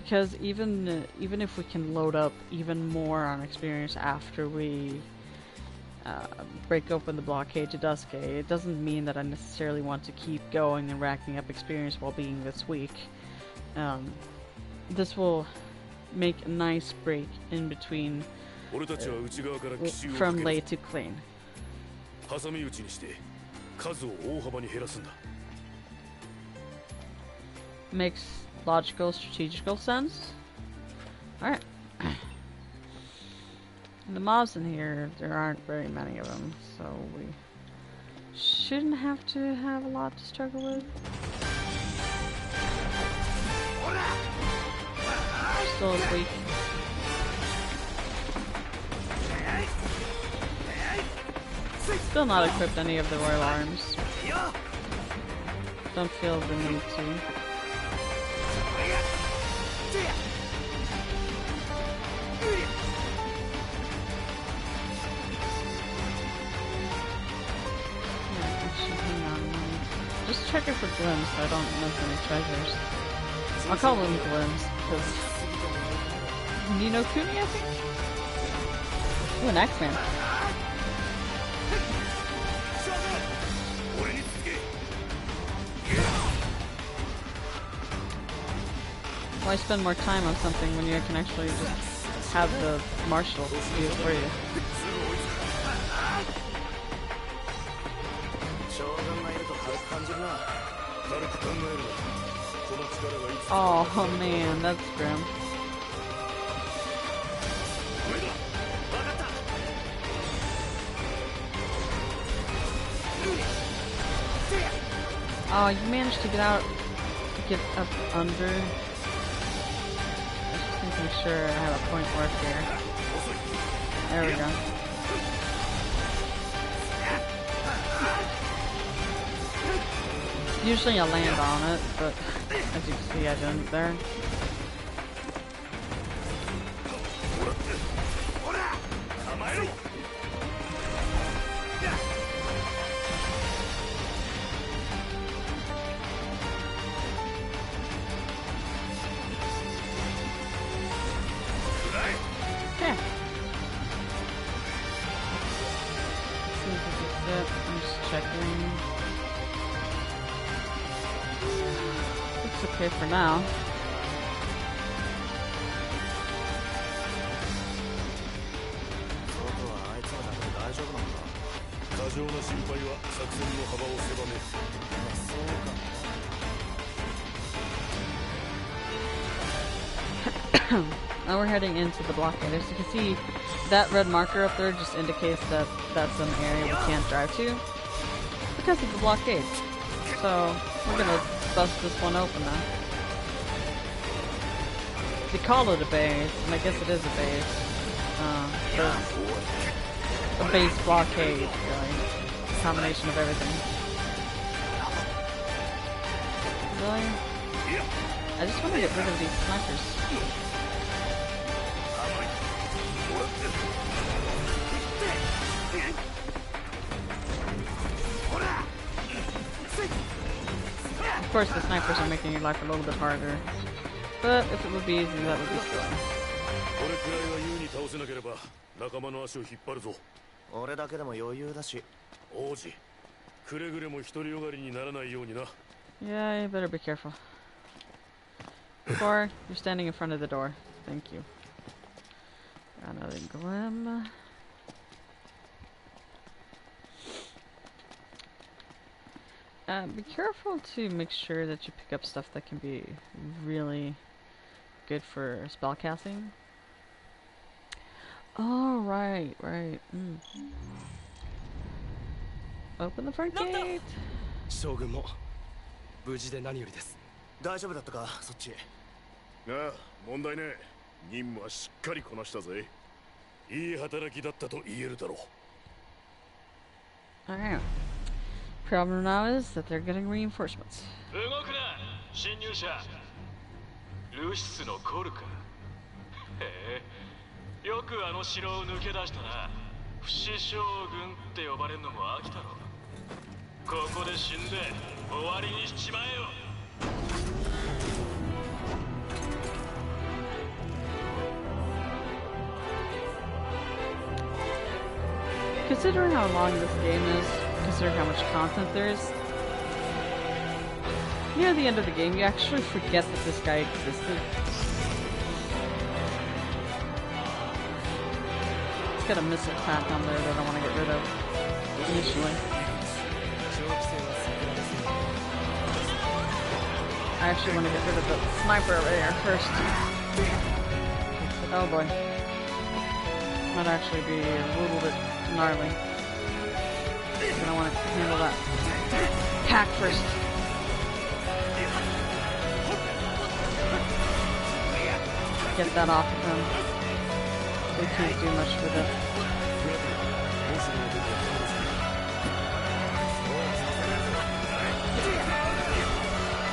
because even if we can load up even more on experience after we break open the blockade to Dusky, it doesn't mean that I necessarily want to keep going and racking up experience while being this weak. This will make a nice break in between. From lay to clean. Makes logical, strategical sense. Alright. The mobs in here, there aren't very many of them, so we shouldn't have to have a lot to struggle with. Still is weak. Still not equipped any of the royal arms. Don't feel the need to. Hang on. Just checking for glims so I don't miss any treasures. I'll call them glims because Ni no Kuni, I think? Ooh, an X-Man. Why spend more time on something when you can actually just have the marshal do it for you? Oh man, that's grim. Oh, you managed to get out, get up under. Making sure I have a point work here. There we go. Usually I land on it, but as you can see I didn't there. Yeah. checking. Looks okay for now. Now we're heading into the blockade. As you can see, that red marker up there just indicates that that's an area we can't drive to because of the blockade. So we're gonna bust this one open now. They call it a base, and I guess it is a base. But a base blockade, really. A combination of everything. Really? I just want to get rid of these snipers. Of course, the snipers are making your life a little bit harder. But if it would be easy, that would be silly.
俺だけでも余裕だし。
王子、くれぐれも独りよがりにならないようにな。
Yeah, you better be careful. Or you're standing in front of the door. Thank you. Another glim. Be careful to make sure that you pick up stuff that can be really good for spellcasting. Oh, right. Open the front gate.
将軍も無事で何よりです。
大丈夫だったか、そっち。
ああ、問題ねえ。任務はしっかりこなしたぜ。いい働きだったと言えるだろう。
Alright. Problem now is that they're getting reinforcements.
動くな、侵入者。ルシスのコルか。へえ、よくあの城を抜け出したな。不死将軍って呼ばれるのも飽きたろ。ここで死んで終わりにしちまえよ。
Considering how long this game is, considering how much content there is, near the end of the game you actually forget that this guy existed. It's got a missile pack on there that I want to get rid of initially. I actually want to get rid of the sniper over there first. Oh boy. Might actually be a little bit gnarly. I'm gonna want to handle that pack first. Get that off of him. They can't do much with it.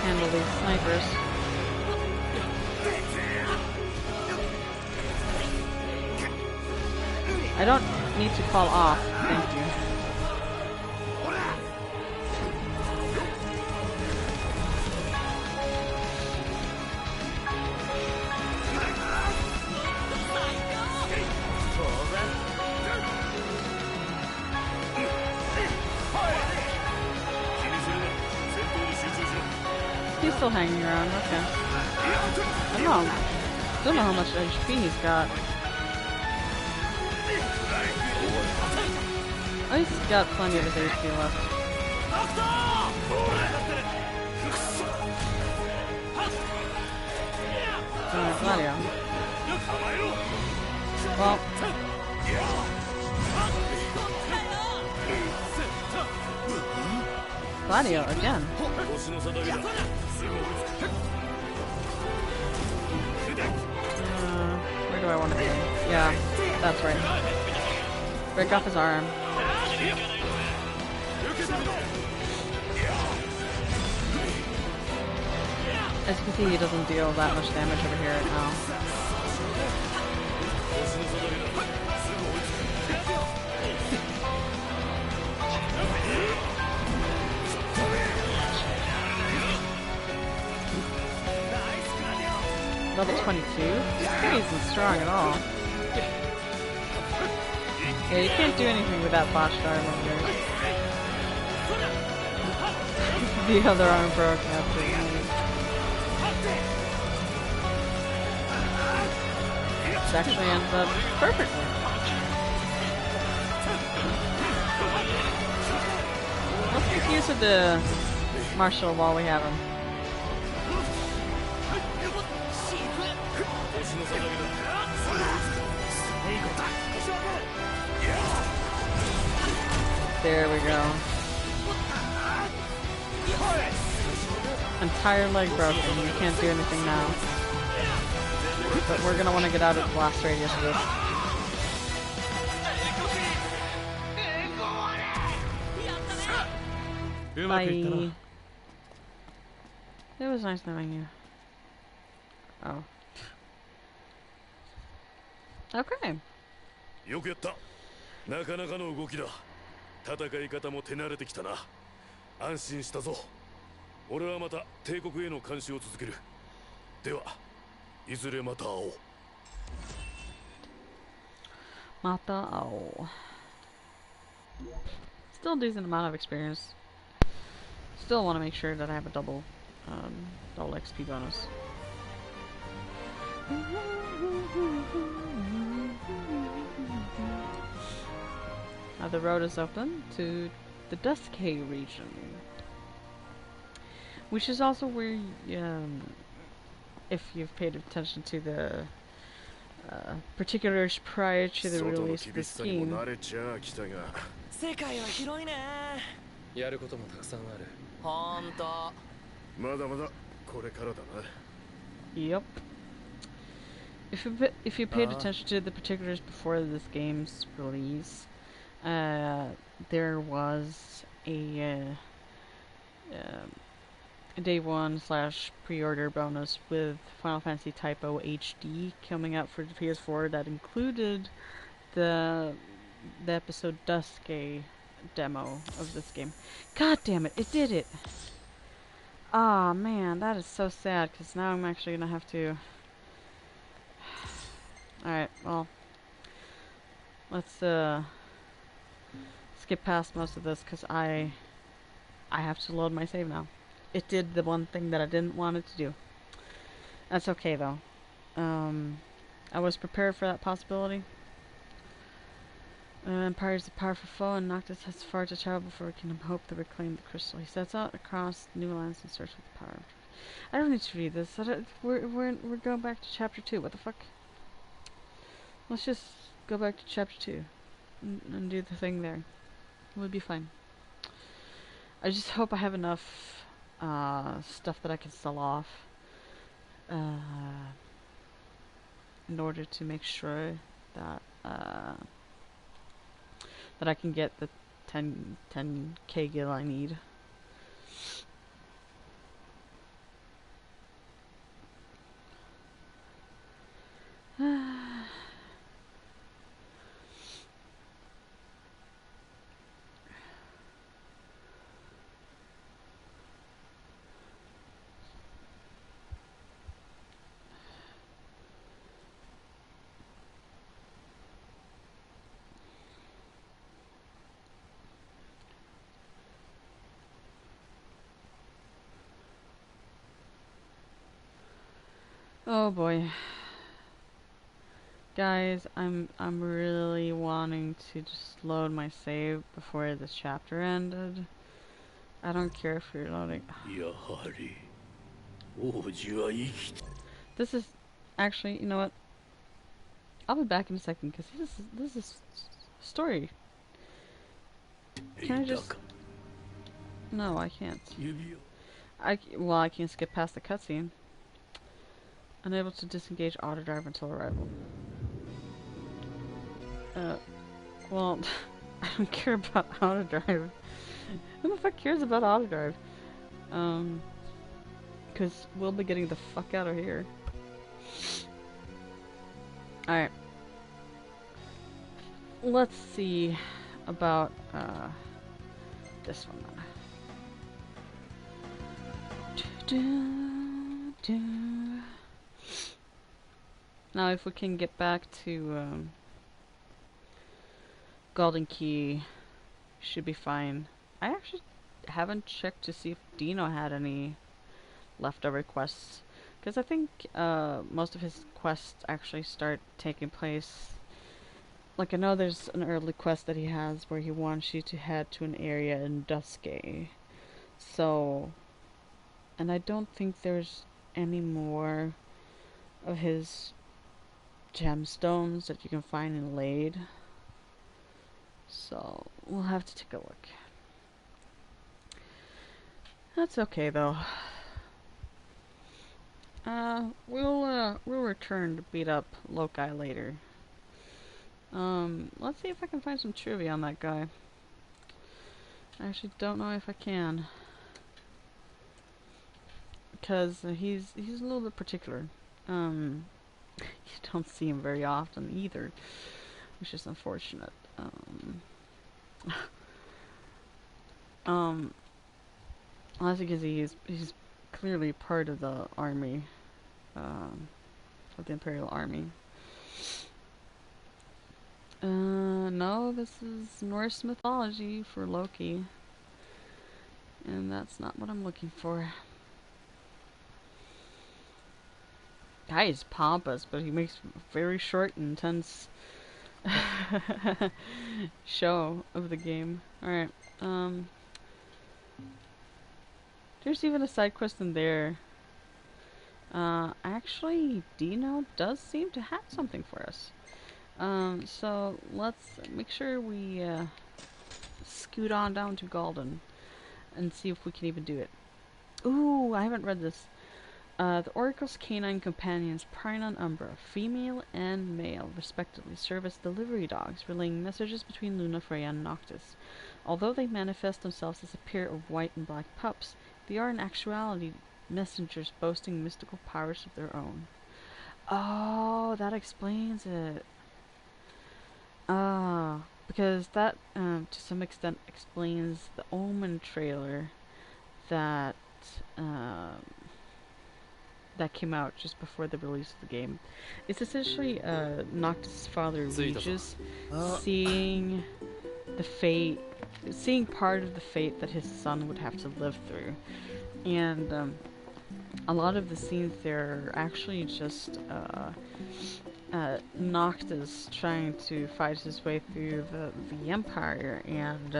Handle these snipers. I don't need to fall off, thank you. He's still hanging around, okay. I don't know how much HP he's got. Oh, he's got plenty of his HP left. Gladio. Well. Gladio again. Where do I want to be? Yeah, that's right. Break off his arm. As you can see, he doesn't deal that much damage over here right now. Level 22? This guy isn't strong at all. Yeah, you can't do anything with that botched arm of yours. The other arm broke after me. It actually ends up perfectly. Let's make use of the martial while we have him. There we go. Entire leg broken. We can't do anything now. But we're gonna want to get out of the blast radius of this. Bye. It was nice knowing you. Oh. Okay.
よくやった。なかなかの動きだ。戦い方も手慣れてきたな。安心したぞ。俺はまた帝国への監視を続ける。では、いずれまた会おう。
また会おう。Still a decent amount of experience. Still want to make sure that I have a double XP bonus. Now the road is open to the Duskay region, which is also where, if you've paid attention to the particulars prior to the release of the scheme.
世界は広いね。やることもたくさんある。ほんと。
まだまだこれからだな。
Yep. If you paid attention to the particulars before this game's release, there was a day 1 / pre-order bonus with Final Fantasy Typo HD coming out for the PS4 that included the episode Duskay demo of this game. God damn it, it did it! Ah, man, that is so sad, because now I'm actually gonna have to... Alright, well... Let's, skip past most of this, because I have to load my save now. It did the one thing that I didn't want it to do. That's okay, though. I was prepared for that possibility. Empire is a powerful foe, and Noctis has far to travel before we can hope to reclaim the crystal. He sets out across new lands in search of the power. I don't need to read this. We're going back to chapter 2. What the fuck? Let's just go back to chapter 2 and do the thing there. We'll be fine. I just hope I have enough stuff that I can sell off in order to make sure that that I can get the 10k gil I need. Oh boy. Guys, I'm really wanting to just load my save before this chapter ended. I don't care if you're loading. This is actually, you know what? I'll be back in a second because this is story. Can I just? No, I can't. Well, I can skip past the cutscene. Unable to disengage auto drive until arrival. Well, I don't care about auto drive. Who the fuck cares about auto drive? Because we'll be getting the fuck out of here. Alright. Let's see about, this one then. Now if we can get back to Golden Key, should be fine. I actually haven't checked to see if Dino had any leftover quests. Because I think most of his quests actually start taking place. Like, I know there's an early quest that he has where he wants you to head to an area in Duscae. So, and I don't think there's any more of his gemstones that you can find in Lade. So, we'll have to take a look. That's okay though. We'll return to beat up Loki later. Let's see if I can find some trivia on that guy. I actually don't know if I can. Because he's a little bit particular. You don't see him very often either, which is unfortunate. That's because he's clearly part of the army, of the Imperial Army. No, this is Norse mythology for Loki, and that's not what I'm looking for. Guy is pompous, but he makes a very short and intense show of the game. Alright, there's even a side quest in there. Actually, Dino does seem to have something for us. So let's make sure we scoot on down to Galdin and see if we can even do it. Ooh, I haven't read this. The Oracle's canine companions, Prina and Umbra, female and male, respectively, serve as delivery dogs, relaying messages between Luna, Freya, and Noctis. Although they manifest themselves as a pair of white and black pups, they are in actuality messengers boasting mystical powers of their own. Oh, that explains it. Because that, to some extent, explains the Omen trailer that, that came out just before the release of the game. It's essentially Noctis' father, Regis, seeing part of the fate that his son would have to live through. And a lot of the scenes there are actually just Noctis trying to fight his way through the Empire, and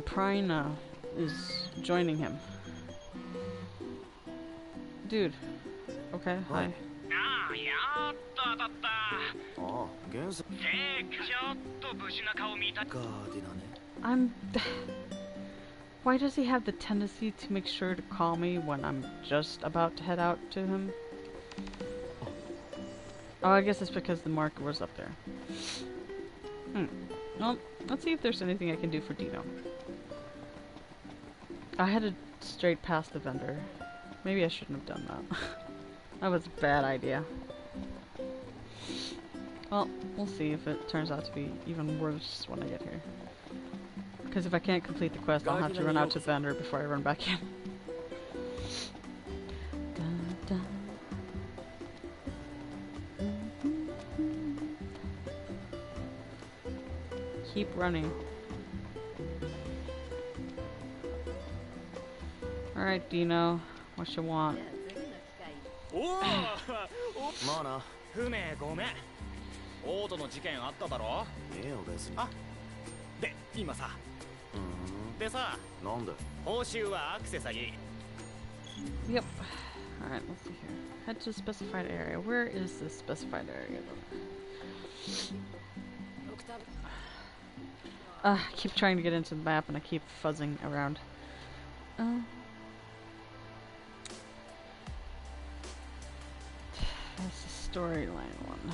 Prina is joining him. Dude. Okay, hi. Why does he have the tendency to make sure to call me when I'm just about to head out to him? Oh, I guess it's because the marker was up there. Well, let's see if there's anything I can do for Dino. I headed straight past the vendor. Maybe I shouldn't have done that. That was a bad idea. Well, we'll see if it turns out to be even worse when I get here. Because if I can't complete the quest, I'll have to run out to the vendor before I run back in. Keep running. Alright, Dino. What you want?
Mana. 不明ごめん。オートの事件あっただろ？いいよ別に。あ、で今さ。でさ。なんで？報酬はアクセサリー。
Yep. Alright, let's see here. Head to a specified area. Where is this specified area though? I keep trying to get into the map and I keep fuzzing around. That's the storyline one.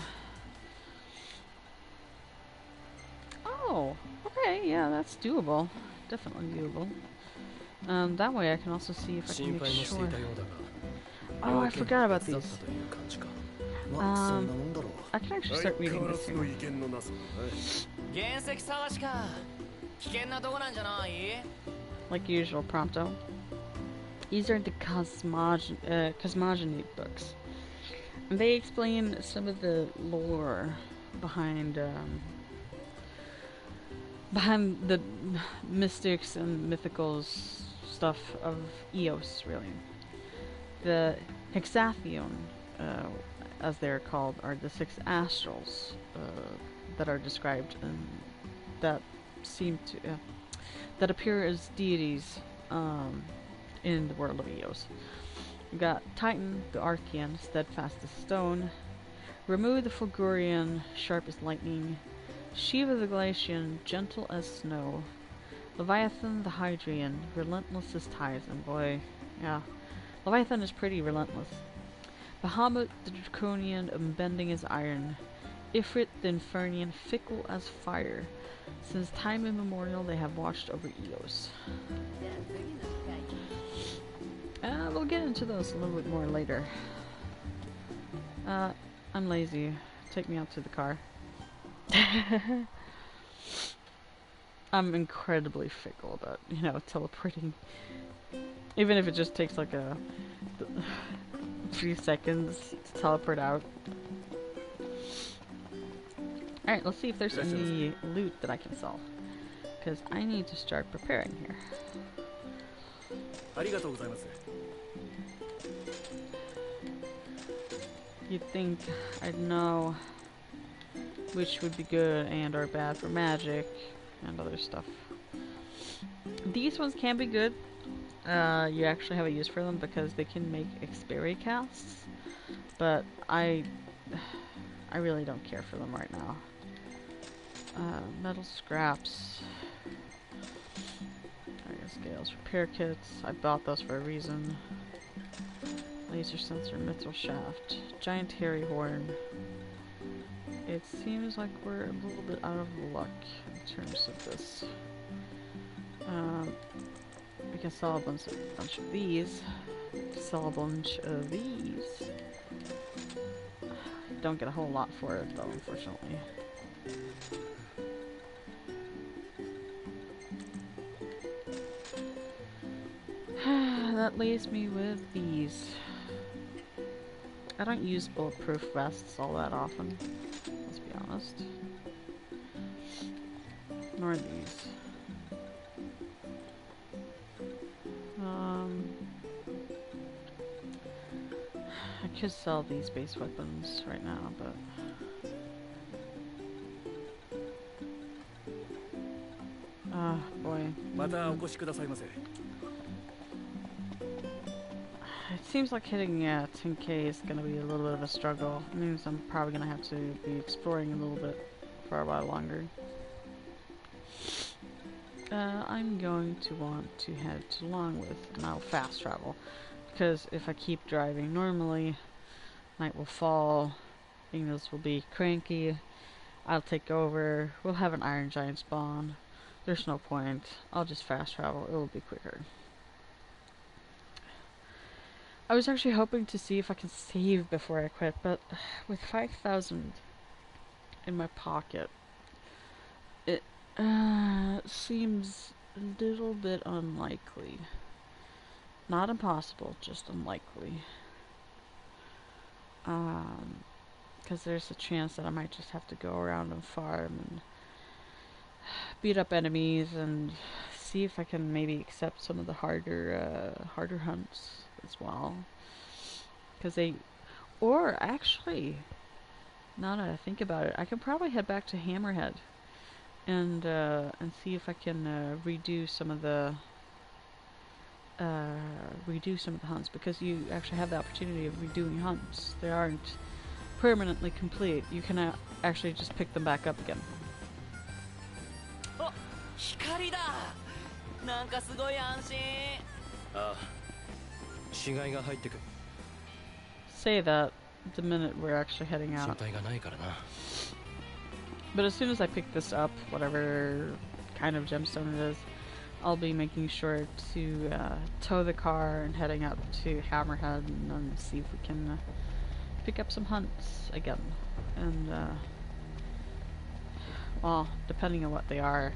Oh, okay, yeah, that's doable. Definitely doable. That way I can also see if I can make sure. Oh, I forgot about these. I can actually start reading this here. Like usual, Prompto. These are the cosmogony books. And they explain some of the lore behind behind the mystics and mythical stuff of Eos, really. The Hexathion, as they're called, are the 6 astrals that are described and that seem to that appear as deities in the world of Eos. We got Titan, the Archean, steadfast as stone. Ramu, the Fulgurian, sharp as lightning. Shiva, the Glacian, gentle as snow. Leviathan, the Hydrian, relentless as tides. And boy, yeah, Leviathan is pretty relentless. Bahamut, the Draconian, unbending as iron. Ifrit, the Infernian, fickle as fire. Since time immemorial, they have watched over Eos. We'll get into those a little bit more later. I'm lazy. Take me out to the car. I'm incredibly fickle about, teleporting. Even if it just takes like a few seconds to teleport out. Alright, let's see if there's any loot that I can sell. Because I need to start preparing here. You'd think I'd know which would be good and or bad for magic and other stuff. These ones can be good. You actually have a use for them because they can make Xperi casts. But I really don't care for them right now. Metal scraps. Scales, repair kits. I bought those for a reason. Laser sensor, mithril shaft. Giant hairy horn. It seems like we're a little bit out of luck in terms of this. We can sell a bunch of these. Sell a bunch of these. Don't get a whole lot for it though, unfortunately. That leaves me with these. I don't use bulletproof vests all that often, let's be honest. Nor these. I could sell these base weapons right now, but boy. It seems like hitting 10k is going to be a little bit of a struggle. It means I'm probably going to have to be exploring a little bit for a while longer. I'm going to want to head to Longwith, and I'll fast travel. Because if I keep driving normally, night will fall, Ignis will be cranky, I'll take over, we'll have an Iron Giant spawn. There's no point. I'll just fast travel, it will be quicker. I was actually hoping to see if I can save before I quit, but with 5,000 in my pocket, it seems a little bit unlikely. Not impossible, just unlikely. Because there's a chance that I might just have to go around and farm and beat up enemies and see if I can maybe accept some of the harder hunts as well. Because or actually, now that I think about it, I can probably head back to Hammerhead and see if I can redo some of the hunts, because you actually have the opportunity of redoing hunts. They aren't permanently complete. You can actually just pick them back up again.
Oh, Hikari da. Nanka sugoi anshin. Shigai ga haite ku.
Say that the minute we're actually heading out. But as soon as I pick this up, whatever kind of gemstone it is, I'll be making sure to tow the car and heading up to Hammerhead and then see if we can pick up some hunts again. And, well, depending on what they are,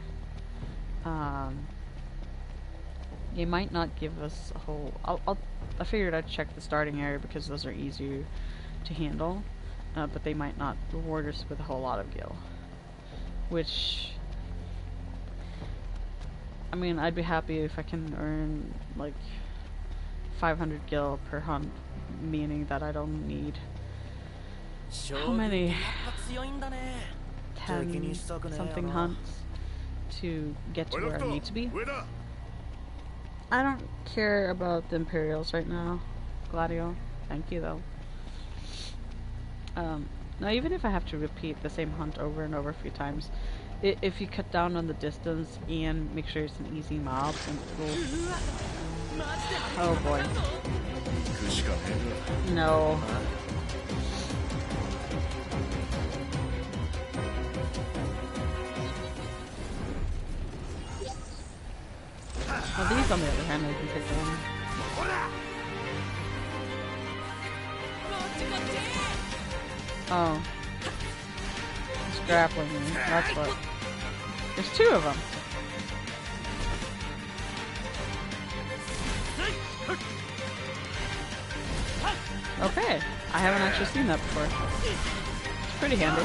they might not give us a whole... I figured I'd check the starting area because those are easier to handle, but they might not reward us with a whole lot of gil. Which I mean, I'd be happy if I can earn like 500 gil per hunt, meaning that I don't need how many 10 something hunts to get to where I need to be. I don't care about the Imperials right now, Gladio. Thank you though. Now even if I have to repeat the same hunt over and over a few times, if you cut down on the distance and make sure it's an easy mob, and it'll... Oh boy. No. Well, these on the other hand, I can take them. Oh. He's grappling me. That's what. There's two of them. Okay. I haven't actually seen that before. It's pretty handy.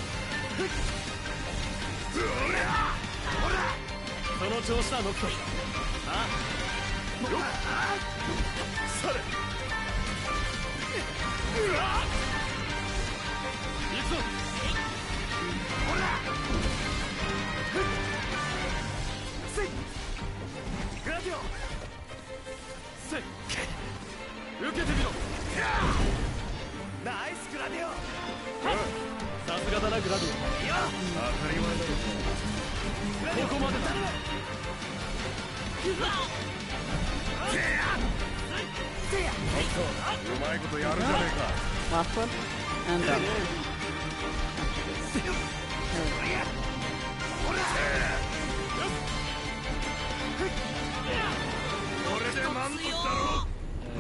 Last one, and done.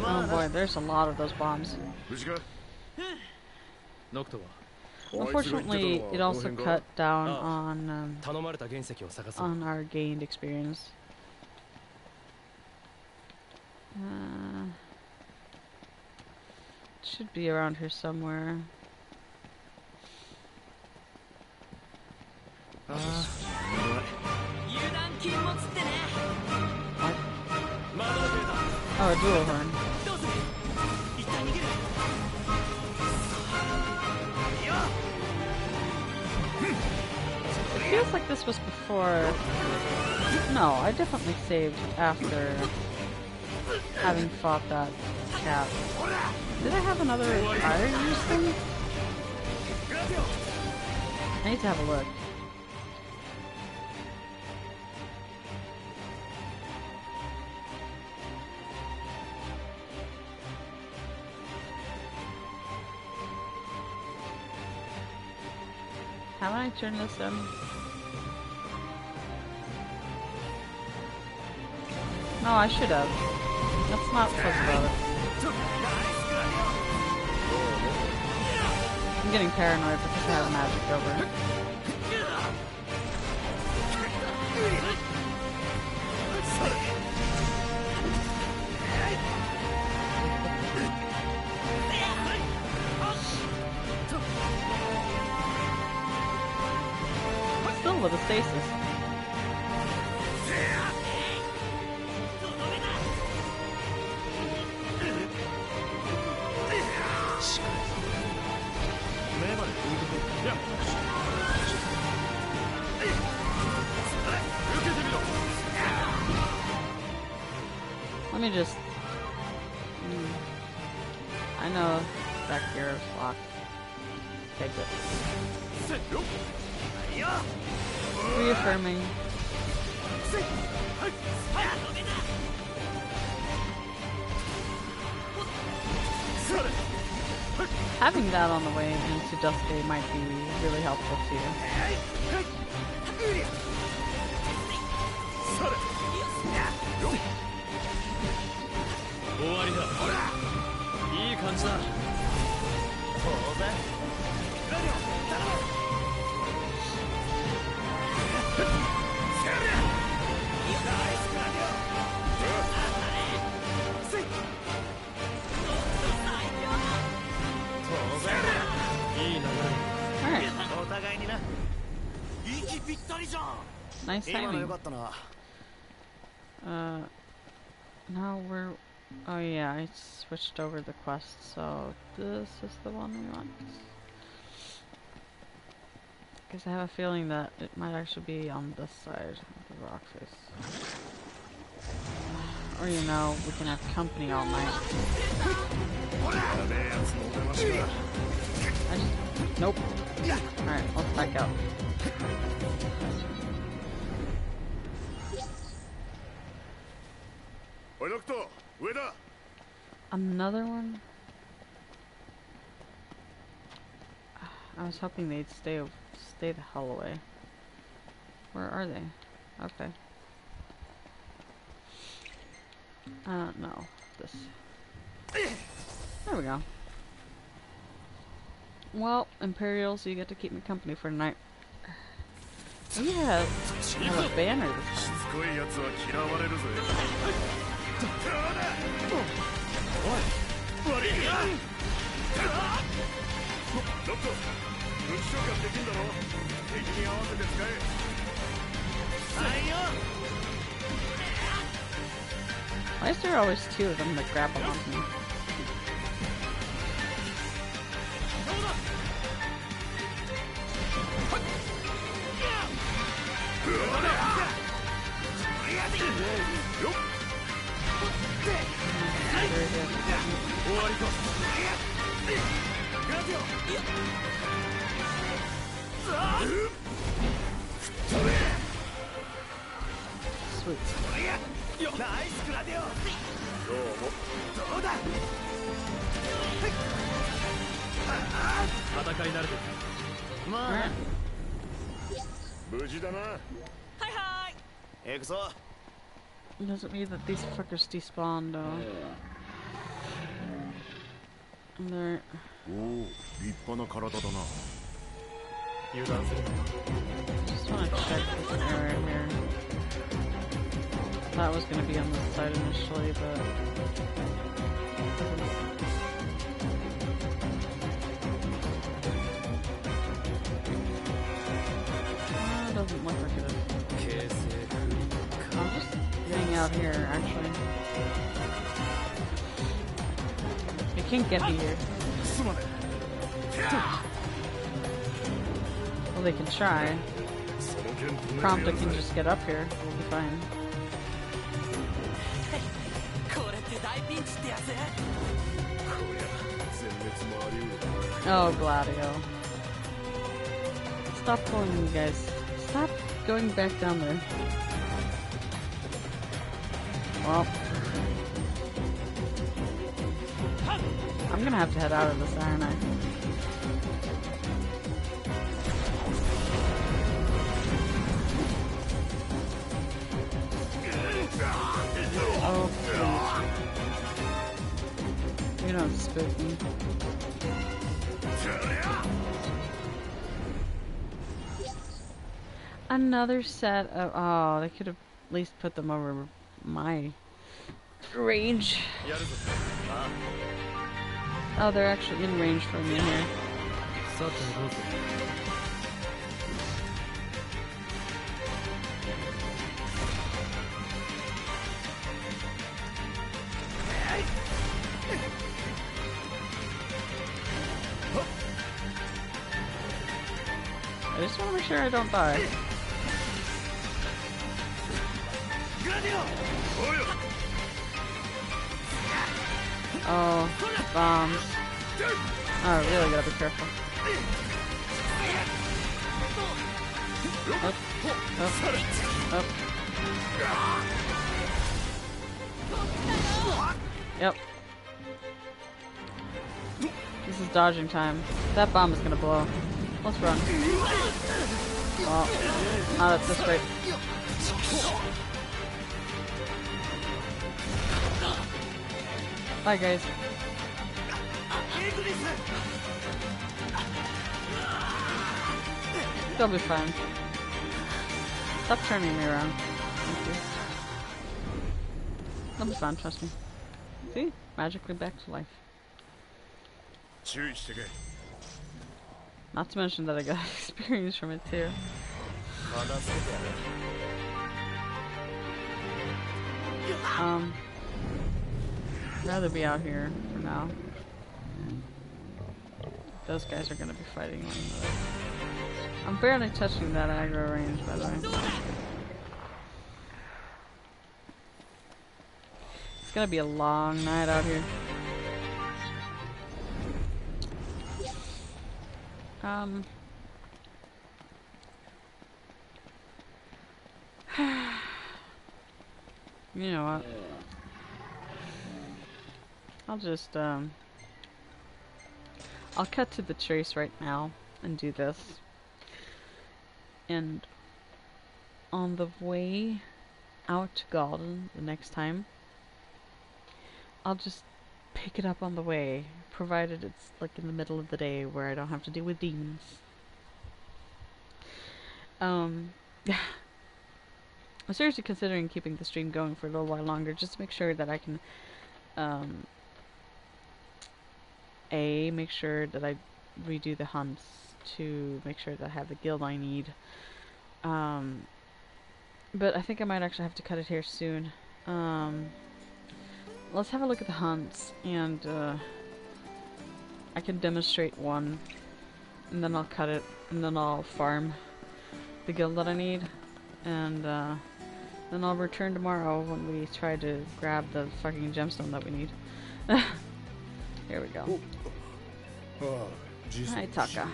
Oh boy, there's a lot of those bombs. Unfortunately, it also cut down on our gained experience. It should be around here somewhere. What? Oh, a dual horn. It feels like this was before... No, I definitely saved after having fought that cat. Did I have another iron use thing? I need to have a look. Haven't I turned this in? No, I should have. That's not supposed about it. I'm getting paranoid because I have magic over. Still with a stasis. Let me just... I know that gear is locked. Okay, good. Reaffirming. Having that on the way into Dusky might be really helpful too. Nice timing. Now we're... Oh yeah, I switched over the quest, so this is the one we want. Because I have a feeling that it might actually be on this side of the rock face. Or you know, we can have company all night. Nope. Alright, let's back out. Another one? I was hoping they'd stay the hell away. Where are they? Okay. No. This. There we go. Well, Imperials, you get to keep me company for tonight. We have a banner this time. Why is there always two of them that grab them off me? Sweet. Doesn't mean that these fuckers despawned though. And they're... Just wanna check this area here. Thought it was gonna be on this side initially, but... Doesn't look like it is. I'm just getting out here, actually. You can't get me here. Well, they can try. Prompta can just get up here. We'll be fine. Oh, Gladio. Stop pulling me, guys. Stop going back down there. Well, I'm gonna have to head out of this, aren't I? Oh, please. You don't spook me. Another set of... Oh, they could have at least put them over my range. Oh, they're actually in range for me here. I just want to make sure I don't die. Oh, bombs. Oh, I really gotta be careful. Up, up, up. Yep. This is dodging time. That bomb is gonna blow. Let's run. Well, not at this rate. Bye, guys. They'll be fine. Stop turning me around. Thank you. They'll be fine, trust me. See? Magically back to life. Not to mention that I got experience from it too. I'd rather be out here for now. Those guys are gonna be fighting one another. I'm barely touching that aggro range, by the way. It's gonna be a long night out here. You know what? I'll just, I'll cut to the chase right now and do this. And on the way out to Galdin the next time, I'll just pick it up on the way, provided it's like in the middle of the day where I don't have to deal with demons. I'm seriously considering keeping the stream going for a little while longer, just to make sure that I can, make sure that I redo the hunts, to make sure that I have the guild I need. But I think I might actually have to cut it here soon. Let's have a look at the hunts, and I can demonstrate one, and then I'll cut it, and then I'll farm the guild that I need, and then I'll return tomorrow when we try to grab the fucking gemstone that we need. Here we go. Hi, Taka.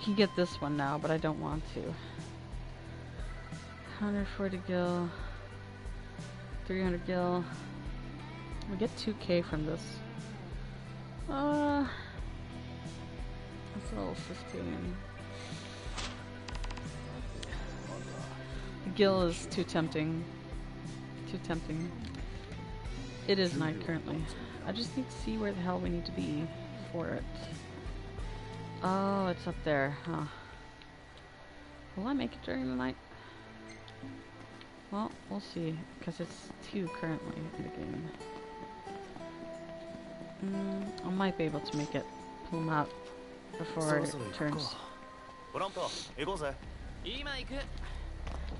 Can get this one now, but I don't want to. 140 gil, 300 gil. We get 2k from this. That's a little 15. The gil is too tempting. Too tempting. It is night currently. I just need to see where the hell we need to be for it. Oh, it's up there, huh? Will I make it during the night? Well, we'll see, because it's 2 currently in the game. I might be able to make it. Pull them out before it turns.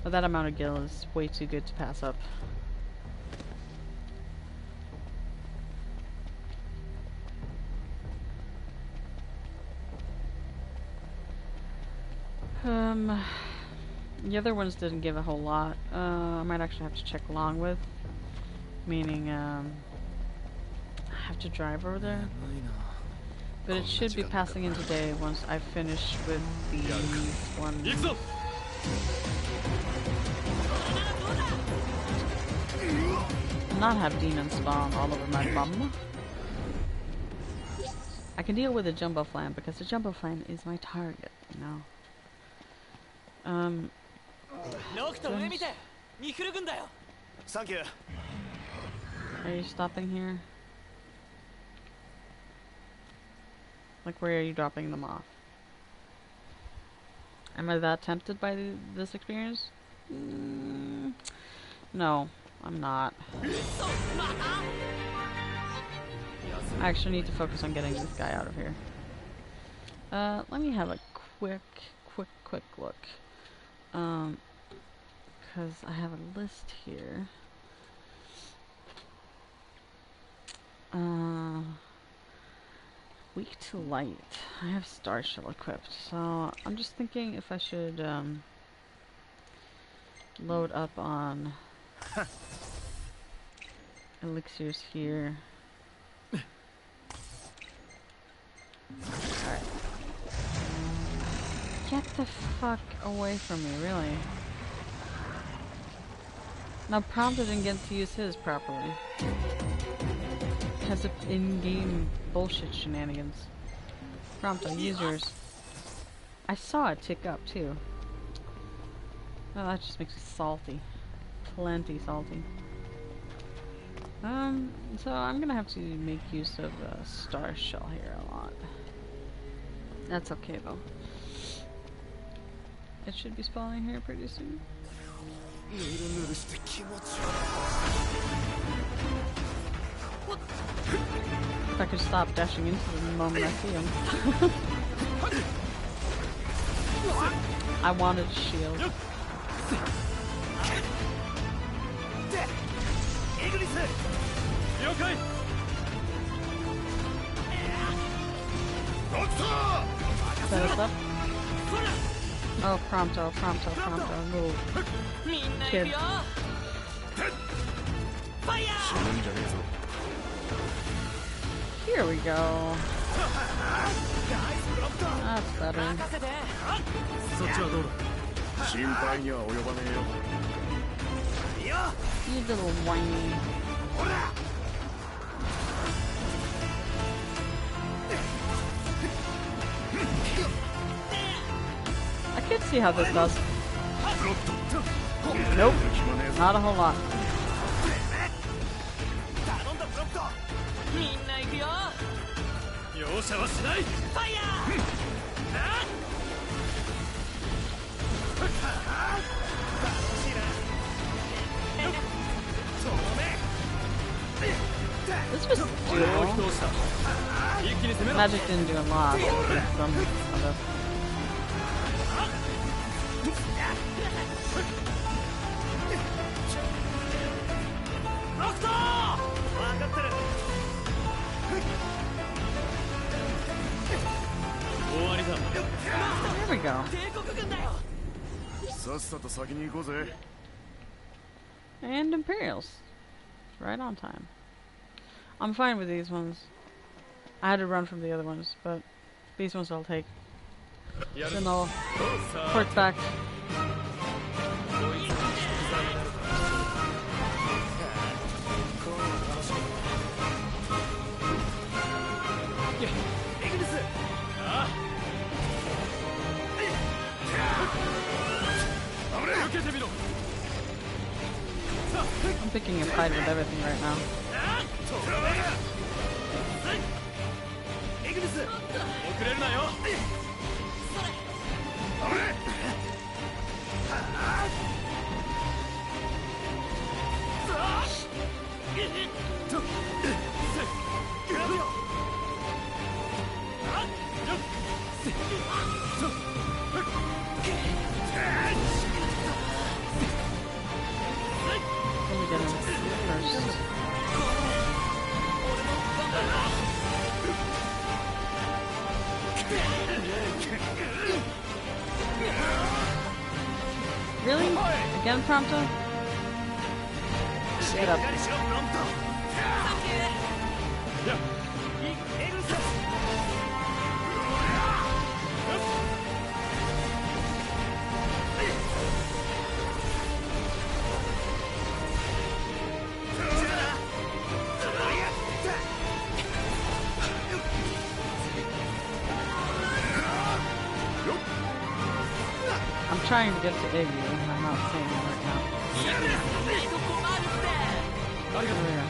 But that amount of gil is way too good to pass up. The other ones didn't give a whole lot. I might actually have to check along with. Meaning, I have to drive over there. But it should be passing in today once I finish with these ones. Not have demons spawn all over my bum. I can deal with a jumbo flan because the jumbo flan is my target, you know. Are you stopping here? Like, where are you dropping them off? Am I that tempted by this experience? No, I'm not. I actually need to focus on getting this guy out of here. Let me have a quick look. Because I have a list here. Weak to light. I have Star Shell equipped, so I'm just thinking if I should load up on elixirs here. Alright. Get the fuck away from me, really. Now Prompto didn't get to use his properly. Because of in-game bullshit shenanigans. Prompto, use yours. I saw it tick up too. Oh, that just makes me salty. Plenty salty. So I'm gonna have to make use of Star Shell here a lot. That's okay though. It should be spawning here pretty soon. If I could stop dashing into them the moment I see them. I wanted a shield. Set us up. Oh, Prompto, little kid. Here we go. That's better. You little whiny. I can see how this does. Nope. Not a whole lot. This was doable. Magic didn't do a lot. Some of it. There we go. And Imperials. Right on time. I'm fine with these ones. I had to run from the other ones, but these ones I'll take. Then I'll port back. I'm picking a fight with everything right now. Really? Again, Prompto? Get up. I'm trying to get to Iggy, and I'm not seeing it right now. Oh, yeah.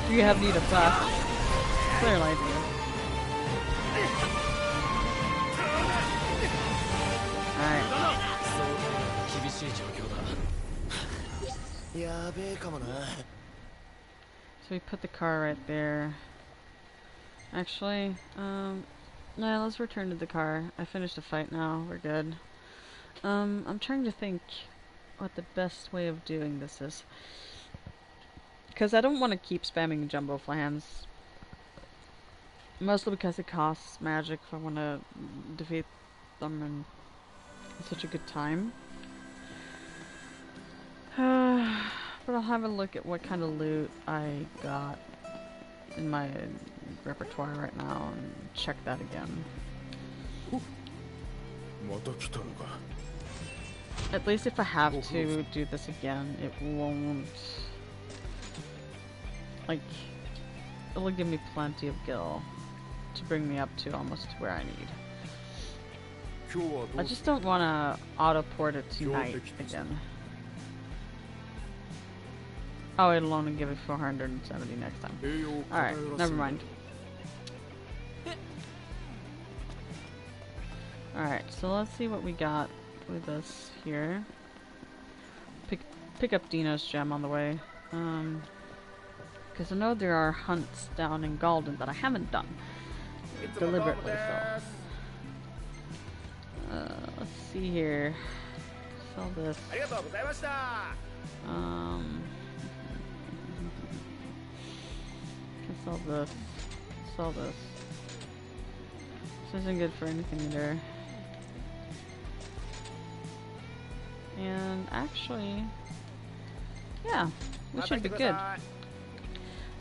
Do you have need of flash? Clearly I do. Alright. So we put the car right there. Actually, no, let's return to the car. I finished the fight now. We're good. I'm trying to think what the best way of doing this is. Because I don't want to keep spamming Jumbo Flans. Mostly because it costs magic if I want to defeat them in such a good time. But I'll have a look at what kind of loot I got in my repertoire right now and check that again. At least if I have to do this again, it won't... like, it'll give me plenty of gil to bring me up to almost where I need. I just don't want to auto-port it tonight again. Oh, it'll only give it 470 next time. Alright, never mind. Alright, so let's see what we got with us here. Pick up Dino's gem on the way. Because I know there are hunts down in Galdin that I haven't done. Deliberately, so. Let's see here. Sell this. Can sell this. Sell this. This isn't good for anything either. And actually, yeah, we should be good.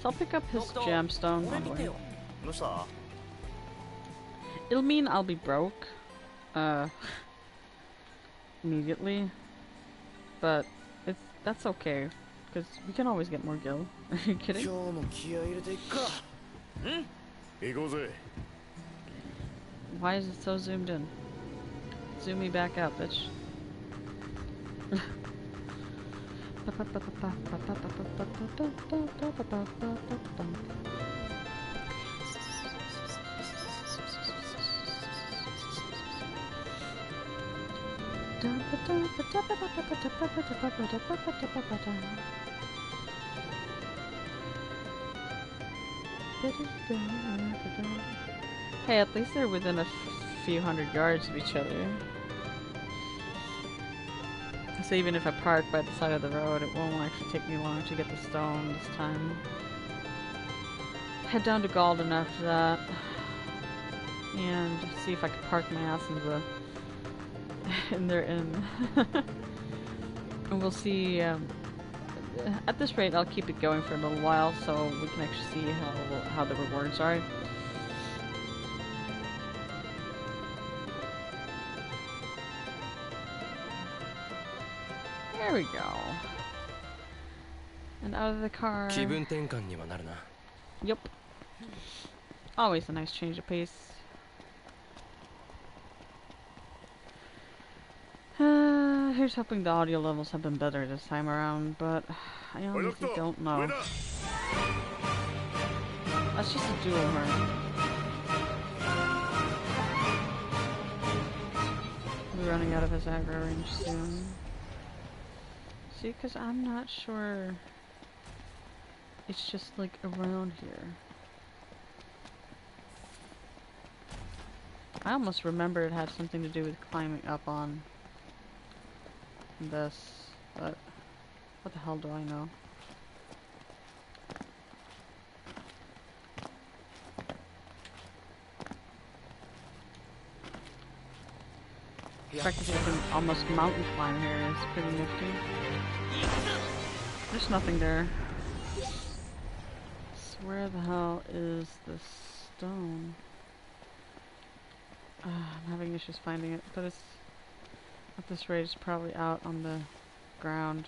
So I'll pick up his gemstone on the way. It'll mean I'll be broke, immediately, but that's okay, because we can always get more gil. Are you kidding? Why is it so zoomed in? Zoom me back out, bitch. Hey, at least they're within a few hundred yards of each other. So even if I park by the side of the road, it won't actually take me long to get the stone this time. Head down to Galdin after that. And see if I can park my ass in their inn. And we'll see, at this rate I'll keep it going for a little while so we can actually see how the rewards are. There we go. And out of the car. Yep. Always a nice change of pace. Here's hoping the audio levels have been better this time around, but I honestly don't know. That's just a dual horn. We're running out of his aggro range soon. See, because I'm not sure. It's just like around here. I almost remember it had something to do with climbing up on this, but what the hell do I know? The fact that you can almost mountain climb here is pretty nifty. There's nothing there. So where the hell is this stone? I'm having issues finding it, but it's at this rate it's probably out on the ground.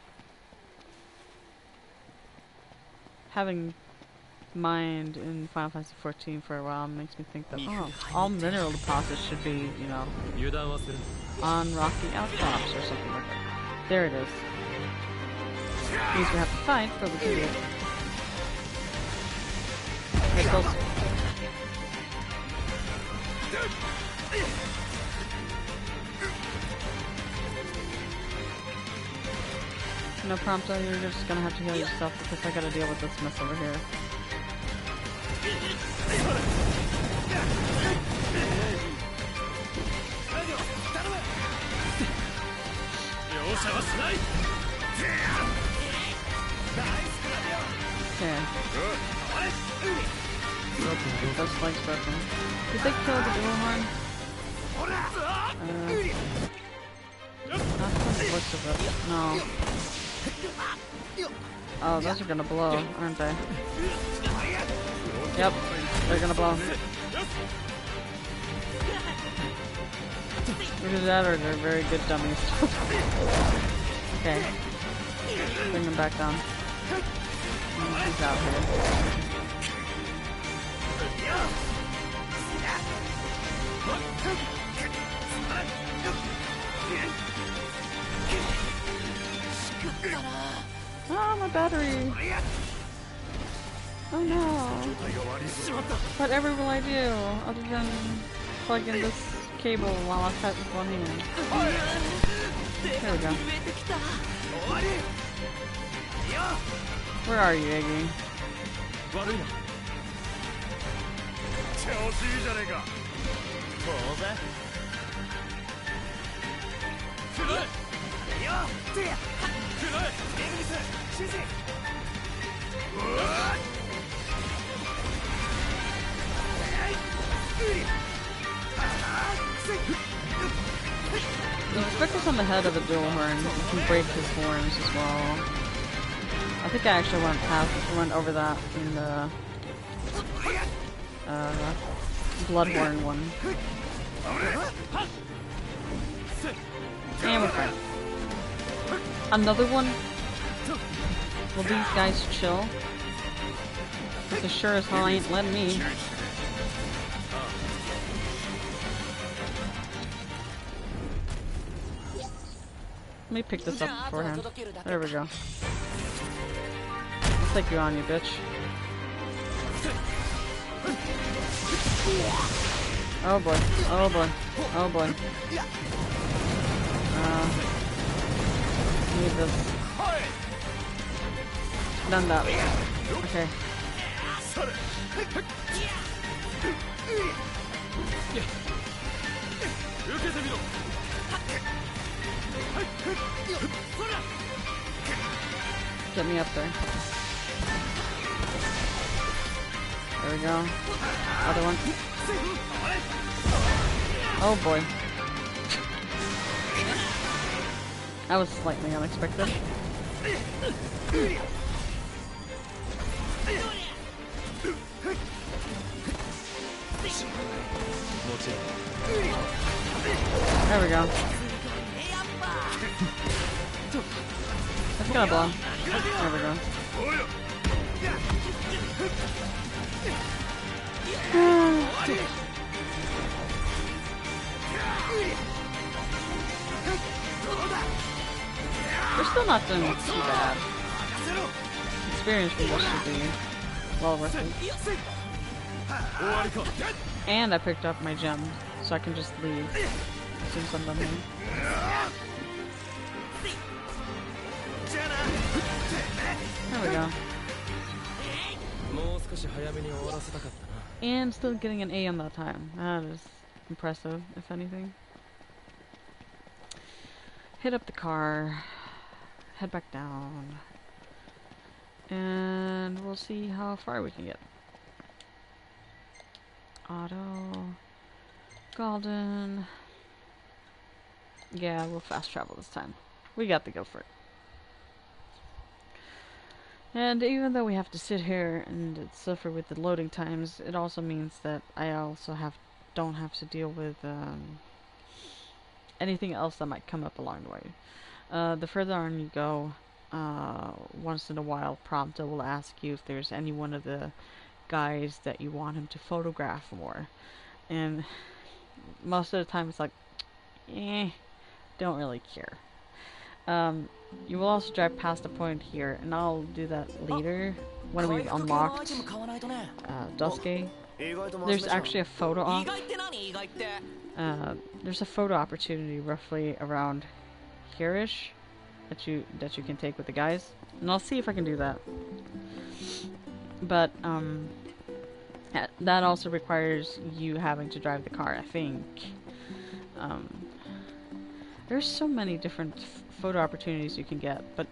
Having mined in Final Fantasy XIV for a while makes me think that all mineral deposits should be, you know, on rocky outcrops or something like that. There it is. Means we have to fight, but we can do it. Okay, close. No, Prompto, you're just gonna have to heal yourself because I gotta deal with this mess over here. Okay. Those legs broken. Did they kill the dual horn? Not from the looks of it. No. Oh, those are gonna blow, aren't they? Yep, they're gonna blow. Either that or they're very good dummies. Okay. Bring them back down. He's out here. my battery. Oh no. Whatever will I do other than plug in this cable while I fight with one hand? There we go. Where are you, Iggy? You focus on the head of the dual horn, you can break his horns as well. I think I actually went over that in the Bloodborne one. And we're fine. Another one? Will these guys chill? Because sure as hell ain't letting me. Let me pick this up beforehand. There we go. I'll take you on, you bitch. Oh boy. Oh boy. Oh boy. Need this. Done that. Okay. Get me up there. There we go. Other one. Oh boy. That was slightly unexpected. There we go. That's gonna blow. There we go. We're still not doing too bad. Experience from this should be well worth it. And I picked up my gem, so I can just leave as soon as I'm done here. There we go. And still getting an A on that time. That is impressive, if anything. Hit up the car. Head back down. And we'll see how far we can get. Auto. Golden. Yeah, we'll fast travel this time. We got to go for it. And even though we have to sit here and suffer with the loading times, it also means that I also don't have to deal with anything else that might come up along the way. The further on you go, once in a while, Prompto will ask you if there's any one of the guys that you want him to photograph more. And most of the time it's like, don't really care. You will also drive past the point here, and I'll do that later when we've unlocked Dusky. There's actually a photo op. There's a photo opportunity roughly around here-ish that you can take with the guys, and I'll see if I can do that. But that also requires you having to drive the car, I think. There's so many different photo opportunities you can get, but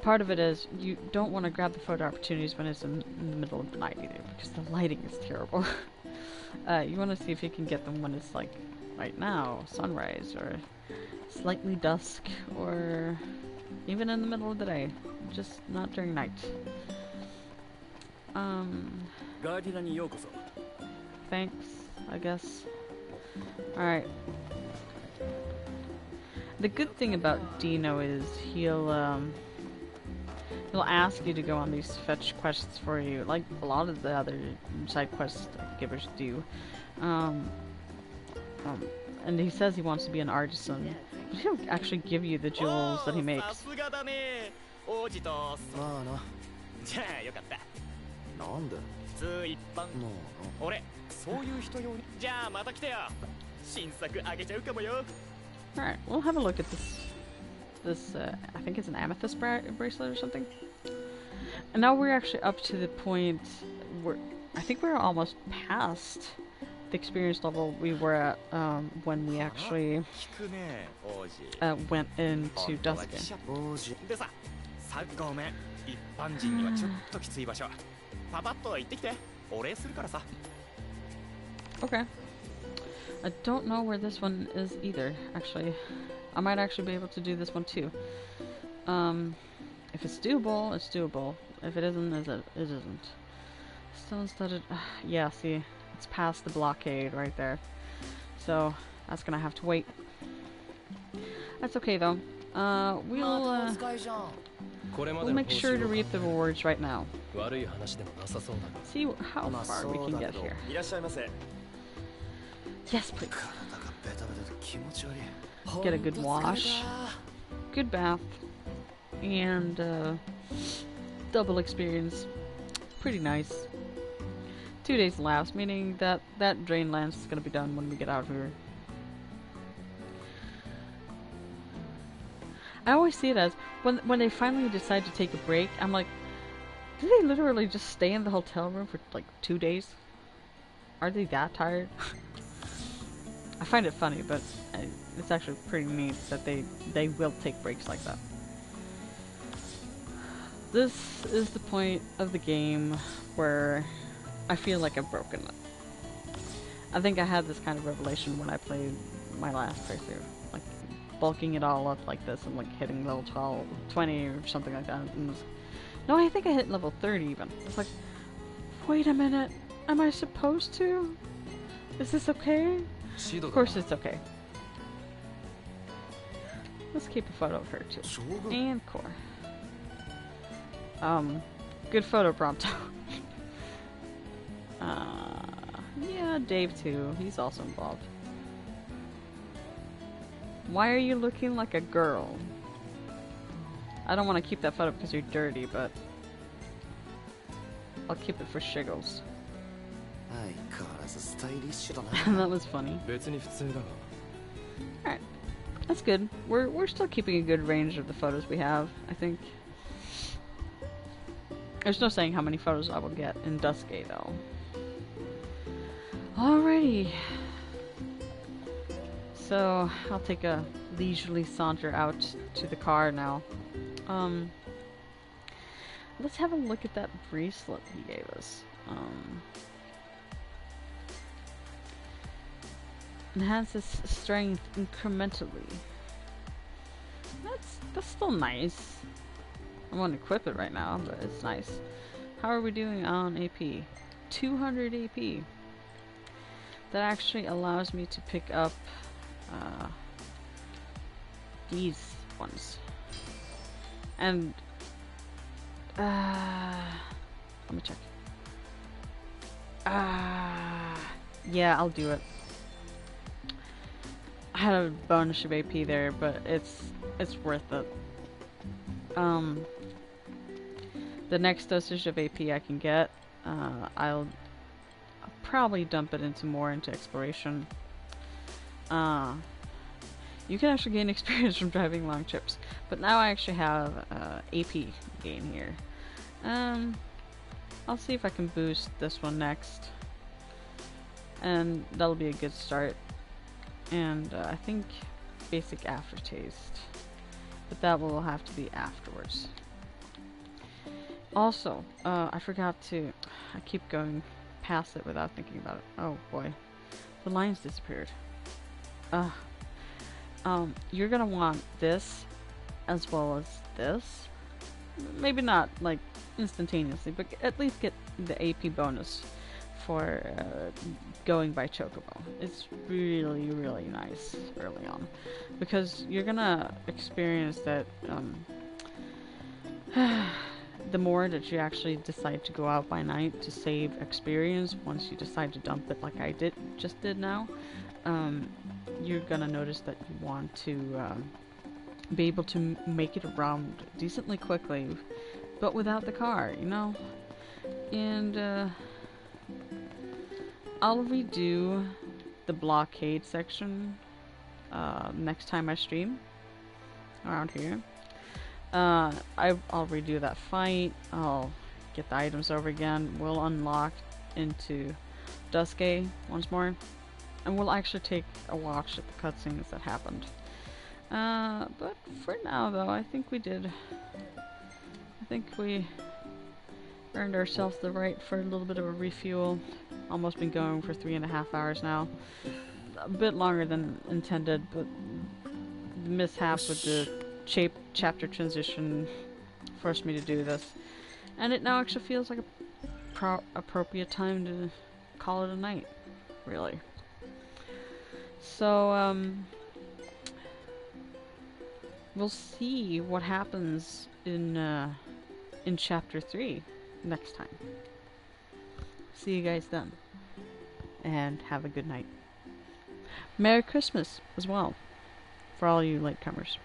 part of it is you don't want to grab the photo opportunities when it's in the middle of the night either, because the lighting is terrible. You want to see if you can get them when it's like right now, sunrise, or slightly dusk, or even in the middle of the day, just not during night. Thanks, I guess. Alright. The good thing about Dino is he'll ask you to go on these fetch quests for you, like a lot of the other side quest givers do. And he says he wants to be an artisan, but he'll actually give you the jewels that he makes.
王子と
まあな。
じゃあよかった。
なんで？
普通一般。俺そういう人用に。じゃあまた来てよ。新作あげちゃうかもよ。
Alright, we'll have a look at this, I think it's an amethyst bracelet or something. And now we're actually up to the point where I think we're almost past the experience level we were at when we actually went into Duskin.
でさ、ごめん。一般人にはちょっときつい場所。パパッと行ってきて。お礼するからさ。
Okay. I don't know where this one is either, actually. I might actually be able to do this one too. If it's doable, it's doable. If it isn't, it isn't. Stone-studded... yeah, see, it's past the blockade right there. So, that's gonna have to wait. That's okay though. We'll make sure to reap the rewards right now. See how far we can get here. Yes, please. Get a good wash, good bath, and double experience. Pretty nice. 2 days lapse, meaning that drain lance is gonna be done when we get out of here. I always see it as when they finally decide to take a break. I'm like, do they literally just stay in the hotel room for like 2 days? Are they that tired? I find it funny, but it's actually pretty neat that they will take breaks like that. This is the point of the game where I feel like I've broken it. I think I had this kind of revelation when I played my last playthrough. Like, bulking it all up like this and like hitting level 12, 20 or something like that. And no, I think I hit level 30 even. It's like, wait a minute, am I supposed to? Is this okay? Of course it's okay. Let's keep a photo of her too. And Core. Good photo prompt. Yeah, Dave too. He's also involved. Why are you looking like a girl? I don't want to keep that photo because you're dirty, but I'll keep it for shiggles. That was funny. Alright. That's good. We're still keeping a good range of the photos we have, I think. There's no saying how many photos I will get in Dusky though. Alrighty. So I'll take a leisurely saunter out to the car now. Let's have a look at that bracelet he gave us. Enhances strength incrementally. That's still nice. I won't equip it right now, but it's nice. How are we doing on AP? 200 AP. That actually allows me to pick up these ones. And let me check. Yeah, I'll do it. I had a bonus of AP there, but it's worth it. The next dosage of AP I can get, I'll probably dump it into exploration. You can actually gain experience from driving long trips, but now I actually have AP gain here. I'll see if I can boost this one next, and that'll be a good start. And I think basic aftertaste, but that will have to be afterwards. Also, I forgot to. I keep going past it without thinking about it. Oh boy, the lines disappeared. You're gonna want this as well as this. Maybe not like instantaneously, but at least get the AP bonus for going by Chocobo. It's really, really nice early on, because you're gonna experience that the more that you actually decide to go out by night to save experience, once you decide to dump it like I just did now, you're gonna notice that you want to be able to make it around decently quickly, but without the car, you know? And I'll redo the blockade section next time I stream around here. I'll redo that fight. I'll get the items over again. We'll unlock into Duscae once more, and we'll actually take a watch at the cutscenes that happened. But for now, though, I think we earned ourselves the right for a little bit of a refuel. Almost been going for 3.5 hours now. A bit longer than intended, but the mishap with the chapter transition forced me to do this. And it now actually feels like a appropriate time to call it a night, really. So, we'll see what happens in chapter 3 next time. See you guys then, and have a good night. Merry Christmas as well for all you latecomers.